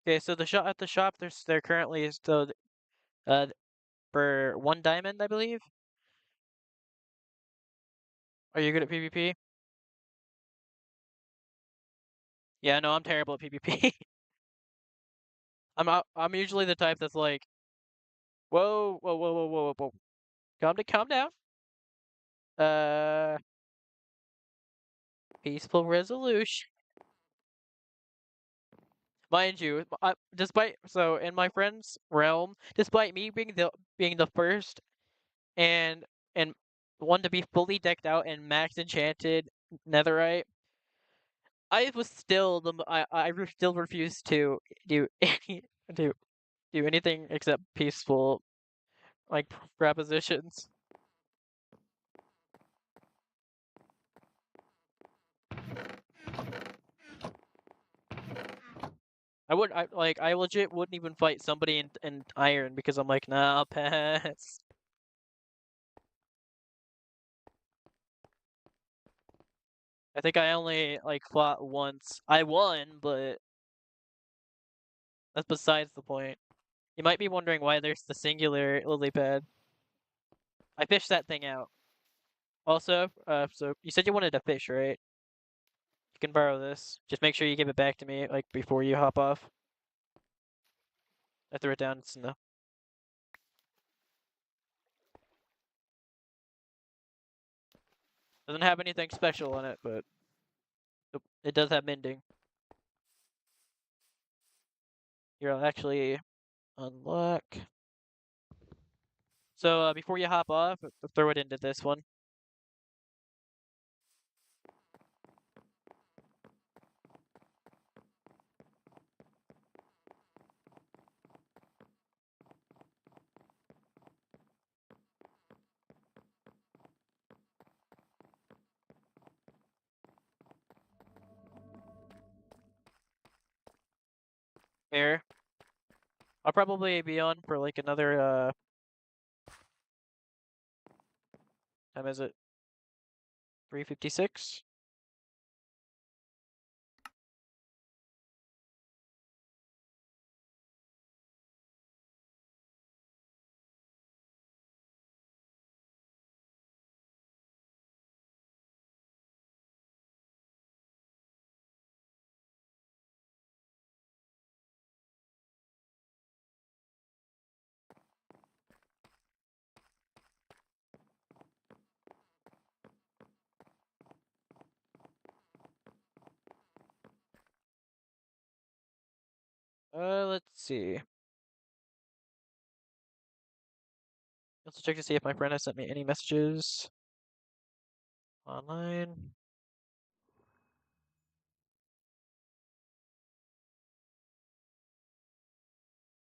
A: Okay, so the shop at the shop, there currently is still uh for 1 diamond, I believe. Are you good at PvP? Yeah, no, I'm terrible at PvP. I'm usually the type that's like, whoa, whoa, whoa, whoa, whoa, whoa, calm down. Uh, peaceful resolution. Mind you, despite so in my friend's realm, despite me being the first and and one to be fully decked out in max enchanted netherite, I was still still refused to do any do do anything except peaceful like propositions. I legit wouldn't even fight somebody in iron because I'm like, nah, I'll pass. I think I only like fought once. I won, but that's besides the point. You might be wondering why there's the singular lily pad. I fished that thing out. Also, so you said you wanted a fish, right? You can borrow this. Just make sure you give it back to me, like, before you hop off. I threw it down. It's in the... Doesn't have anything special on it, but it does have mending. Here, I'll actually unlock. So, before you hop off, throw it into this one. Here. I'll probably be on for, like, another, time is it? 3:56? see. Let's check to see if my friend has sent me any messages online.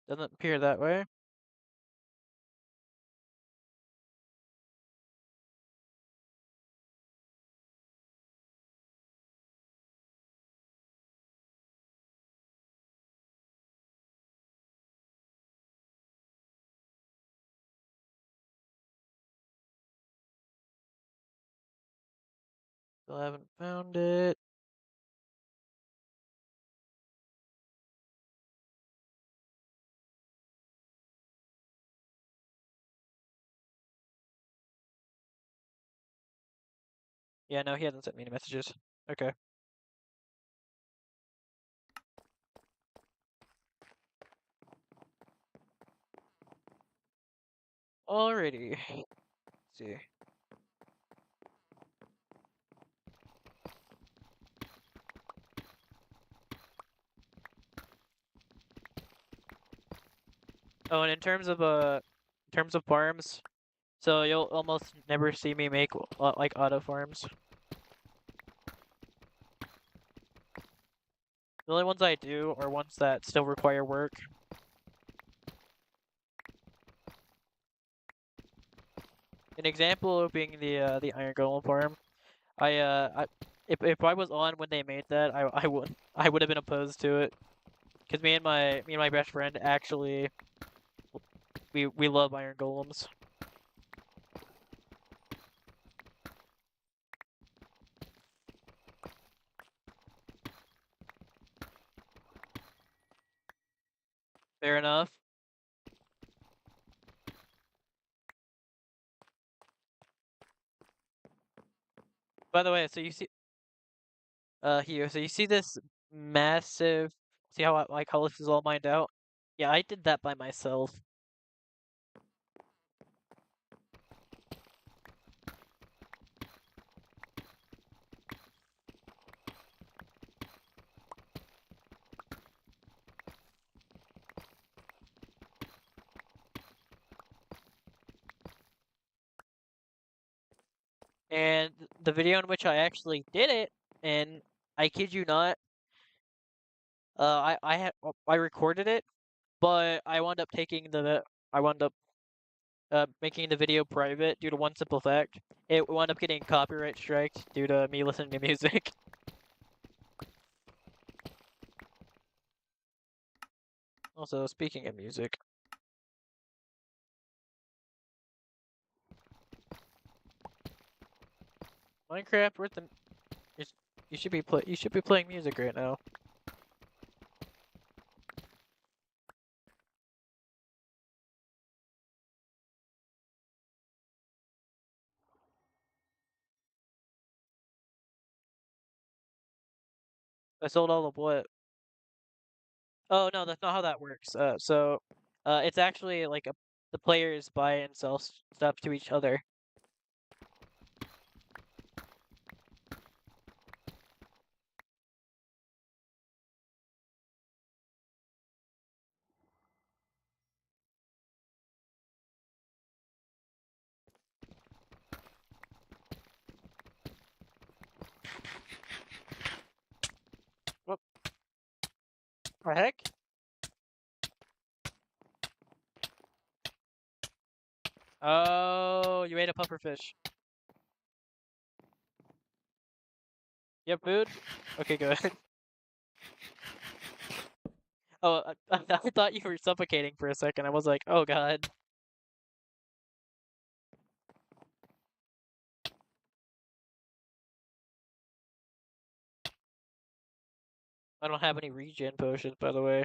A: Doesn't appear that way. Still haven't found it. Yeah, no, he hasn't sent me any messages. Okay. Alrighty. Let's see. Oh, and in terms of farms, so you'll almost never see me make like auto farms. The only ones I do are ones that still require work. An example being the Iron Golem farm. If I was on when they made that, I would have been opposed to it, because me and my best friend actually we love Iron Golems. Fair enough. By the way, so you see here, so you see this massive, see how like how this is all mined out? Yeah, I did that by myself. And the video in which I actually did it, and I kid you not, I recorded it, but I wound up making the video private due to one simple fact. It wound up getting copyright striked due to me listening to music. Also, speaking of music, Minecraft, where's the you should be playing music right now. I sold all of what? Oh no, that's not how that works. It's actually like the players buy and sell stuff to each other. What the heck? Oh, you ate a pufferfish. You have food? Okay, good. Oh, I thought you were suffocating for a second. I was like, oh god. I don't have any regen potions, by the way.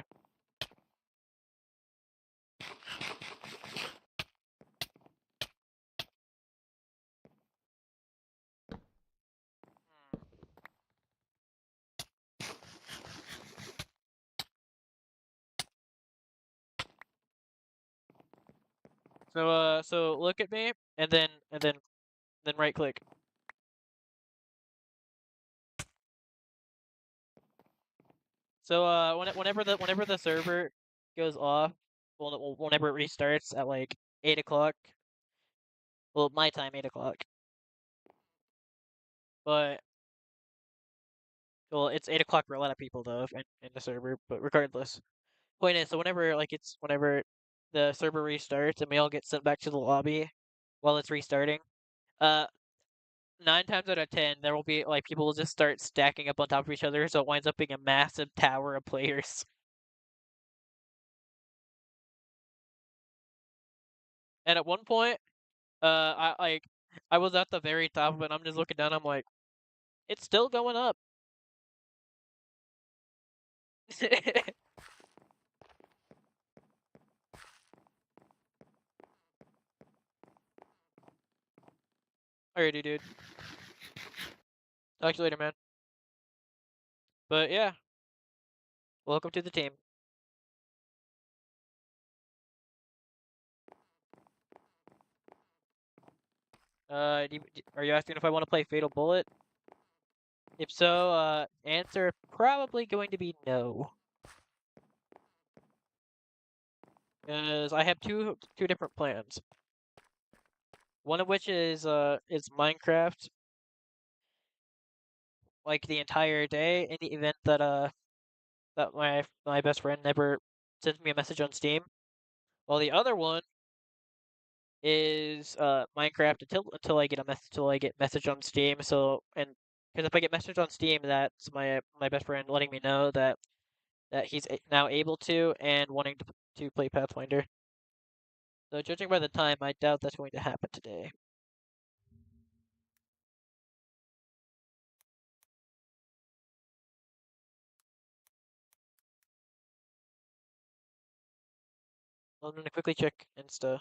A: So look at me, and then right click. So whenever the server goes off whenever it restarts at like 8 o'clock. Well, my time, 8 o'clock. But well, it's 8 o'clock for a lot of people though in the server. But regardless, point is, so whenever the server restarts and we all get sent back to the lobby while it's restarting, uh, 9 times out of 10 there will be like people will just start stacking up on top of each other, so it winds up being a massive tower of players. And at one point, I was at the very top of it. And I'm just looking down. I'm like, it's still going up. Alrighty, dude. Talk to you later, man. But yeah, welcome to the team. Are you asking if I want to play Fatal Bullet? If so, answer probably going to be no. Because I have two different plans. One of which is Minecraft, like the entire day, in the event that my best friend never sends me a message on Steam. While the other one is Minecraft until I get message on Steam. So and because if I get message on Steam, that's my best friend letting me know that he's now able to and wanting to play Pathfinder. So judging by the time, I doubt that's going to happen today. I'm gonna quickly check Insta.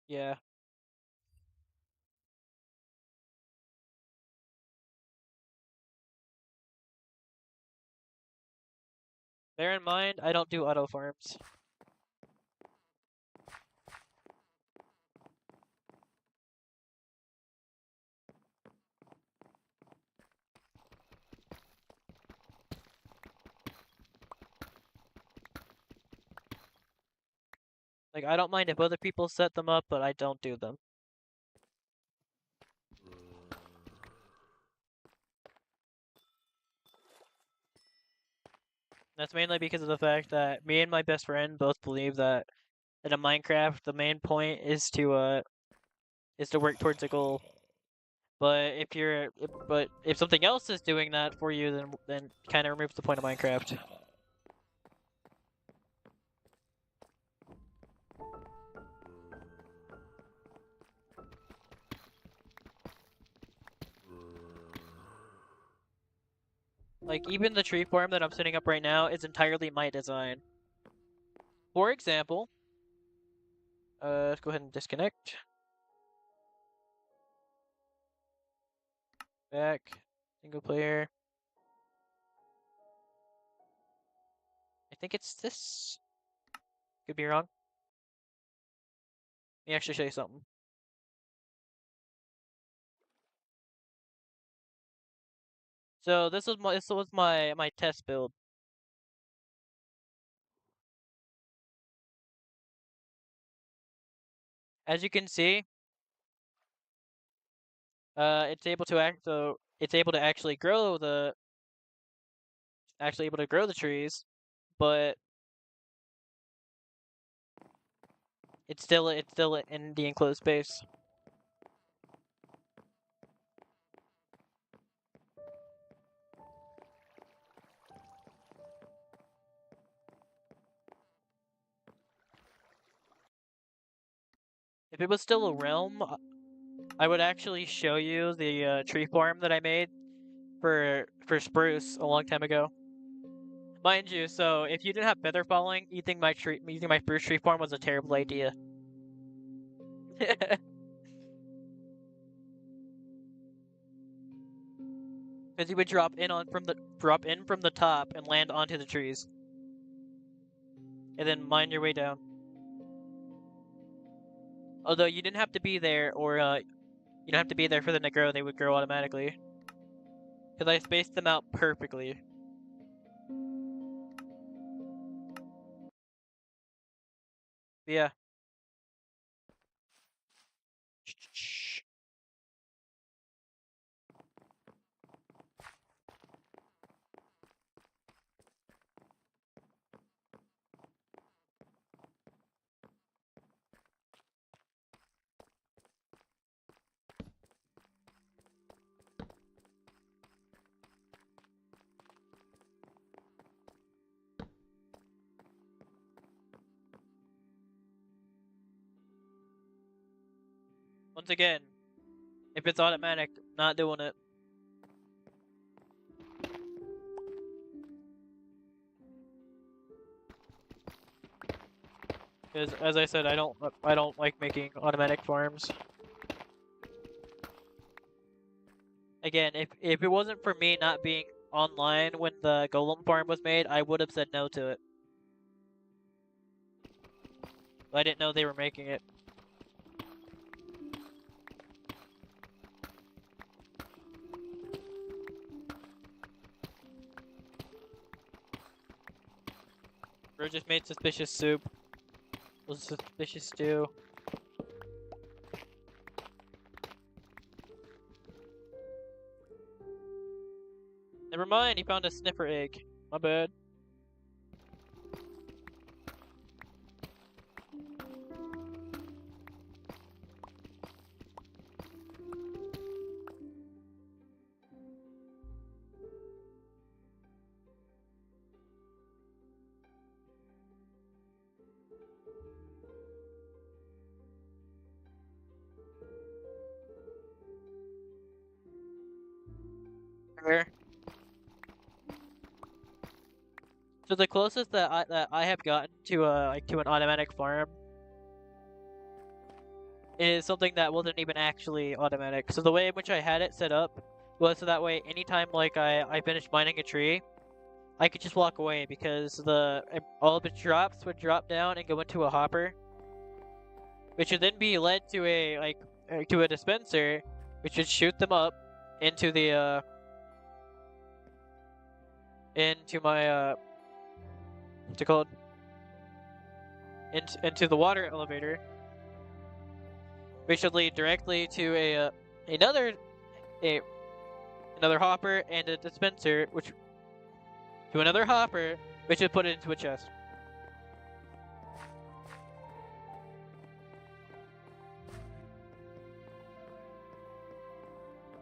A: Yeah. Bear in mind, I don't do auto farms. Like, I don't mind if other people set them up, but I don't do them. That's mainly because of the fact that me and my best friend both believe that in a Minecraft, the main point is to work towards a goal. But if something else is doing that for you, then kind of removes the point of Minecraft. Like, even the tree farm that I'm setting up right now is entirely my design. For example, let's go ahead and disconnect. Back. Single player. I think it's this. Could be wrong. Let me actually show you something. So this was my test build. As you can see, it's able to actually grow the trees, but it's still in the enclosed space. If it was still a realm, I would actually show you the tree farm that I made for spruce a long time ago. Mind you, so if you didn't have feather falling, using my spruce tree farm was a terrible idea. Because you would drop in from the top and land onto the trees, and then mine your way down. Although you didn't have to be there, or you don't have to be there for them to grow; they would grow automatically. Because I spaced them out perfectly. But yeah. Once again, if it's automatic, not doing it. Because as I said, I don't like making automatic farms. Again, if it wasn't for me not being online when the golem farm was made, I would have said no to it. But I didn't know they were making it. Bro just made suspicious soup. Was suspicious stew. Never mind, he found a sniffer egg. My bad. Where? So the closest that I have gotten to to an automatic farm is something that wasn't even actually automatic. So the way in which I had it set up was so that way anytime like I finished mining a tree, I could just walk away because all of its drops would drop down and go into a hopper, which would then be led to to a dispenser, which would shoot them up into the into my what's it called? Into the water elevator, which would lead directly to another another hopper and a dispenser, which to another hopper, which would put it into a chest.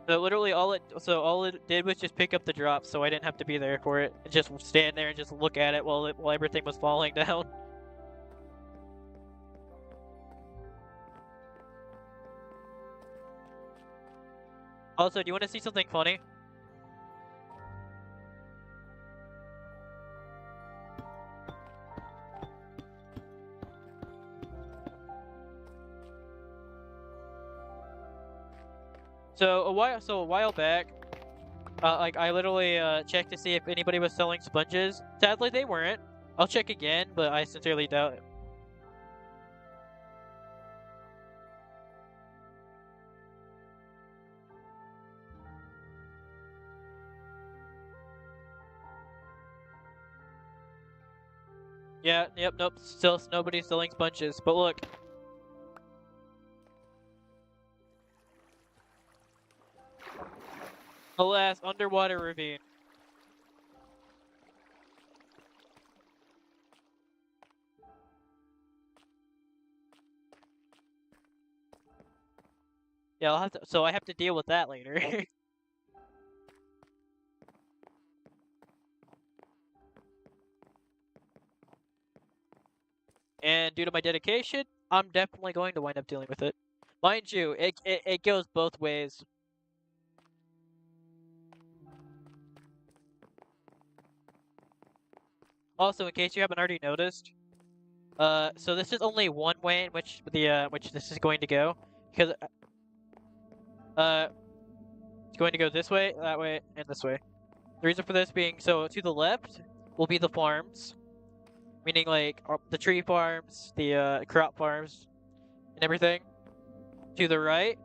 A: So literally all it did was just pick up the drop, so I didn't have to be there for it. And just stand there and just look at it while everything was falling down. Also, do you want to see something funny? So a while back, I literally checked to see if anybody was selling sponges. Sadly, they weren't. I'll check again, but I sincerely doubt it. Yeah, yep, nope. Still nobody's selling sponges. But look. Alas, underwater ravine. Yeah, I have to deal with that later. And due to my dedication, I'm definitely going to wind up dealing with it. Mind you, it goes both ways. Also, in case you haven't already noticed, so this is only one way in which which this is going to go, because It's going to go this way, that way, and this way. The reason for this being, so to the left will be the farms, meaning like the tree farms, the crop farms, and everything. To the right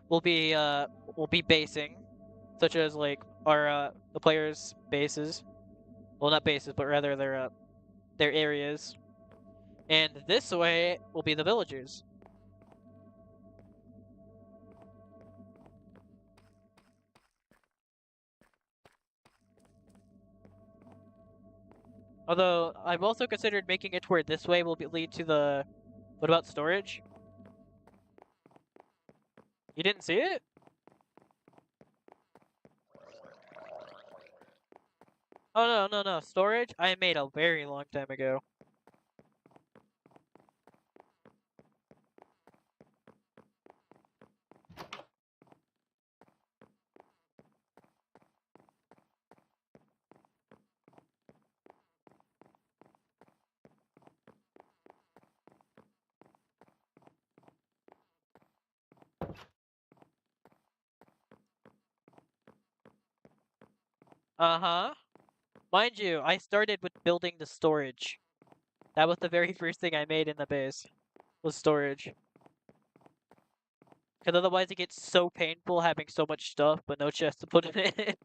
A: will be basing, such as like our the players' bases. Well, not bases, but rather their areas. And this way will be the villagers. Although I've also considered making it where this way will lead to the. What about storage? You didn't see it? Oh no. Storage I made a very long time ago. Uh-huh. Mind you, I started with building the storage. That was the very first thing I made in the base, was storage. Because otherwise it gets so painful having so much stuff, but no chest to put it in.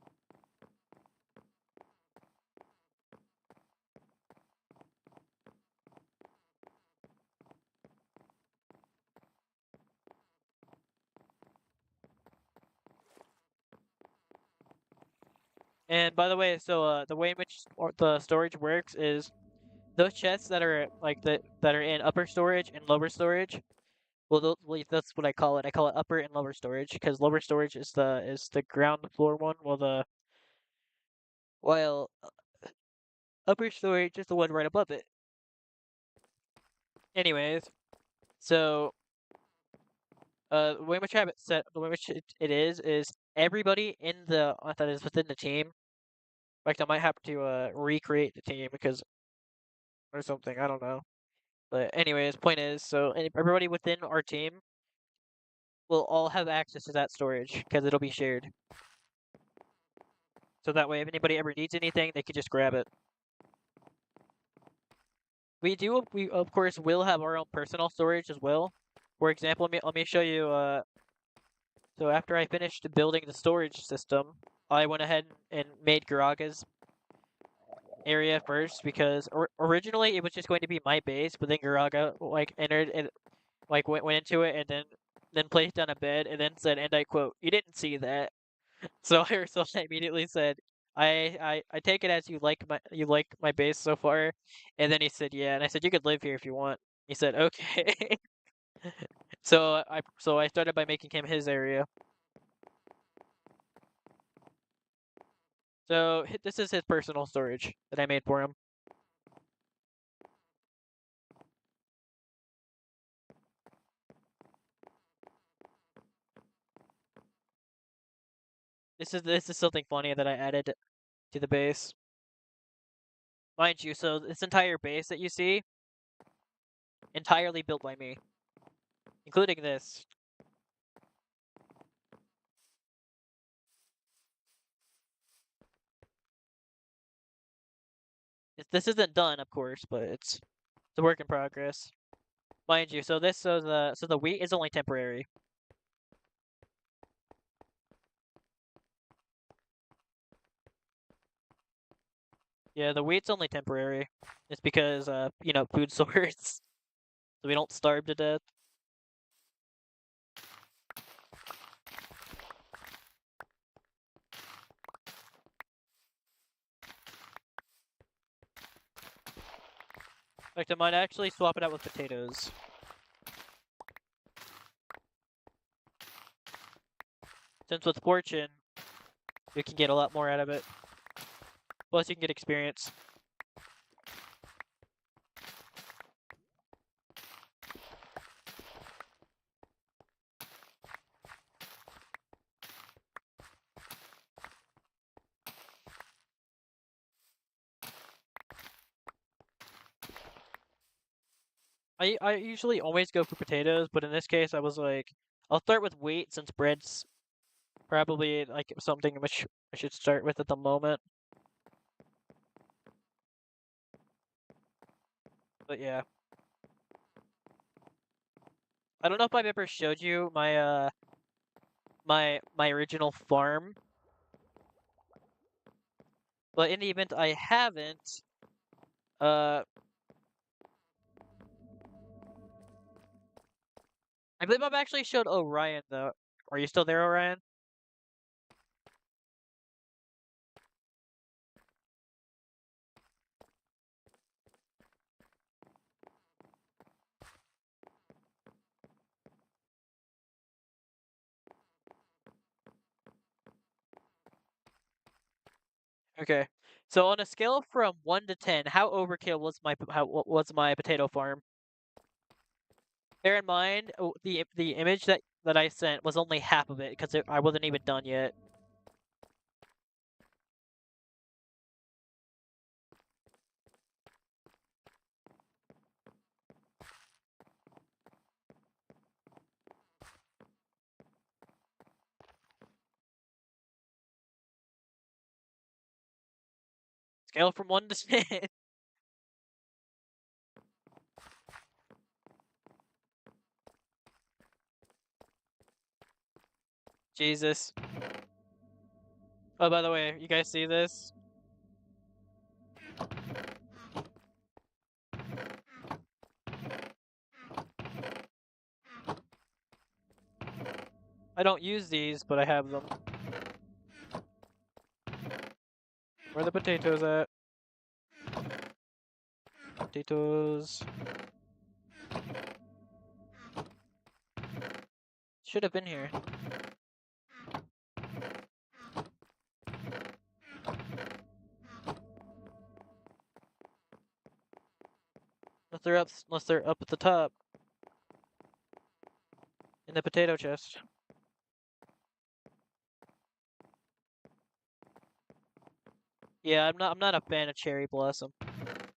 A: And by the way, so the way in which the storage works is those chests that are like that are in upper storage and lower storage. Well, that's what I call it. I call it upper and lower storage because lower storage is the ground floor one, while upper storage is the one right above it. Anyways, so the way in which I have it set, the way in which it is everybody in the that is within the team. In fact, I might have to recreate the team because or something. I don't know. But anyways, point is, so everybody within our team will all have access to that storage because it'll be shared. So that way, if anybody ever needs anything, they can just grab it. We of course will have our own personal storage as well. For example, let me show you. So after I finished building the storage system, I went ahead and made Garaga's area first because originally it was just going to be my base, but then Garaga like entered and like went into it and then placed down a bed and then said, and I quote, "You didn't see that." So I immediately said, I take it as you like my base so far, and then he said, "Yeah," and I said, "You could live here if you want." He said, "Okay." So I started by making him his area. So this is his personal storage that I made for him. This is something funny that I added to the base. Mind you, so this entire base that you see, entirely built by me, including this. This isn't done, of course, but it's a work in progress. Mind you, so the wheat is only temporary. Yeah, the wheat's only temporary. It's because food source, so we don't starve to death. In fact, I might actually swap it out with potatoes. Since with fortune, you can get a lot more out of it. Plus, you can get experience. I usually always go for potatoes, but in this case, I was like, I'll start with wheat since bread's Probably like something which I should start with at the moment. But yeah. I don't know if I've ever showed you my my original farm. But in the event I haven't, I believe I've actually showed Orion though. Are you still there, Orion? Okay. So on a scale from 1 to 10, how overkill was what was my potato farm? Bear in mind, the image that I sent was only half of it because I wasn't even done yet. Scale from 1 to 10. Jesus. Oh, by the way, you guys see this? I don't use these, but I have them. Where are the potatoes at? Potatoes. Should have been here. Unless they're up at the top. In the potato chest. Yeah, I'm not a fan of cherry blossom.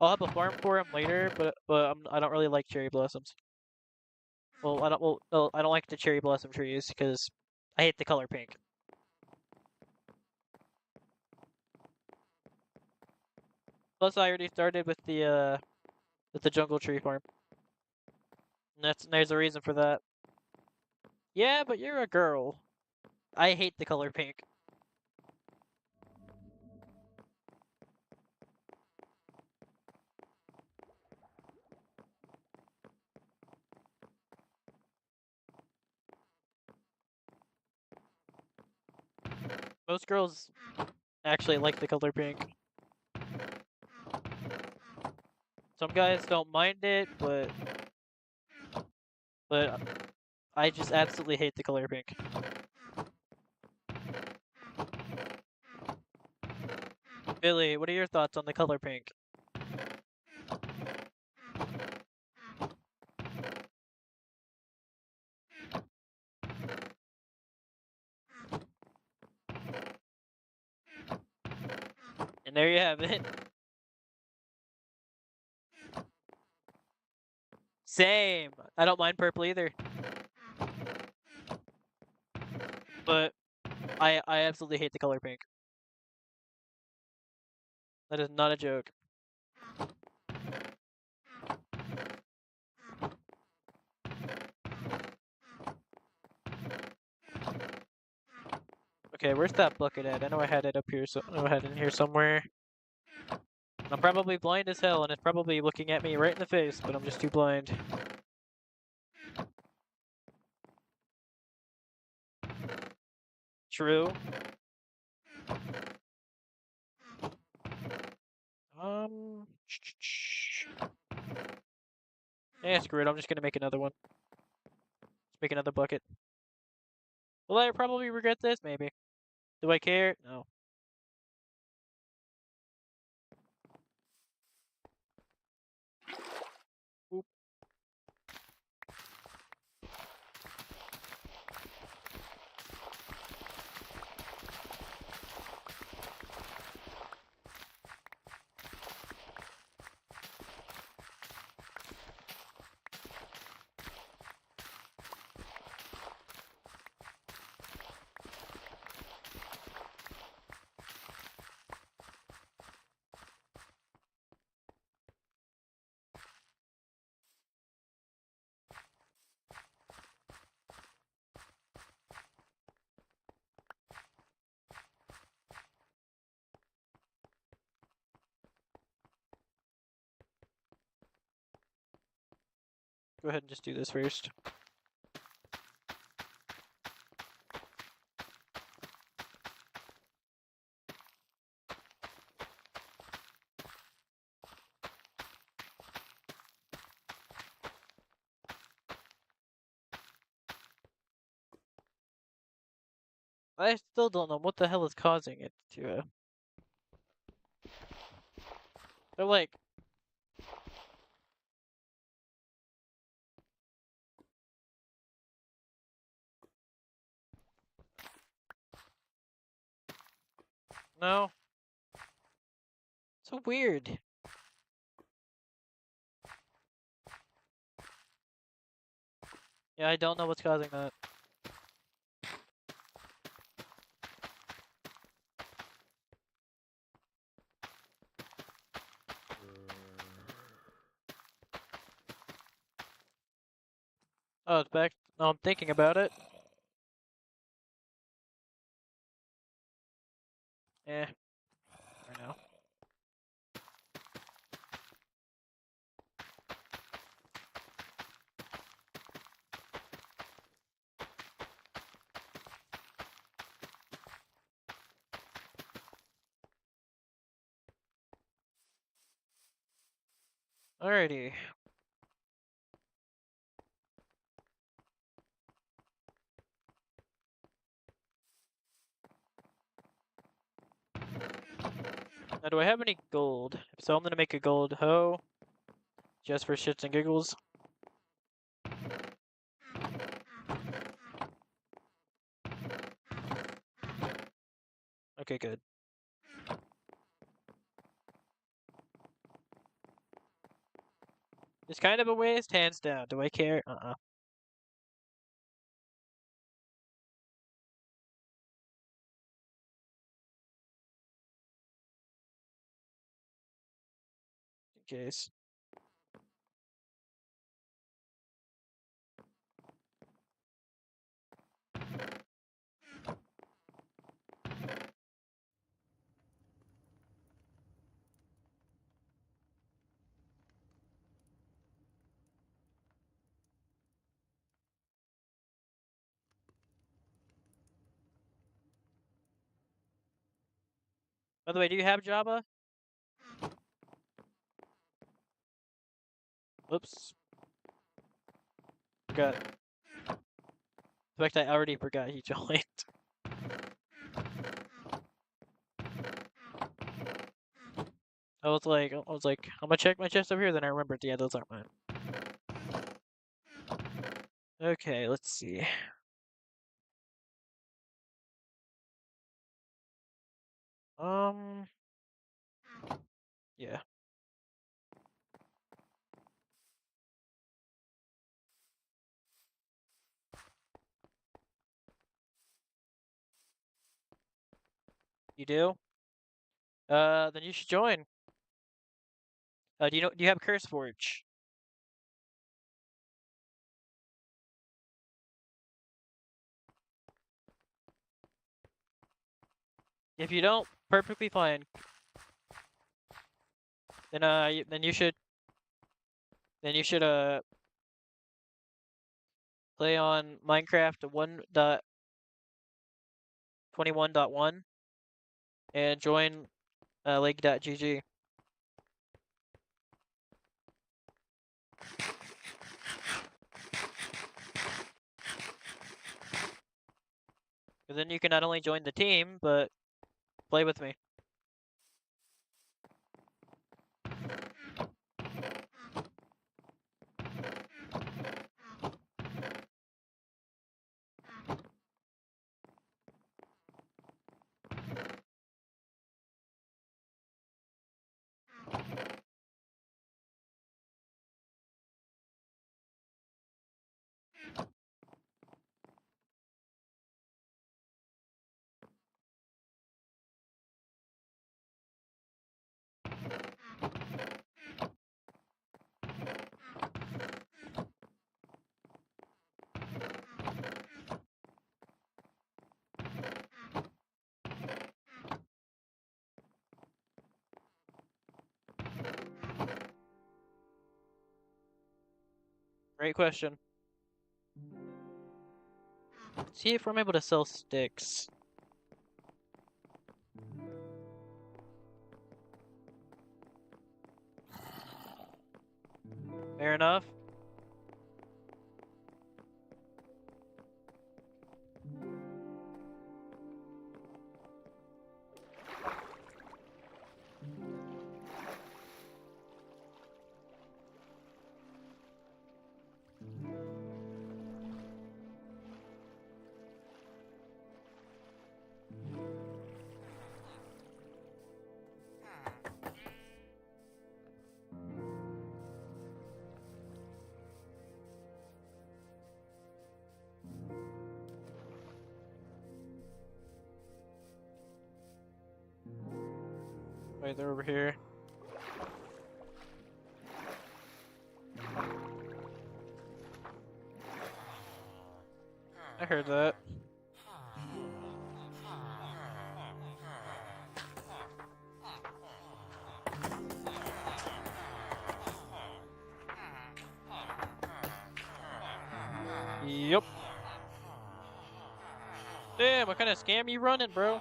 A: I'll have a farm for them later, but I don't really like cherry blossoms. Well, I don't like the cherry blossom trees because I hate the color pink. Plus, I already started with the jungle tree farm. And there's a reason for that. Yeah, but you're a girl. I hate the color pink. Most girls actually like the color pink. Some guys don't mind it, but I just absolutely hate the color pink. Billy, what are your thoughts on the color pink? And there you have it. Same. I don't mind purple either. But I absolutely hate the color pink. That is not a joke. Okay, where's that bucket at? I know I had it up here, so I know I had it in here somewhere. I'm probably blind as hell, and it's probably looking at me right in the face, but I'm just too blind. True. Yeah, screw it. I'm just gonna make another one. Let's make another bucket. Will I probably regret this? Maybe. Do I care? No. Oop. go ahead and just do this first. I still don't know what the hell is causing it to. They're like. No. So weird. Yeah, I don't know what's causing that. Oh, it's back. No, I'm thinking about it. Eh. I know. Alrighty. Now, do I have any gold? If so, I'm gonna make a gold hoe. Just for shits and giggles. Okay, good. It's kind of a waste, hands down. Do I care? In case. By the way, do you have Java? Oops. Forgot. In fact, I already forgot he joined. I was like, I'm gonna check my chest over here. Then I remembered, yeah, those aren't mine. Okay, let's see. Yeah. You do? Then you should join. Do you have CurseForge? If you don't, perfectly fine. Then then you should play on Minecraft 1.21.1 and join leg.gg. Because then you can not only join the team, but play with me. Great question. Let's see if I'm able to sell sticks. Fair enough. Wait, they're over here. I heard that. Yup. Damn, what kind of scam you running, bro?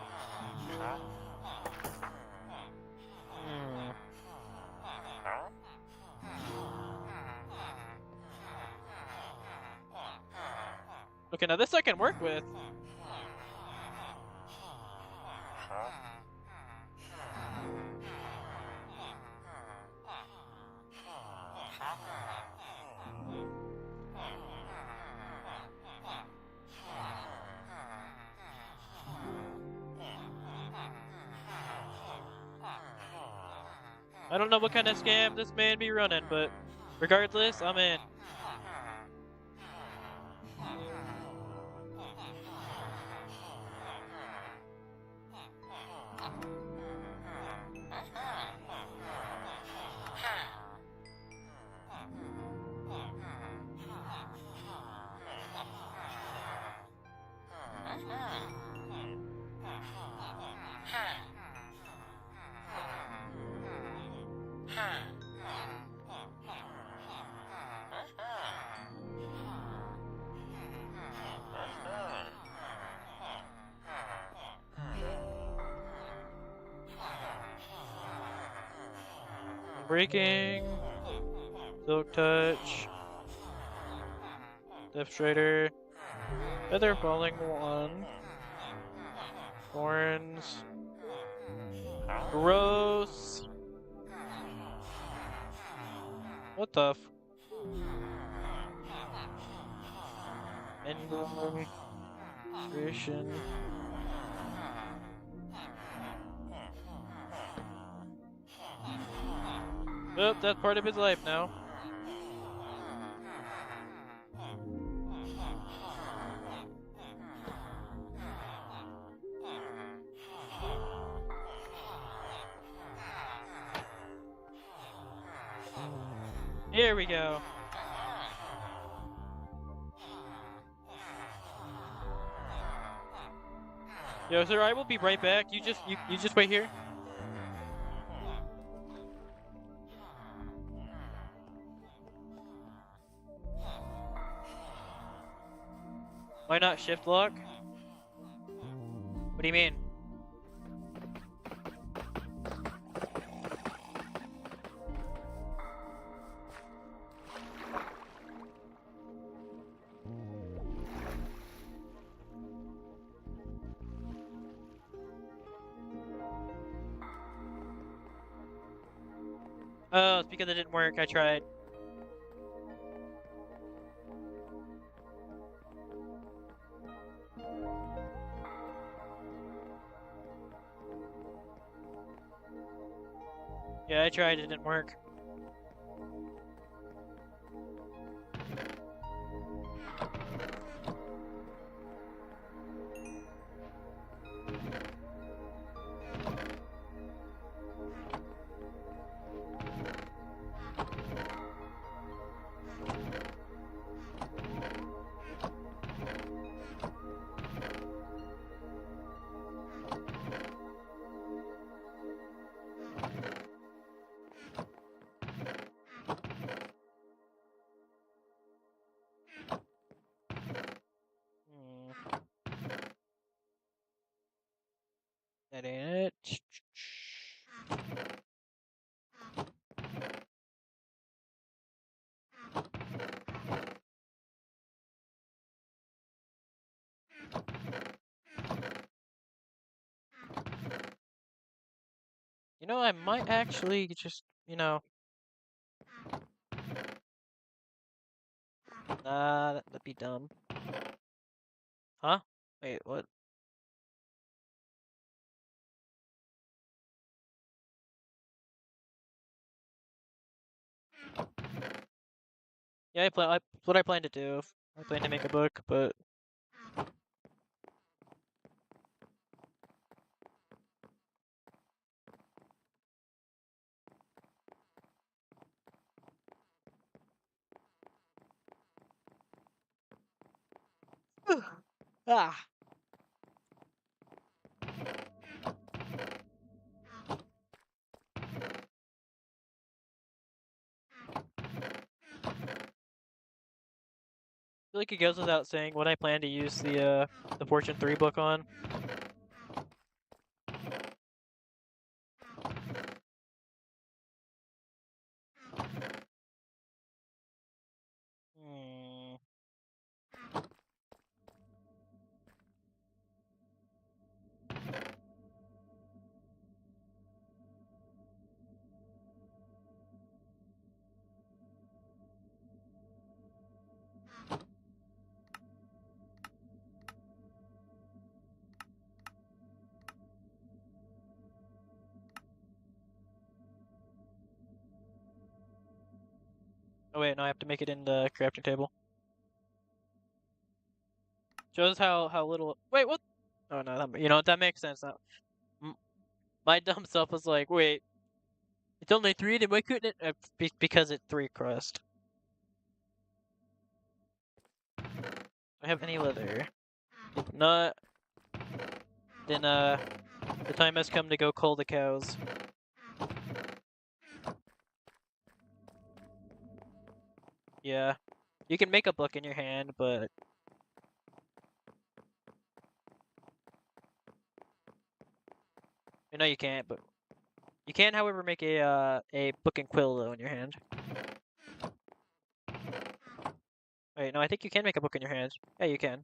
A: Okay, now this I can work with. I don't know what kind of scam this man be running, but regardless, I'm in. Breaking, Silk Touch, Death Strider, Feather Falling 1, Thorns, Gross. What the f? Endgame, Creation. Oh, that's part of his life now. Here we go. Yo, sir, I will be right back. You just wait here. Why not shift lock? What do you mean? Oh, it's because it didn't work. I tried. Yeah, I tried. It didn't work. That ain't it. You know, I might actually just, nah, that'd be dumb. Huh? Wait, what? Yeah, that's what I plan to do. I plan to make a book, but ah. I feel like it goes without saying what I plan to use the Fortune 3 book on. Hmm. Oh wait, no, I have to make it in the crafting table. Shows how little. Wait, what? Oh no, you know what? That makes sense now. My dumb self was like, wait, it's only 3, then why couldn't it? Because it's 3 crust. Do I have any leather? If not, then the time has come to go cull the cows. Yeah, you can make a book in your hand, but I know you can't. But you can, however, make a book and quill though in your hand. Wait, no, I think you can make a book in your hand. Yeah, you can.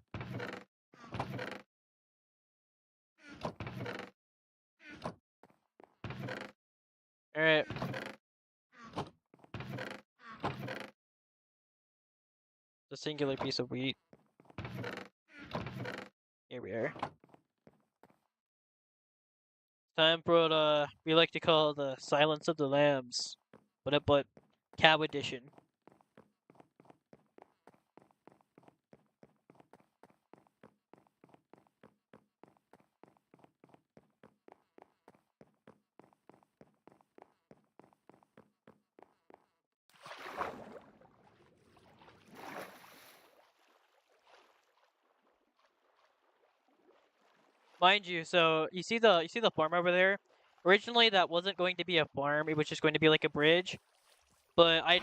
A: All right. The singular piece of wheat. Here we are. Time for what we like to call the Silence of the Lambs, but cow edition. Mind you, so you see the farm over there? Originally that wasn't going to be a farm, it was just going to be like a bridge. But I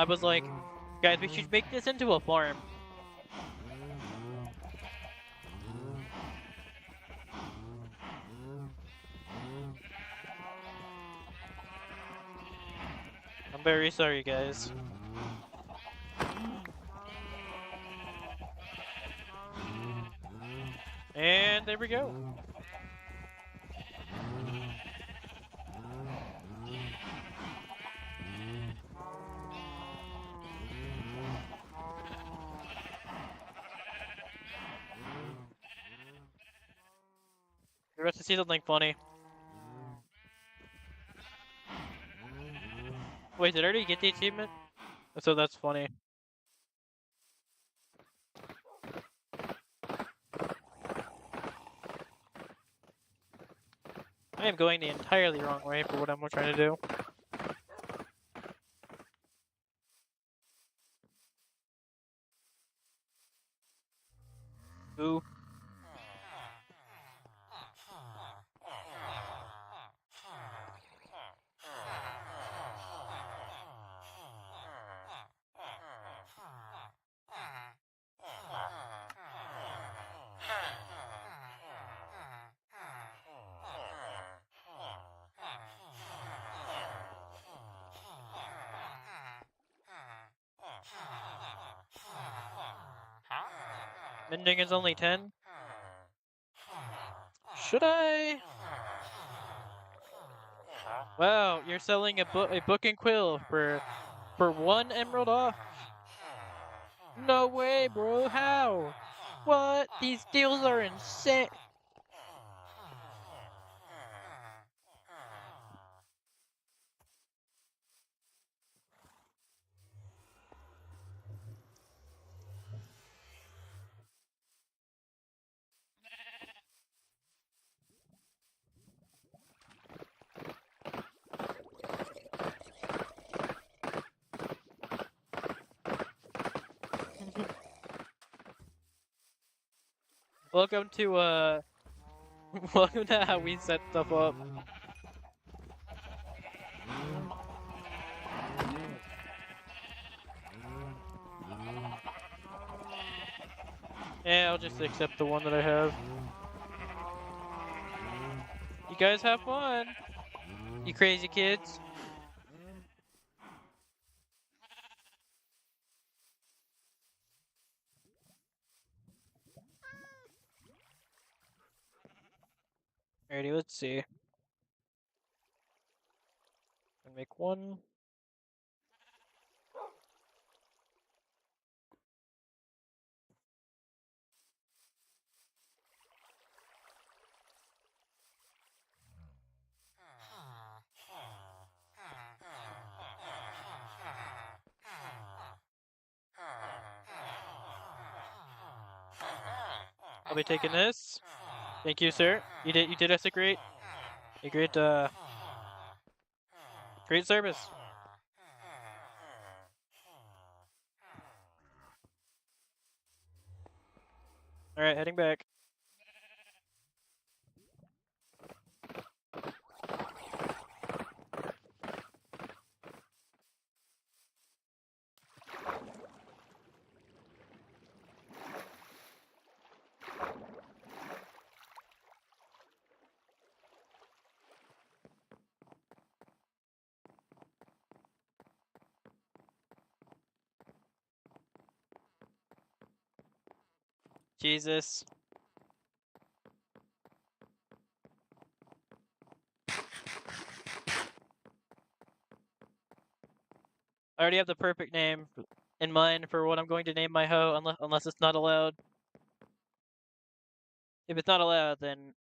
A: was like, guys, we should make this into a farm. I'm very sorry, guys. And there we go. You're about to see something funny. Wait, did I already get the achievement? So that's funny. I am going the entirely wrong way for what I'm trying to do. Ooh. Mending is only 10. Should I? Wow, you're selling a book and quill for 1 emerald off? No way, bro. How? What? These deals are insane. Welcome to welcome to how we set stuff up. Yeah, I'll just accept the one that I have. You guys have fun, you crazy kids. Alrighty, let's see. Make one. I'll be taking this. Thank you, sir. You did us a great great service. Alright, heading back. Jesus. I already have the perfect name in mind for what I'm going to name my hoe, unless it's not allowed. If it's not allowed, then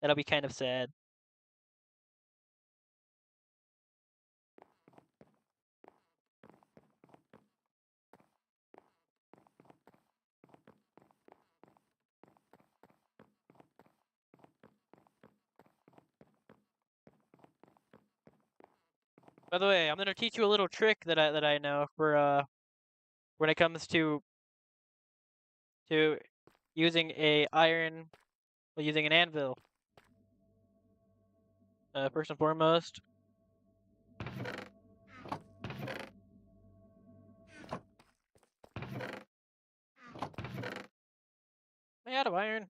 A: that'll be kind of sad. By the way, I'm gonna teach you a little trick that I know for when it comes to using using an anvil. First and foremost, am I out of iron?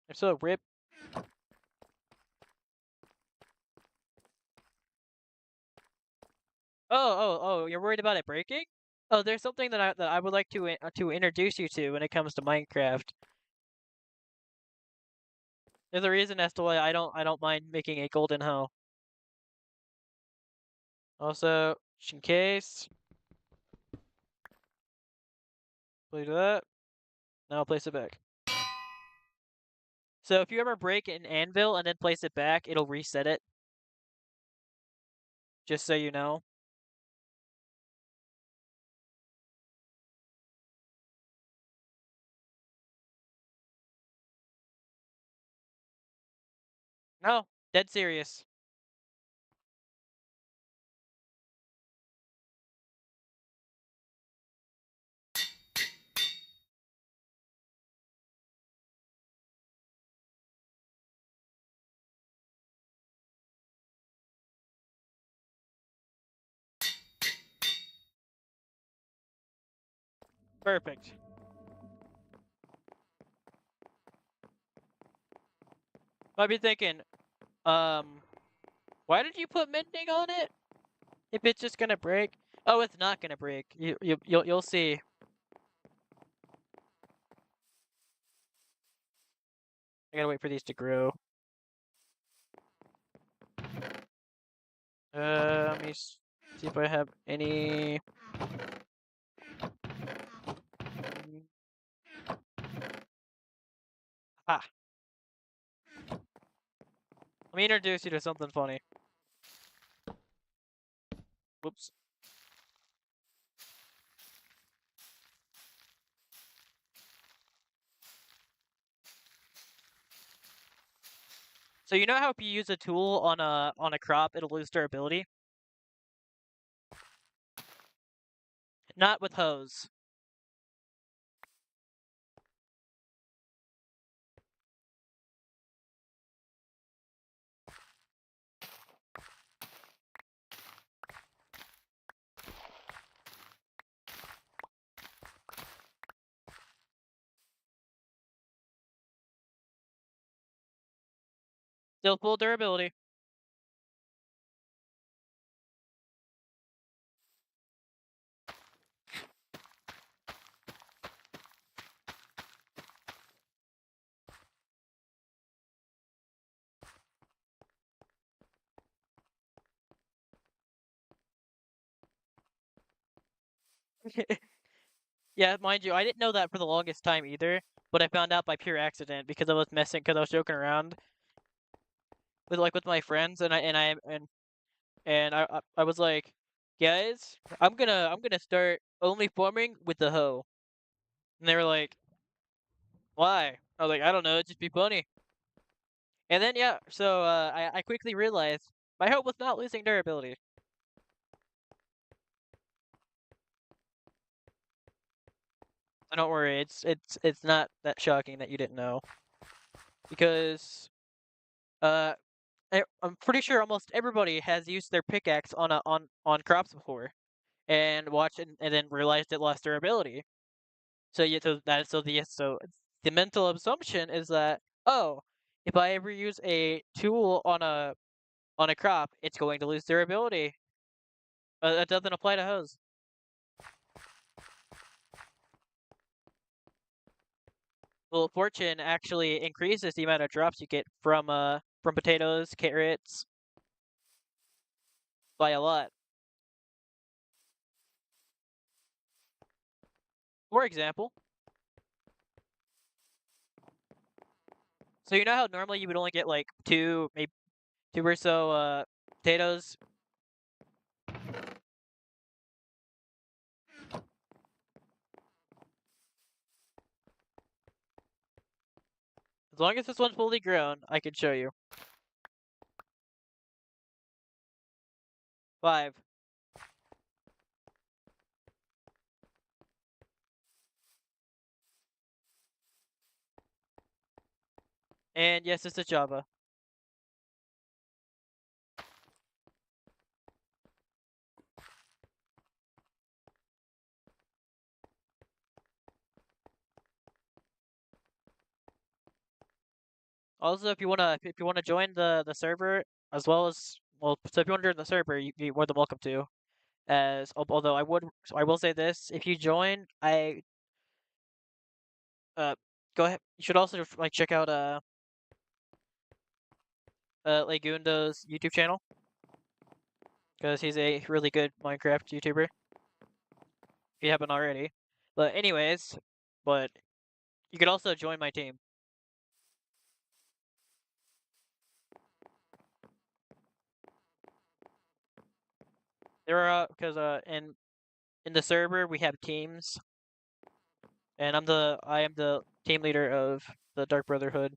A: If so, rip. Oh, you're worried about it breaking? Oh, there's something that I would like to introduce you to when it comes to Minecraft. There's a reason as to why I don't mind making a golden hoe. Also, just in case, place that. Now I'll place it back. So if you ever break an anvil and then place it back, it'll reset it. Just so you know. No, dead serious. Perfect. Might be thinking, why did you put mending on it? If it's just gonna break. Oh, it's not gonna break. You'll see. gotta wait for these to grow. Let me see if I have any. Ah, let me introduce you to something funny. Whoops. So you know how if you use a tool on a crop, it'll lose durability? Not with hose. Still full durability. Yeah, mind you, I didn't know that for the longest time either, but I found out by pure accident because I was because I was joking around with my friends, and I was like, guys, I'm gonna start only farming with the hoe, and they were like, why? I was like, I don't know, it'd just be funny. And then yeah, so I quickly realized my hoe was not losing durability. So don't worry, it's not that shocking that you didn't know because uh I'm pretty sure almost everybody has used their pickaxe on crops before and watched and then realized it lost durability. So yeah, so the mental assumption is that, oh, if I ever use a tool on a crop, it's going to lose durability. That doesn't apply to hose. Well, fortune actually increases the amount of drops you get from potatoes, carrots by a lot. For example, so you know how normally you would only get like maybe two or so potatoes. As long as this one's fully grown, I can show you. 5. And yes, it's a Java. Also, if you wanna join the server as well as well, so if you want to join the server, you're more than welcome to. Although I will say this: if you join, uh go ahead. You should also like check out Legundos YouTube channel because he's a really good Minecraft YouTuber. If you haven't already, but anyways, but you could also join my team. There are because in the server we have teams, and I am the team leader of the Dark Brotherhood.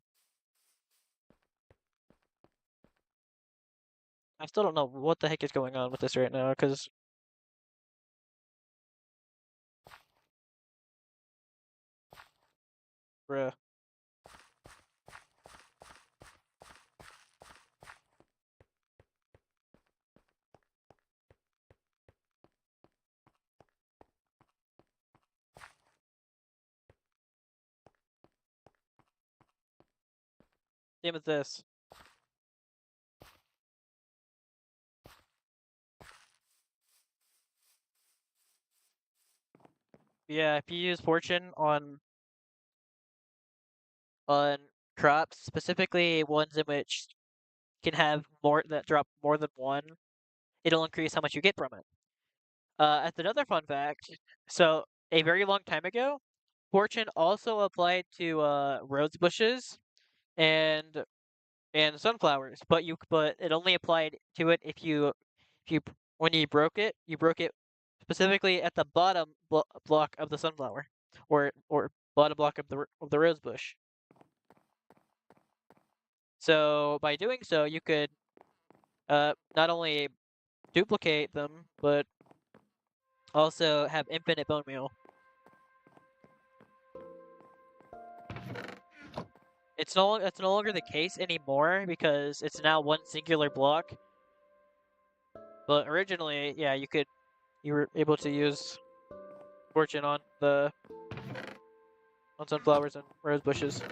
A: I still don't know what the heck is going on with this right now, because bruh. Same as this. Yeah, if you use Fortune on crops, specifically ones in which can have more that drop more than one, it'll increase how much you get from it. As another fun fact, so a very long time ago, fortune also applied to rose bushes and sunflowers, but it only applied to it if you when you broke it specifically at the bottom block of the sunflower, or bottom block of the rose bush. So by doing so, you could not only duplicate them, but also have infinite bone meal. It's no longer the case anymore because it's now one singular block. But originally, yeah, you were able to use fortune on sunflowers and rose bushes.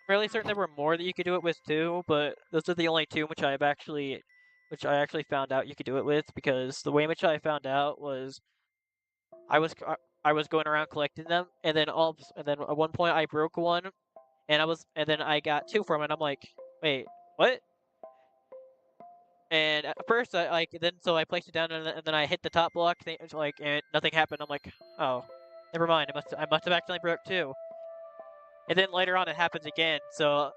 A: Fairly certain there were more that you could do it with too, but those are the only two which I actually found out you could do it with, because the way in which I found out was I was I was going around collecting them, and then at one point I broke one, and then I got two from it. And I'm like, wait, what? And at first I placed it down, and then I hit the top block thing, and nothing happened. I'm like, oh, never mind. I must have accidentally broke two. And then later on it happens again. So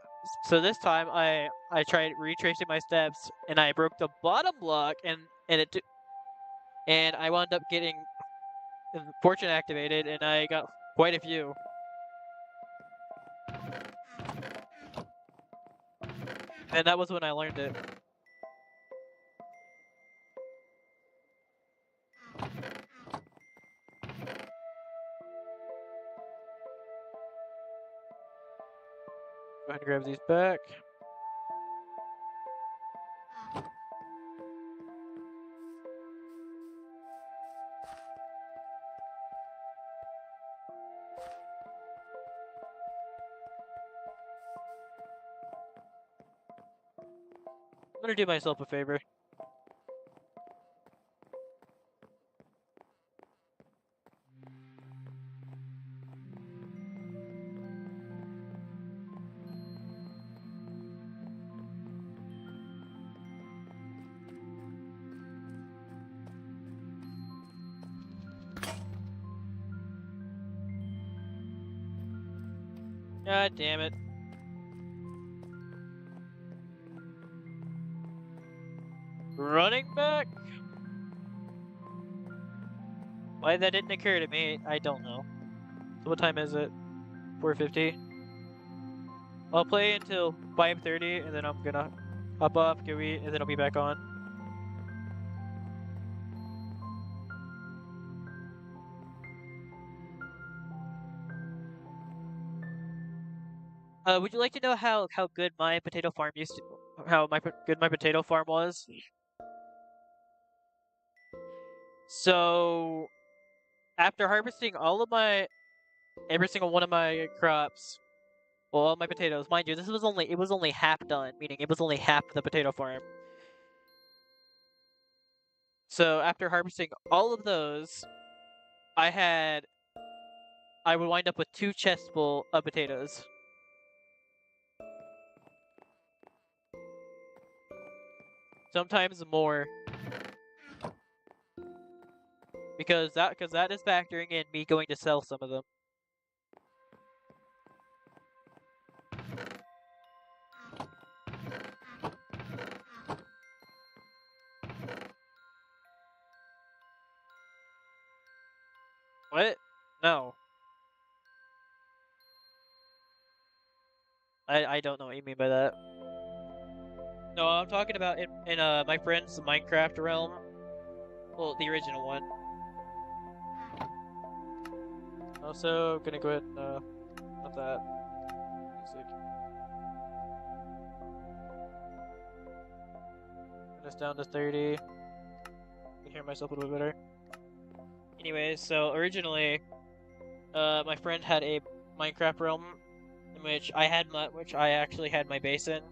A: this time I tried retracing my steps, and I broke the bottom block, and I wound up getting fortune activated, and I got quite a few. And that was when I learned it. Go ahead and grab these back. I'm gonna do myself a favor. God damn it. Running back? Why that didn't occur to me, I don't know. So what time is it? 4:50? I'll play until 5:30, and then I'm gonna hop off, go eat, and then I'll be back on. Would you like to know how good my potato farm good my potato farm was? So after harvesting every single one of my crops, well, all my potatoes, mind you, it was only half done, meaning it was only half the potato farm. So after harvesting all of those, I would wind up with 2 chests full of potatoes. Sometimes more. Because that is factoring in me going to sell some of them. What? No. I don't know what you mean by that. No, I'm talking about in my friend's Minecraft realm. Well, the original one. Also, gonna go ahead and not that. Music. Turn this down to 30. I can hear myself a little bit better. Anyways, so originally, my friend had a Minecraft realm in which I actually had my base in,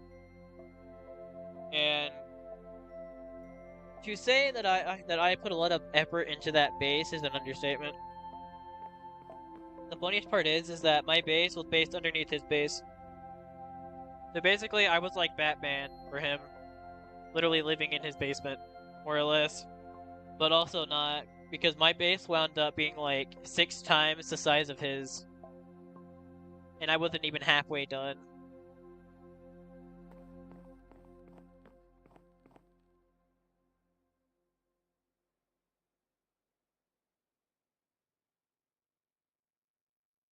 A: and to say that I put a lot of effort into that base is an understatement. The funniest part is that my base was based underneath his base. So basically, I was like Batman for him, literally living in his basement, more or less. But also not, because my base wound up being like 6 times the size of his, and I wasn't even halfway done.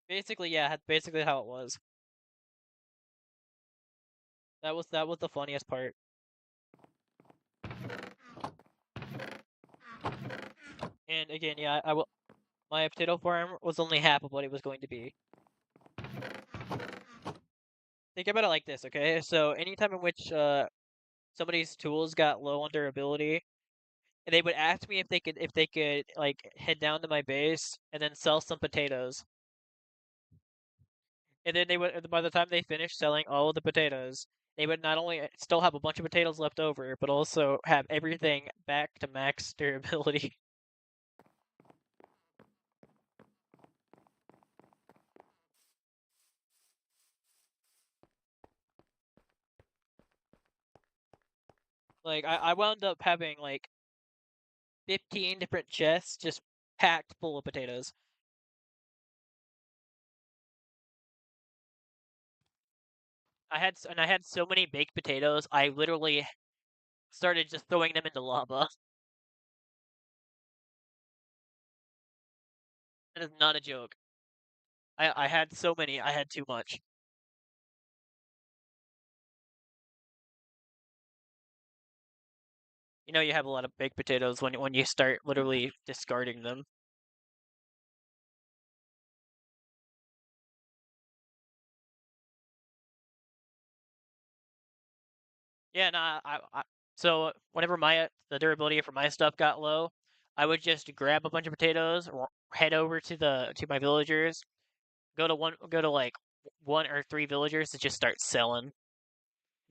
A: Basically, yeah, that's basically how it was. That was the funniest part. And again, yeah, I will. My potato farm was only half of what it was going to be. Think about it like this, okay? So anytime in which somebody's tools got low on durability, they would ask me if they could like head down to my base and then sell some potatoes. And then they would, by the time they finished selling all of the potatoes, they would not only still have a bunch of potatoes left over, but also have everything back to max durability. Like I wound up having like 15 different chests just packed full of potatoes. I had so many baked potatoes, I literally started just throwing them into lava. That is not a joke. I had so many, I had too much. You know you have a lot of baked potatoes when you start literally discarding them. Yeah, no, so whenever the durability for my stuff got low, I would just grab a bunch of potatoes, head over to my villagers, go to like 1 or 3 villagers to just start selling.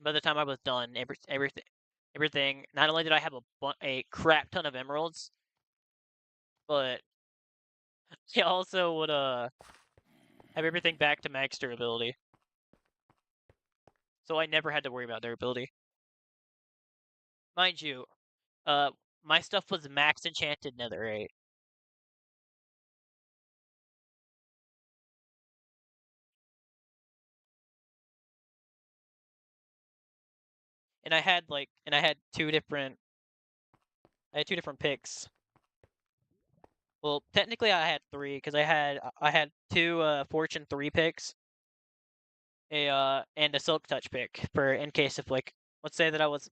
A: By the time I was done, everything. Not only did I have a crap ton of emeralds, but I also would have everything back to max durability. So I never had to worry about durability. Mind you, uh, my stuff was max enchanted netherite. And I had I had 2 different picks. Well, technically I had 3 because I had 2 Fortune 3 picks, a and a Silk Touch pick for in case if like let's say that I was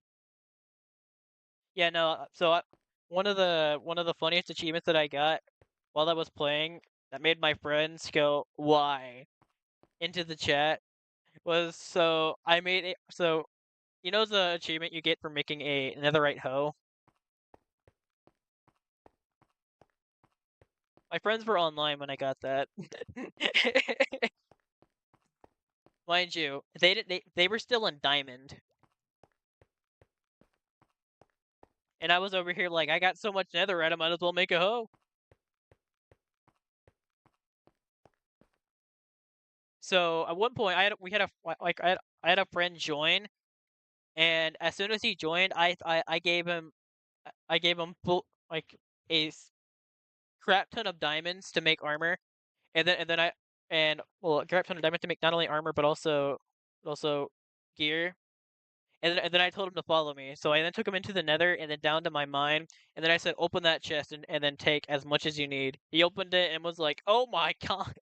A: yeah no so one of the funniest achievements that I got while I was playing that made my friends go why into the chat was so I made it so you know the achievement you get for making a netherite hoe. My friends were online when I got that. Mind you, they were still in diamond, and I was over here like I got so much netherite, I might as well make a hoe. So at one point, we had a like I had a friend join, and as soon as he joined, I gave him full like a crap ton of diamonds to make armor, and then I and well a crap ton of diamonds to make not only armor but also gear. And then I told him to follow me. So I then took him into the nether and then down to my mine. And then I said, open that chest and then take as much as you need. He opened it and was like, oh my god.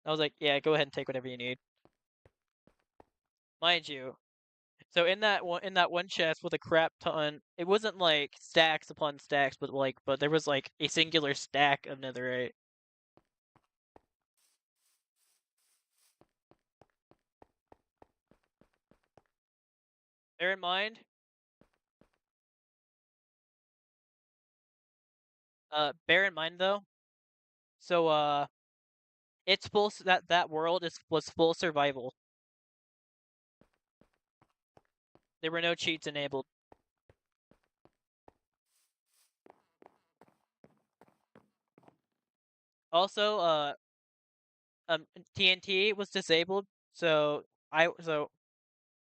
A: I was like, yeah, go ahead and take whatever you need. Mind you. So in that one chest with a crap ton, it wasn't like stacks upon stacks, but there was like a singular stack of netherite. Bear in mind, bear in mind though. So it's that world is was full survival. There were no cheats enabled. Also, TNT was disabled,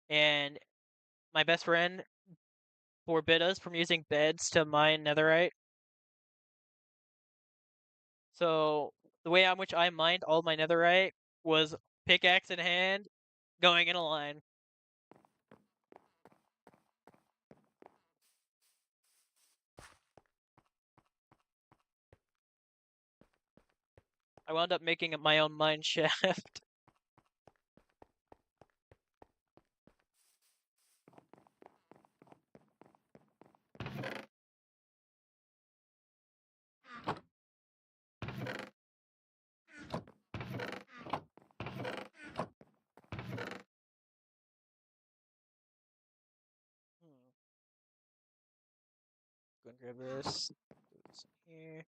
A: and my best friend forbid us from using beds to mine netherite. So the way on which I mined all my netherite was pickaxe in hand, going in a line. I wound up making my own mine shaft. Go and grab this. Put this in here.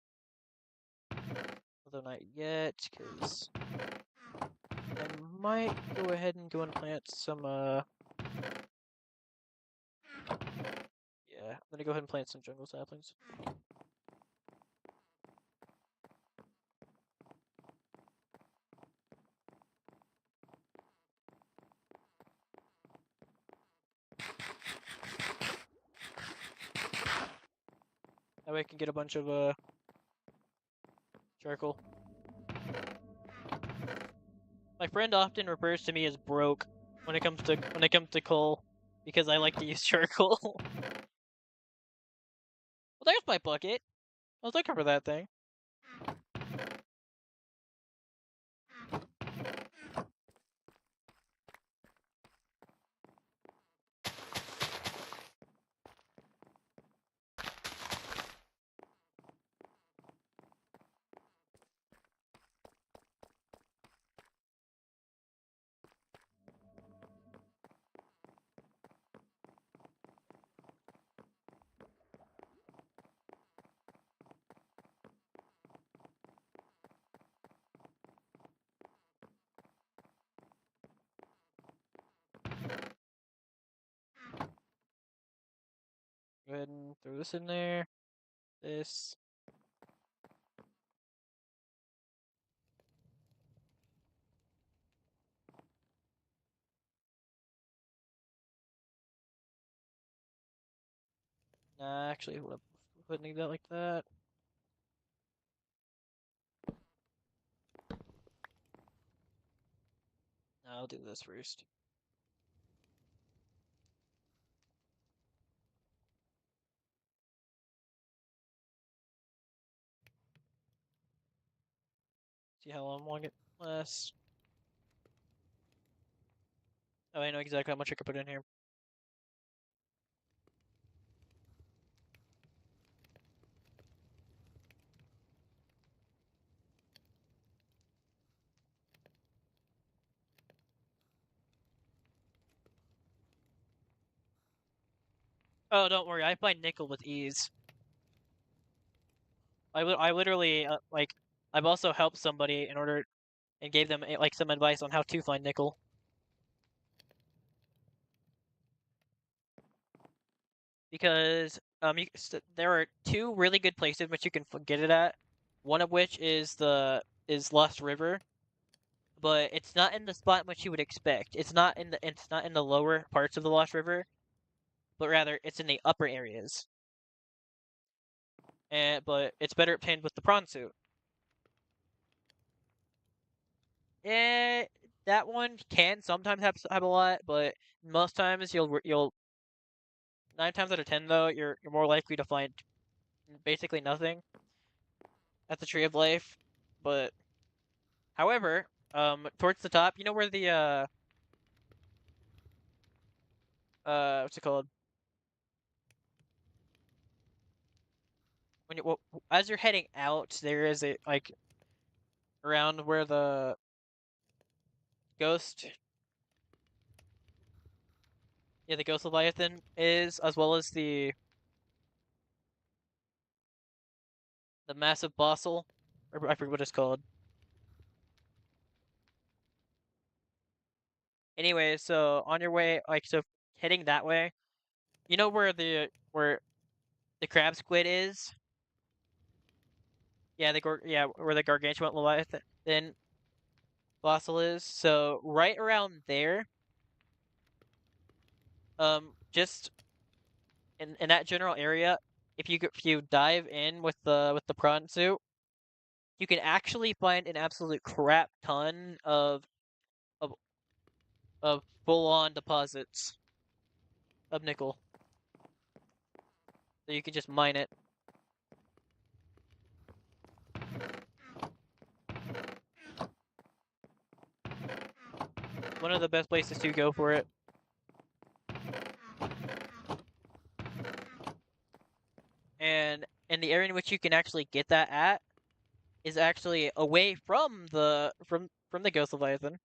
A: Although not yet, because I might go ahead and go and plant some, yeah, I'm gonna go ahead and plant some jungle saplings. That way I can get a bunch of, charcoal. My friend often refers to me as broke when it comes to coal, because I like to use charcoal. Well, there's my bucket. I was looking for that thing. Go ahead and throw this in there. This. Nah, actually, wouldn't need that like that. I'll do this first. See how long it lasts. Oh, I know exactly how much I could put in here. Oh, don't worry, I find nickel with ease. I literally like I've also helped somebody in order and gave them like some advice on how to find nickel. Because there are two really good places which you can get it at. One of which is Lost River, but it's not in the spot in which you would expect. It's not in the lower parts of the Lost River, but rather it's in the upper areas. But it's better obtained with the prawn suit. Eh, that one can sometimes have a lot, but most times you'll 9 times out of 10 though you're more likely to find basically nothing at the Tree of Life. But however, towards the top, you know where the what's it called? As you're heading out, there is a like around where the ghost, yeah, the ghost Leviathan is, as well as the massive bossel, or I forget what it's called. Anyway, so on your way, like so, heading that way, you know where the crab squid is? Yeah, where the gargantuan Leviathan. Then fossil is. So right around there, just in that general area, if you dive in with the prawn suit, you can actually find an absolute crap ton of of full on deposits of nickel. So you can just mine it. One of the best places to go for it. And the area in which you can actually get that at is actually away from the Ghost Leviathan.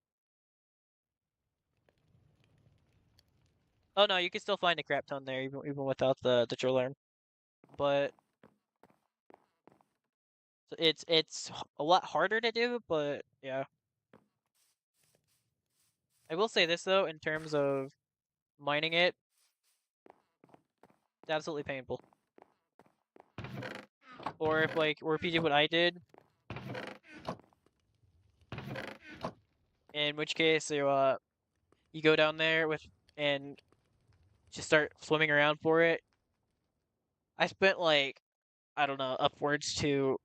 A: Oh no, you can still find a crap ton there even without the drill arm. But it's a lot harder to do, but yeah. I will say this though, in terms of mining it, it's absolutely painful. Or if you do what I did, in which case you go down there and just start swimming around for it. I spent like, I don't know, upwards to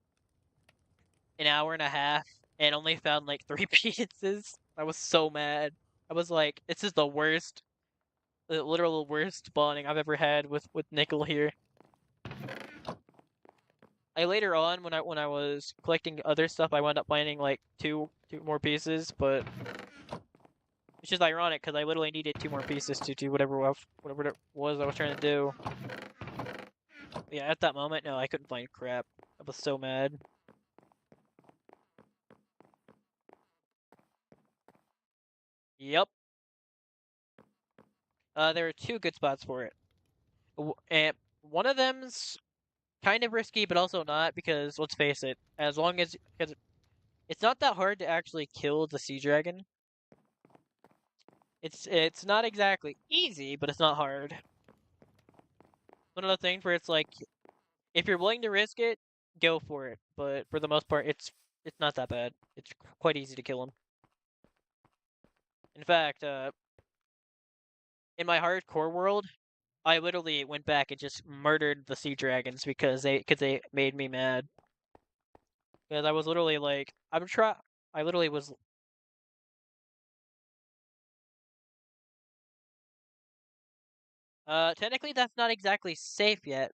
A: an hour and a half and only found like 3 pieces. I was so mad. I was like, this is the literal worst spawning I've ever had with nickel here. I later on when I was collecting other stuff, I wound up finding like two more pieces, but it's just ironic because I literally needed 2 more pieces to do whatever it was I was trying to do. But yeah, at that moment, no, I couldn't find crap. I was so mad. Yep. There are 2 good spots for it. And one of them's kind of risky, but also not because let's face it, as long as because it's not that hard to actually kill the sea dragon. It's not exactly easy, but it's not hard. One of the things where it's like, if you're willing to risk it, go for it. But for the most part, it's not that bad. It's quite easy to kill him. In fact, in my hardcore world, I literally went back and just murdered the sea dragons because they made me mad. Because I was literally like, I literally was. Technically, that's not exactly safe yet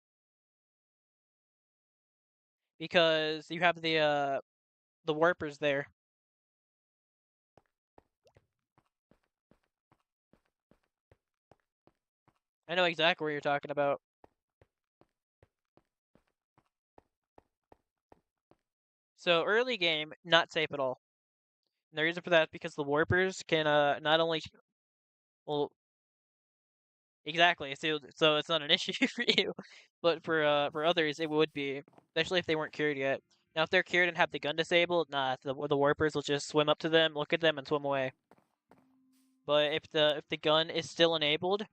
A: because you have the warpers there. I know exactly what you're talking about. So early game, not safe at all. And the reason for that is because the warpers can not only well exactly so it's not an issue for you, but for others it would be, especially if they weren't cured yet. Now if they're cured and have the gun disabled, nah, the warpers will just swim up to them, look at them, and swim away. But if the gun is still enabled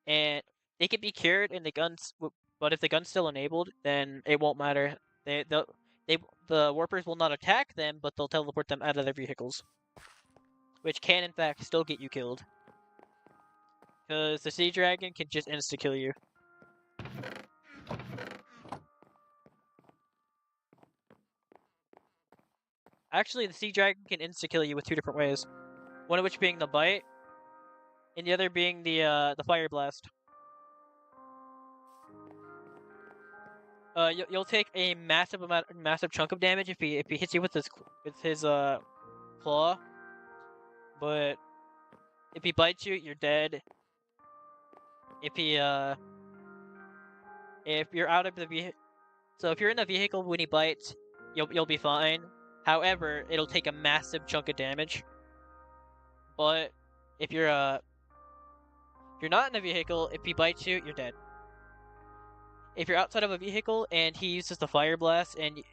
A: and they can be cured and but if the gun's still enabled, then it won't matter. They the warpers will not attack them, but they'll teleport them out of their vehicles, which can in fact still get you killed. Because the sea dragon can just insta kill you. Actually, the sea dragon can insta kill you with 2 different ways. One of which being the bite, and the other being the fire blast. You'll take a massive chunk of damage if he hits you with his claw, but if he bites you, you're dead. If he if you're out of the vehicle, so if you're in the vehicle when he bites, you'll be fine. However, it'll take a massive chunk of damage. But if you're not in a vehicle, if he bites you, you're dead. If you're outside of a vehicle and he uses the fire blast and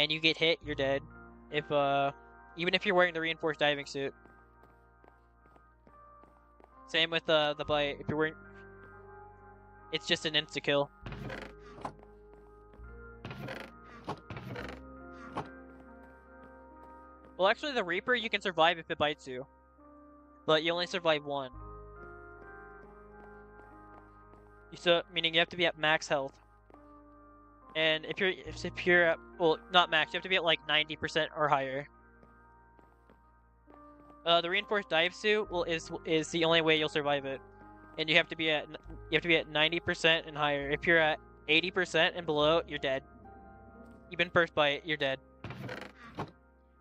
A: you get hit, you're dead. If even if you're wearing the reinforced diving suit. Same with the bite. If you're wearing, it's just an insta kill. Well, actually, the Reaper you can survive if it bites you, but you only survive one. So meaning you have to be at max health. And if you're at, well, not max, you have to be at like 90% or higher. The reinforced dive suit is the only way you'll survive it, and you have to be at 90% and higher. If you're at 80% and below, you're dead. Even first bite, you're dead.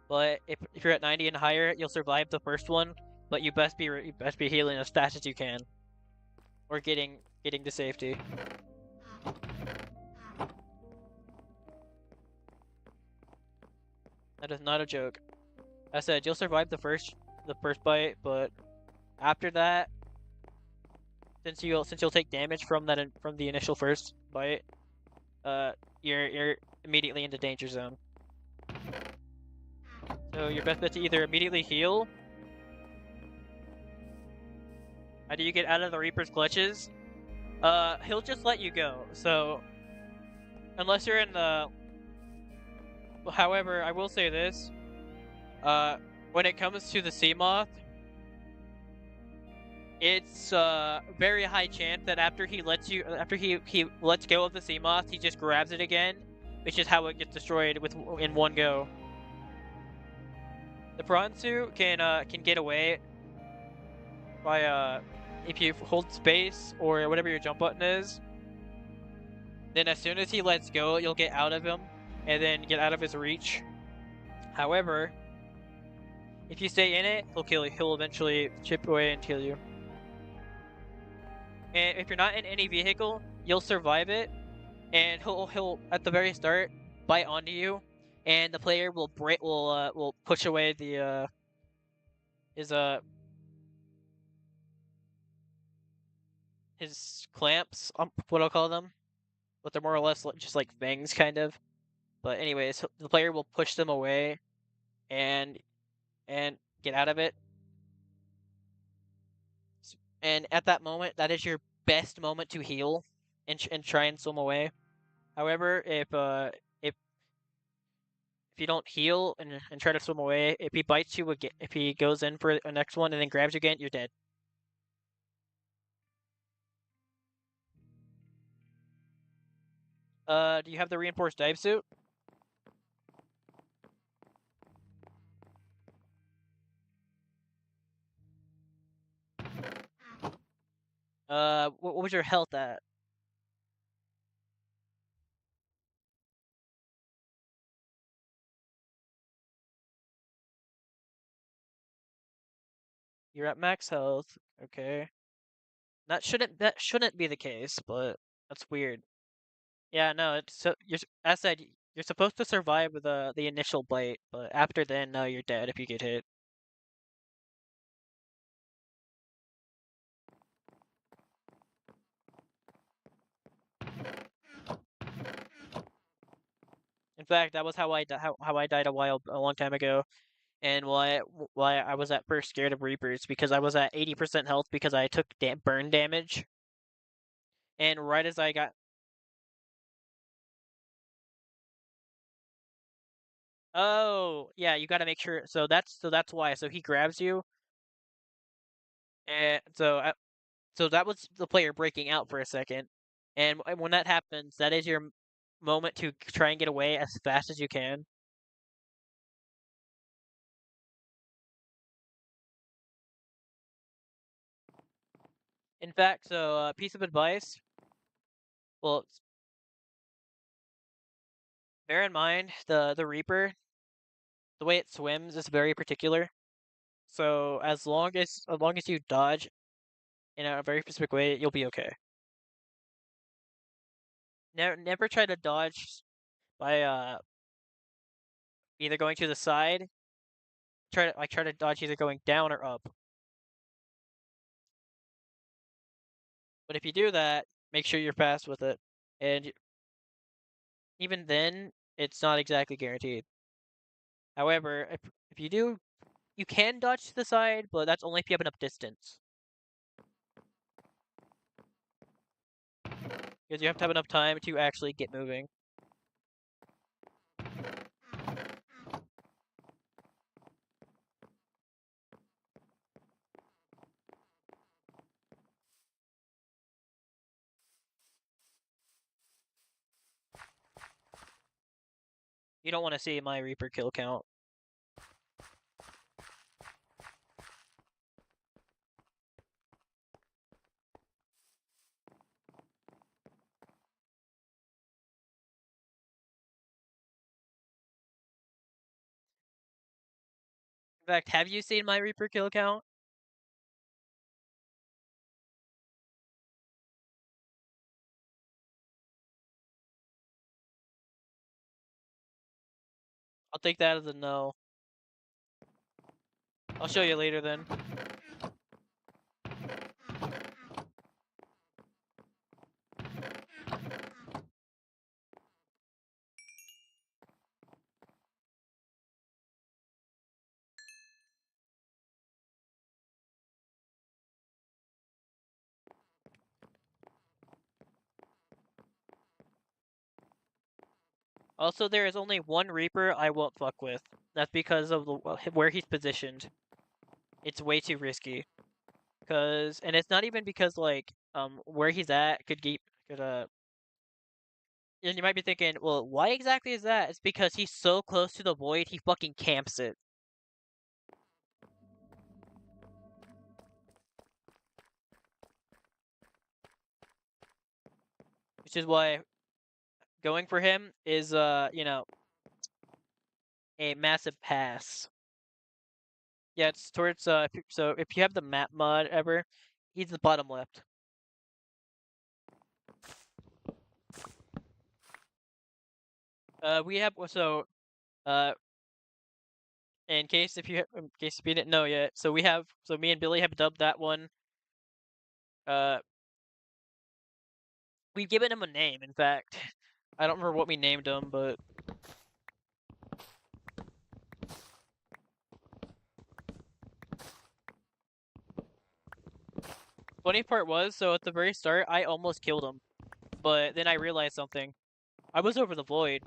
A: But if you're at 90 and higher, you'll survive the first one. But you best be healing as fast as you can, or getting to safety. That is not a joke. I said you'll survive the first bite, but after that, since you'll take damage from the initial first bite, you're immediately into danger zone. So your best bet to either immediately heal. How do you get out of the Reaper's clutches? He'll just let you go. So unless you're in the. However, I will say this. When it comes to the Seamoth, it's very high chance that after he lets go of the Seamoth, he just grabs it again, which is how it gets destroyed in one go. The prawn suit can get away by if you hold space or whatever your jump button is. Then as soon as he lets go, you'll get out of him and then get out of his reach. However, if you stay in it, he'll kill you. He'll eventually chip away and kill you. And if you're not in any vehicle, you'll survive it, and he'll at the very start bite onto you, and the player will push away the his clamps, what I'll call them, but they're more or less just like fangs, kind of. But anyways, the player will push them away, and get out of it. And at that moment, that is your best moment to heal and try and swim away. However, if you don't heal and try to swim away, if he bites you again, if he goes in for a next one and then grabs you again, you're dead. Do you have the reinforced dive suit? What was your health at? You're at max health. Okay. That shouldn't be the case, but that's weird. Yeah, no, it's so as said, you're supposed to survive with the initial bite, but after then, no, you're dead if you get hit. In fact, that was how I died a long time ago, and why I was at first scared of Reapers, because I was at 80% health because I took burn damage, and right as I got. Oh, yeah, you got to make sure. So that's why. So he grabs you, and so that was the player breaking out for a second, and when that happens, that is your moment to try and get away as fast as you can. In fact, so piece of advice. Well, bear in mind the Reaper, the way it swims is very particular. So as long as you dodge in a very specific way, you'll be okay. Never try to dodge by either going to the side. Try to dodge either going down or up. But if you do that, make sure you're fast with it. And even then, it's not exactly guaranteed. However, if you do, you can dodge to the side, but that's only if you have enough distance. Because you have to have enough time to actually get moving. You don't want to see my Reaper kill count. In fact, have you seen my Reaper kill count? I'll take that as a no. I'll show you later then. Also, there is only one Reaper I won't fuck with. That's because of where he's positioned. It's way too risky. And it's not even because like where he's at could. And you might be thinking, well, why exactly is that? It's because he's so close to the void, he fucking camps it. Which is why going for him is you know, a massive pass. Yeah, it's towards so if you have the map mod ever, he's the bottom left. We have so uh in case if you didn't know yet, so me and Billy have dubbed that one. Uh, we've given him a name. In fact, I don't remember what we named him, but funny part was, so at the very start, I almost killed him, but then I realized something. I was over the void,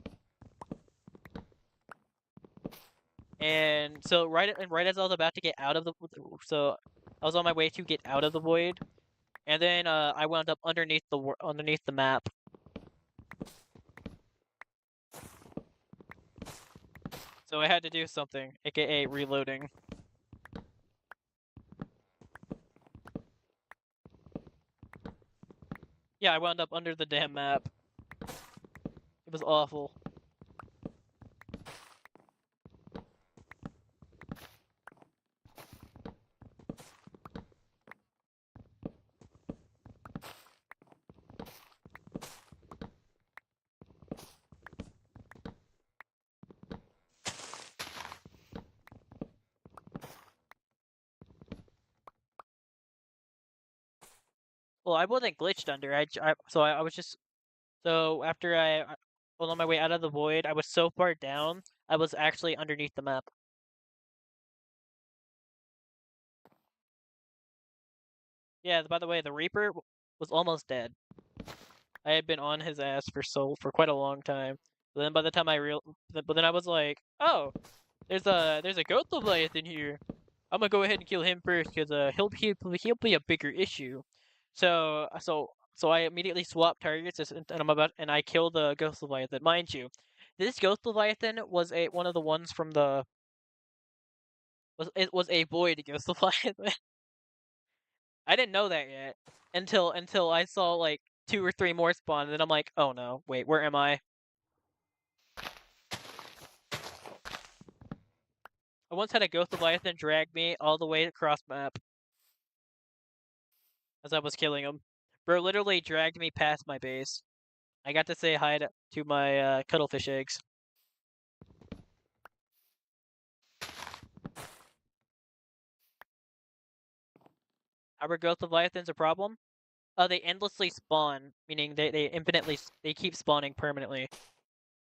A: and so right as I was about to get out of so I was on my way to get out of the void, and then I wound up underneath the map. So I had to do something, aka reloading. Yeah, I wound up under the damn map. It was awful. Well, I wasn't glitched under. I was just so after I was on my way out of the void, I was so far down, I was actually underneath the map. Yeah, by the way, the Reaper was almost dead. I had been on his ass for quite a long time. But then by the time but then I was like, oh, there's a Ghost Leviathan here. I'm gonna go ahead and kill him first because he'll be a bigger issue. So I immediately swapped targets and I killed the Ghost Leviathan. Mind you, this Ghost Leviathan was one of the ones from the was a void Ghost Leviathan. I didn't know that yet until I saw like 2 or 3 more spawn, and then I'm like, oh no, wait, where am I? I once had a Ghost Leviathan drag me all the way across map as I was killing him. Bro literally dragged me past my base. I got to say hi to my cuttlefish eggs. Our Ghost Leviathan's a problem? They endlessly spawn, meaning they keep spawning permanently.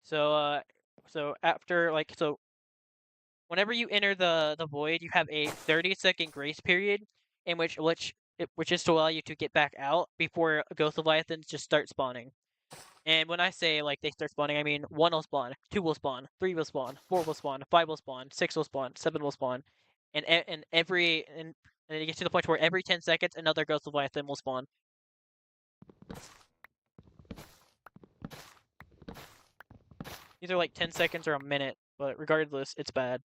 A: So after whenever you enter the void, you have a 30-second grace period in which is to allow you to get back out before Ghost Leviathans just start spawning. And when I say like they start spawning, I mean 1 will spawn, 2 will spawn, 3 will spawn, 4 will spawn, 5 will spawn, 6 will spawn, 7 will spawn, and it gets to the point where every 10 seconds another Ghost Leviathan will spawn. either like 10 seconds or a minute, but regardless, it's bad.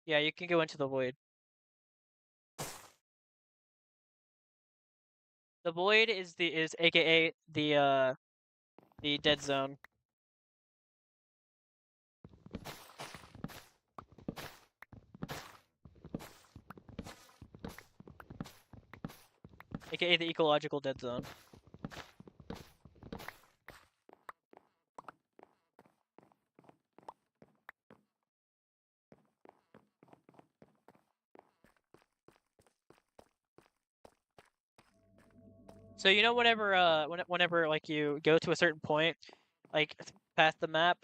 A: Yeah, you can go into the void. The void is AKA the dead zone. AKA the ecological dead zone. So you know whenever like you go to a certain point, like past the map,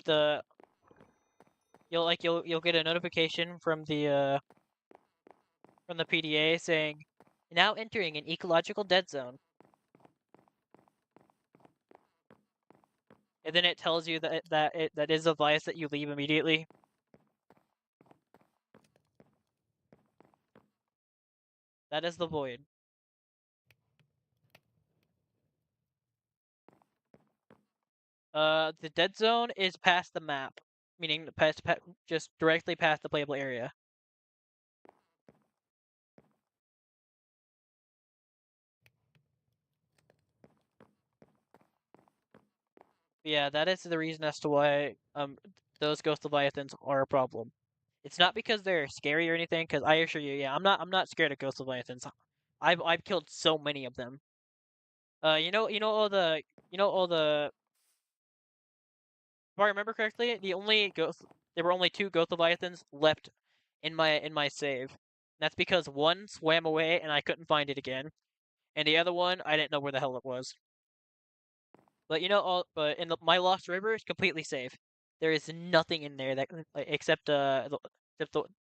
A: you'll get a notification from the PDA saying now entering an ecological dead zone. And then it tells you that is a vice that you leave immediately. That is the void. The dead zone is past the map, meaning just directly past the playable area. Yeah, that is the reason as to why those ghost leviathans are a problem. It's not because they're scary or anything, because I assure you, yeah, I'm not scared of ghost leviathans. I've killed so many of them. You know all the if I remember correctly, there were only 2 ghost leviathans left in my save. That's because one swam away and I couldn't find it again, and the other one I didn't know where the hell it was. But but in my Lost River is completely safe. There is nothing in there that except the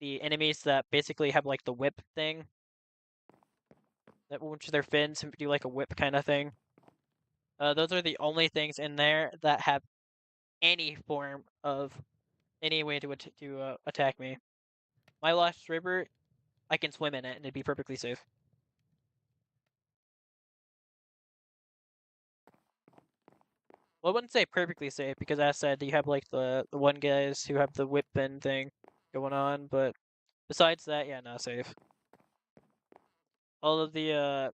A: enemies that basically have like the whip thing, that which their fins and do like a whip kind of thing. Those are the only things in there that have any form of any way to attack me. My Lost River, I can swim in it and it'd be perfectly safe. Well, I wouldn't say perfectly safe because, as I said, you have like the one guys who have the whip bend thing going on, but besides that, yeah, not safe. All of the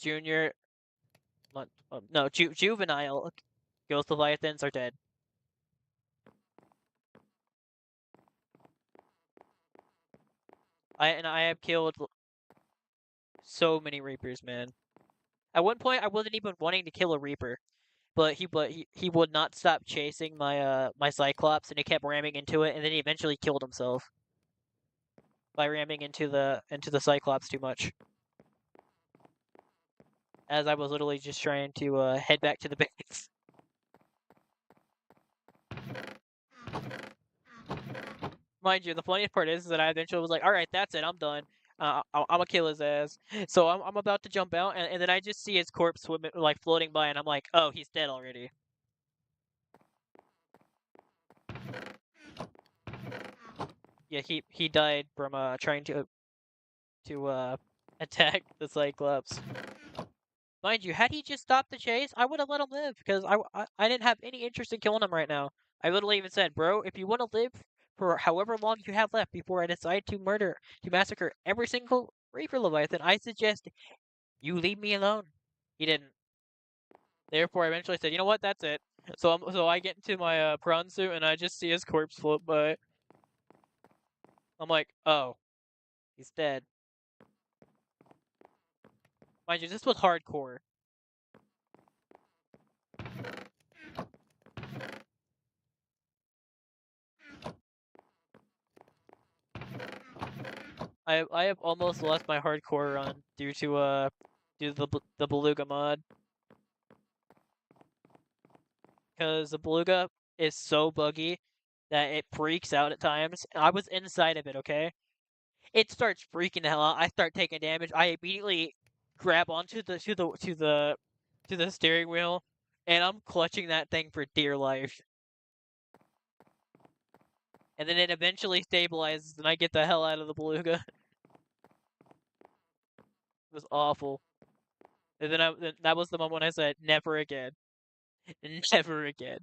A: junior, no, juvenile ghost leviathans are dead. I have killed so many reapers, man. At one point, I wasn't even wanting to kill a reaper, but he would not stop chasing my Cyclops, and he kept ramming into it, and then he eventually killed himself by ramming into the Cyclops too much. As I was literally just trying to head back to the base. Mind you, the funniest part is that I eventually was like, all right, that's it, I'm done. I'm gonna kill his ass. So I'm about to jump out, and then I just see his corpse swimming, like floating by, and I'm like, oh, he's dead already. Yeah, he died from trying to attack the Cyclops. Mind you, had he just stopped the chase, I would have let him live because I didn't have any interest in killing him right now. I literally even said, bro, if you want to live for however long you have left before I decide to massacre every single Reaper Leviathan, I suggest you leave me alone. He didn't. Therefore, I eventually said, you know what, that's it. So I get into my prawn suit and I just see his corpse float by. I'm like, oh, he's dead. Mind you, this was hardcore. I have almost lost my hardcore run due to the Beluga mod, because the Beluga is so buggy that it freaks out at times. I was inside of it, okay? It starts freaking the hell out. I start taking damage. I immediately grab onto the steering wheel, and I'm clutching that thing for dear life. And then it eventually stabilizes, and I get the hell out of the Beluga. was awful. And then that was the moment when I said, never again. Never again.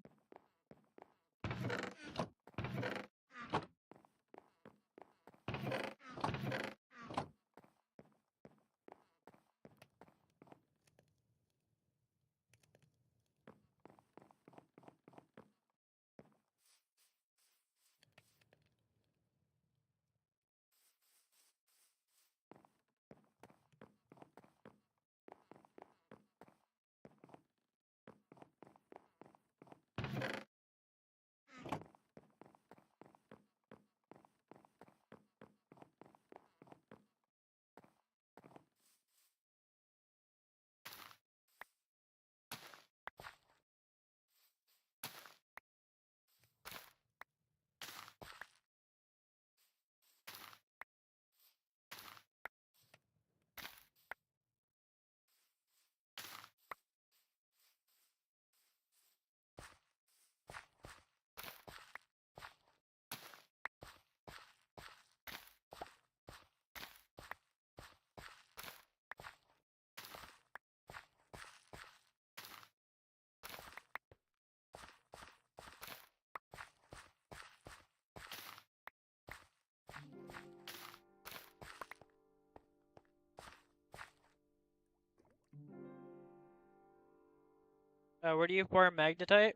A: Where do you farm magnetite?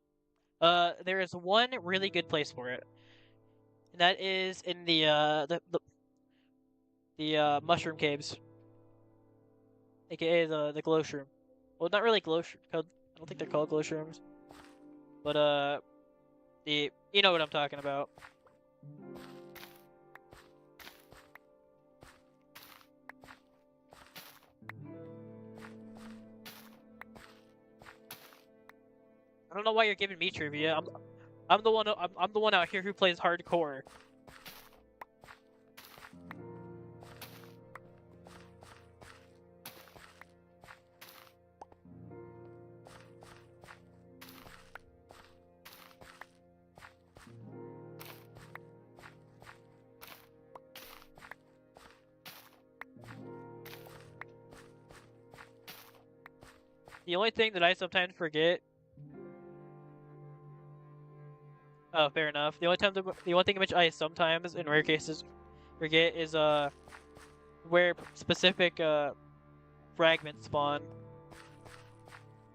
A: There is one really good place for it. And that is in the mushroom caves. AKA the glow shroom. Well, not really glow shroom. I don't think they're called glow shrooms. But you know what I'm talking about. I don't know why you're giving me trivia. I'm the one out here who plays hardcore. The only thing that I sometimes forget. Oh, fair enough. The only thing which I sometimes, in rare cases, forget is where specific fragments spawn.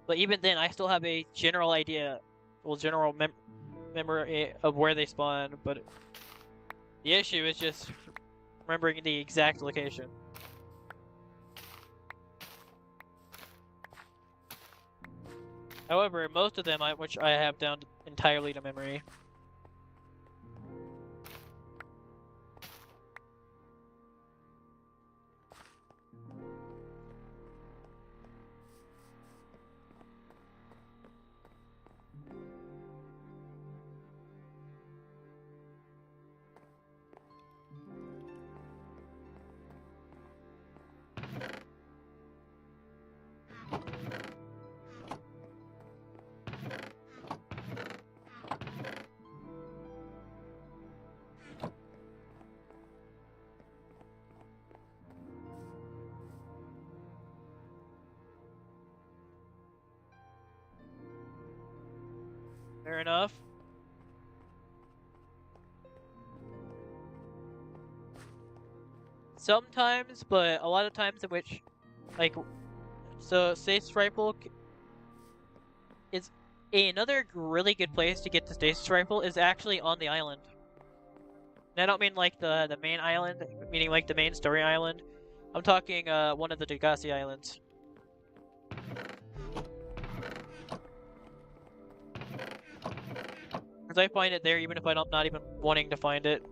A: But even then, I still have a general idea, well, general memory of where they spawn. But the issue is just remembering the exact location. However, most of them, which I have down entirely to memory. Fair enough. Sometimes, but a lot of times in which, like, so stasis rifle is another really good place to get the stasis rifle is actually on the island. And I don't mean like the main island, meaning like the main story island. I'm talking one of the Degassi islands. Because I find it there even if I'm not even wanting to find it.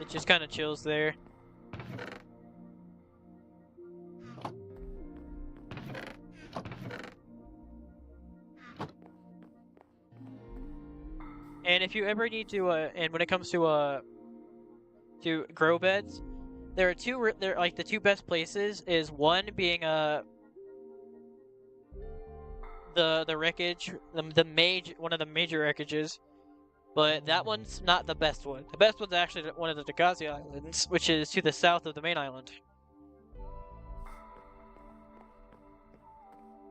A: It just kind of chills there. And if you ever need to, and when it comes to grow beds, there are two. They're like the two best places. Is one being the wreckage, the one of the major wreckages, But that one's not the best one. The best one's actually one of the Degasi Islands, which is to the south of the main island.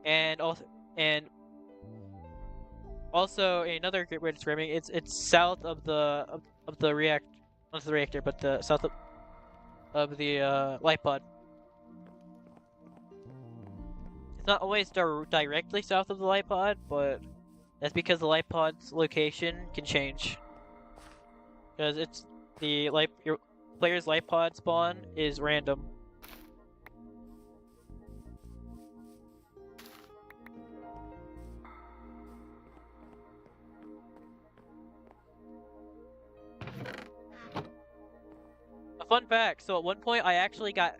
A: And also another great way of describing it's south of the not the reactor, but the south of the light pod. It's not always directly south of the light pod, but that's because the light pod's location can change. Because it's your player's light pod spawn is random. A fun fact, so at one point I actually got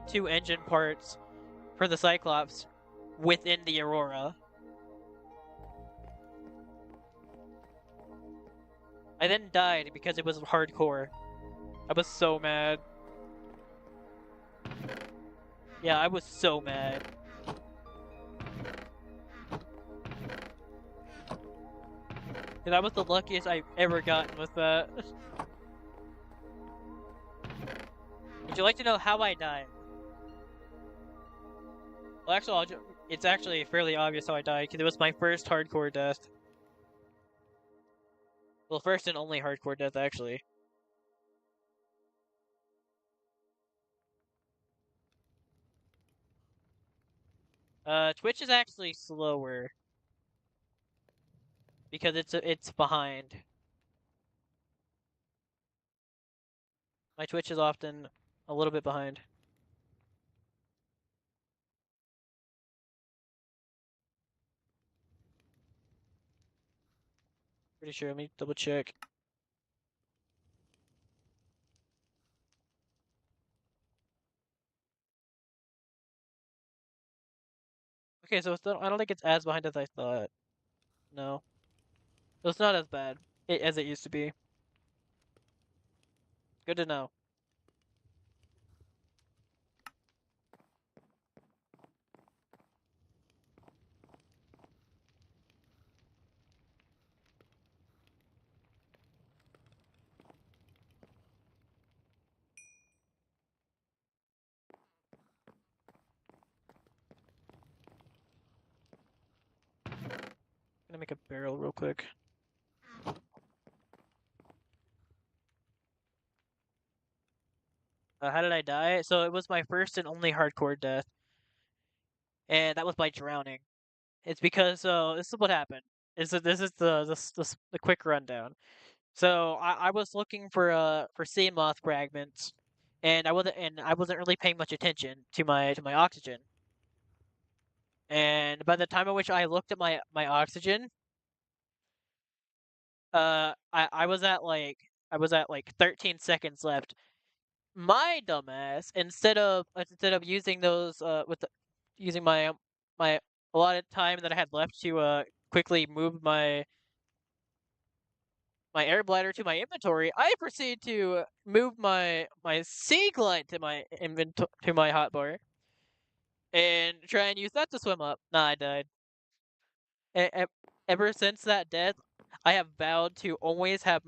A: two engine parts for the Cyclops within the Aurora. I then died because it was hardcore. I was so mad. Yeah, I was so mad. And that was the luckiest I've ever gotten with that. Would you like to know how I died? Well, actually, it's actually fairly obvious how I died, because it was my first hardcore death. Well, first and only hardcore death, actually. Twitch is actually slower. Because it's behind. My Twitch is often a little bit behind. Pretty sure. Let me double check. Okay, so I don't think it's as behind as I thought. No. So it's not as bad as it used to be. Good to know. Gonna make a barrel real quick. How did I die? So it was my first and only hardcore death, and that was by drowning. It's because this is what happened. This is the quick rundown. So I was looking for sea moth fragments, and I wasn't really paying much attention to my oxygen. And by the time at which I looked at my oxygen, I was at like 13 seconds left. My dumbass, instead of using those using my allotted time that I had left to quickly move my air bladder to my inventory, I proceed to move my sea glide to my hotbar and try and use that to swim up. Nah, I died. Ever since that death, I have vowed to always have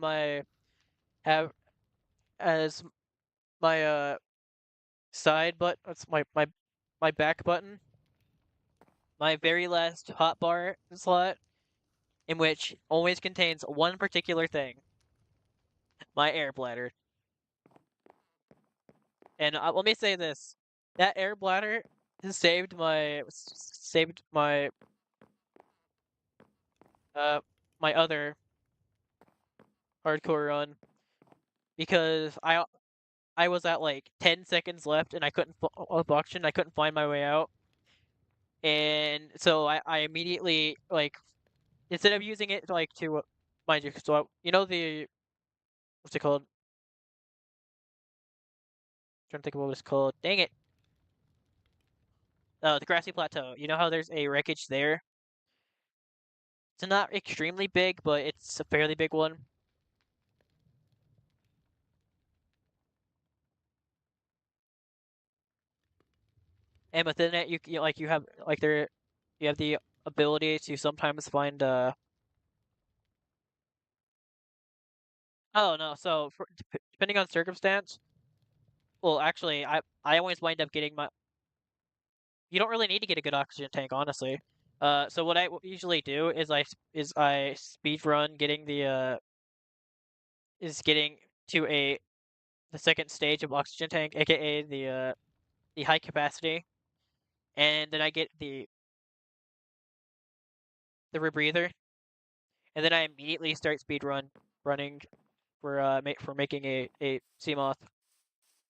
A: as my side but that's my back button, my very last hotbar slot, in which always contains one particular thing: my air bladder. And let me say this: that air bladder has saved my other hardcore run, because I was at like 10 seconds left and I couldn't of auction. I couldn't find my way out, and so I immediately like, instead of using it like to mind you, so you know the what's it called? Trying to think of what it's called. Dang it! The grassy plateau. You know how there's a wreckage there? It's not extremely big, but it's a fairly big one. And within it, you have like you have the ability to sometimes find Oh no, so depending on circumstance, well, actually, I always wind up getting my. You don't really need to get a good oxygen tank, honestly. So what I usually do is I speed run getting getting to the second stage of oxygen tank, aka the high capacity, and then I get the rebreather, and then I immediately start running for making a CMOth,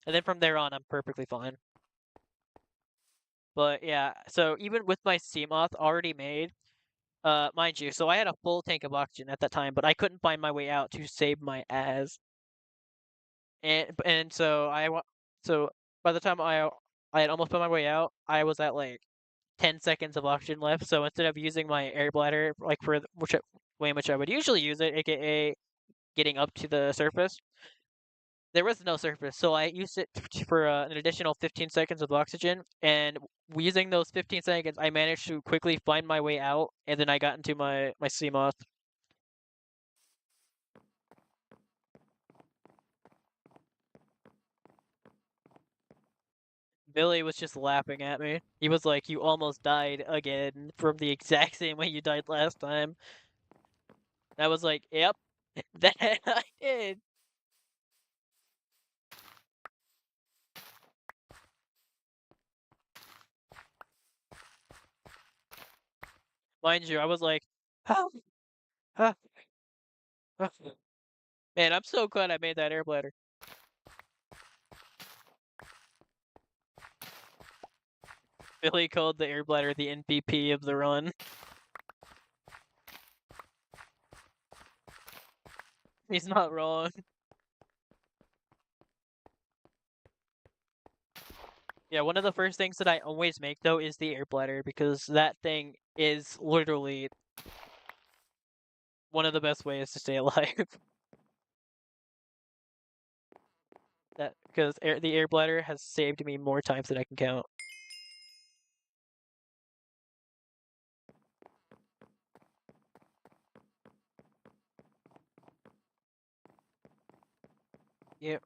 A: and then from there on I'm perfectly fine. But yeah, so even with my CMOth already made, mind you, so I had a full tank of oxygen at that time, but I couldn't find my way out to save my ass, and so by the time I had almost found my way out, I was at like 10 seconds of oxygen left. So instead of using my air bladder like for which way in which I would usually use it, aka getting up to the surface, there was no surface, so I used it for an additional 15 seconds of oxygen, and using those 15 seconds, I managed to quickly find my way out, and then I got into my CMOS. Billy was just laughing at me. He was like, "You almost died again from the exact same way you died last time." I was like, "Yep, that I did." Mind you, I was like, "Huh, huh, huh." Man, I'm so glad I made that air bladder. Billy called the air bladder the MVP of the run. He's not wrong. Yeah, one of the first things that I always make though is the air bladder because that thing is literally one of the best ways to stay alive. That because the air bladder has saved me more times than I can count. Yep.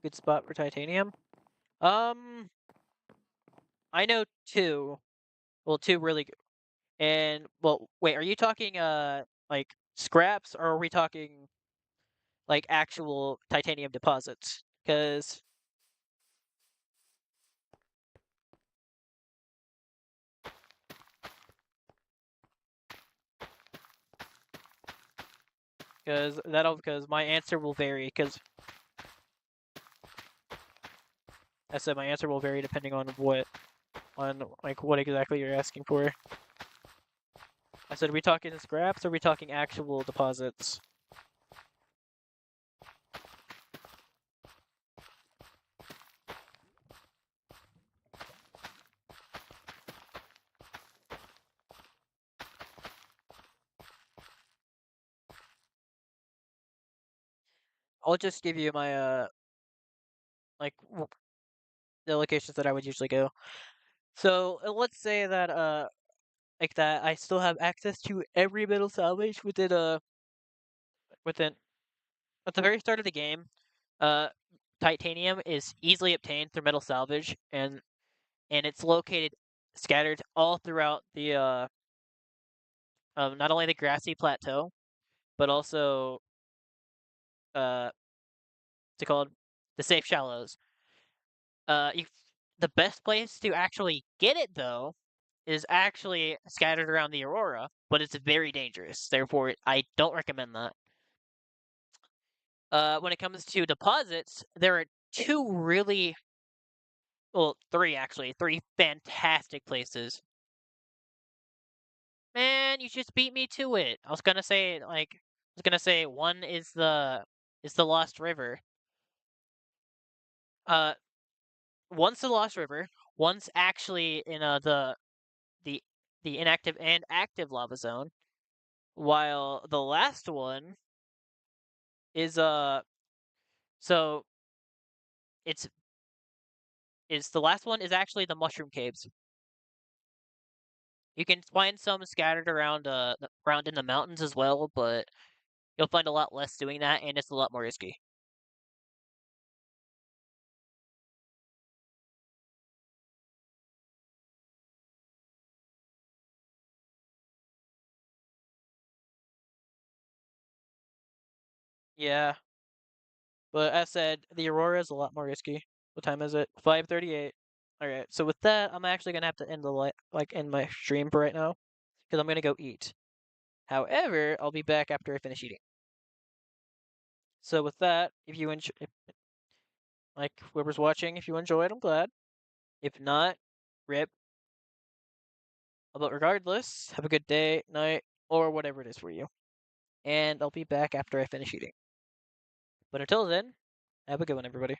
A: Good spot for titanium. Um, I know two. Well, two really good. And well, wait, are you talking like scraps or are we talking like actual titanium deposits? Because my answer will vary because I said my answer will vary depending on what exactly you're asking for. I said, are we talking scraps or are we talking actual deposits? I'll just give you my like the locations that I would usually go. So let's say that like that I still have access to every metal salvage within at the very start of the game. Uh, titanium is easily obtained through metal salvage, and it's located scattered all throughout the not only the grassy plateau, but also what's it called? The safe shallows. You, the best place to actually get it though is actually scattered around the aurora, but it's very dangerous. Therefore, I don't recommend that. When it comes to deposits, there are two really, well, three actually, three fantastic places. Man, you just beat me to it. I was gonna say one is the Lost River. Uh, one's the Lost River. One's actually in the the inactive and active lava zone, while the last one is so it's the last one is actually the Mushroom Caves. You can find some scattered around around in the mountains as well, but You'll find a lot less doing that, and it's a lot more risky. Yeah, but as said, the Aurora is a lot more risky. What time is it? 5:38. All right. So with that, I'm actually gonna have to end the end my stream for right now because I'm gonna go eat. However, I'll be back after I finish eating. So with that, if you enjoy, like whoever's watching, if you enjoyed, I'm glad. If not, rip. But regardless, have a good day, night, or whatever it is for you. And I'll be back after I finish eating. But until then, have a good one, everybody.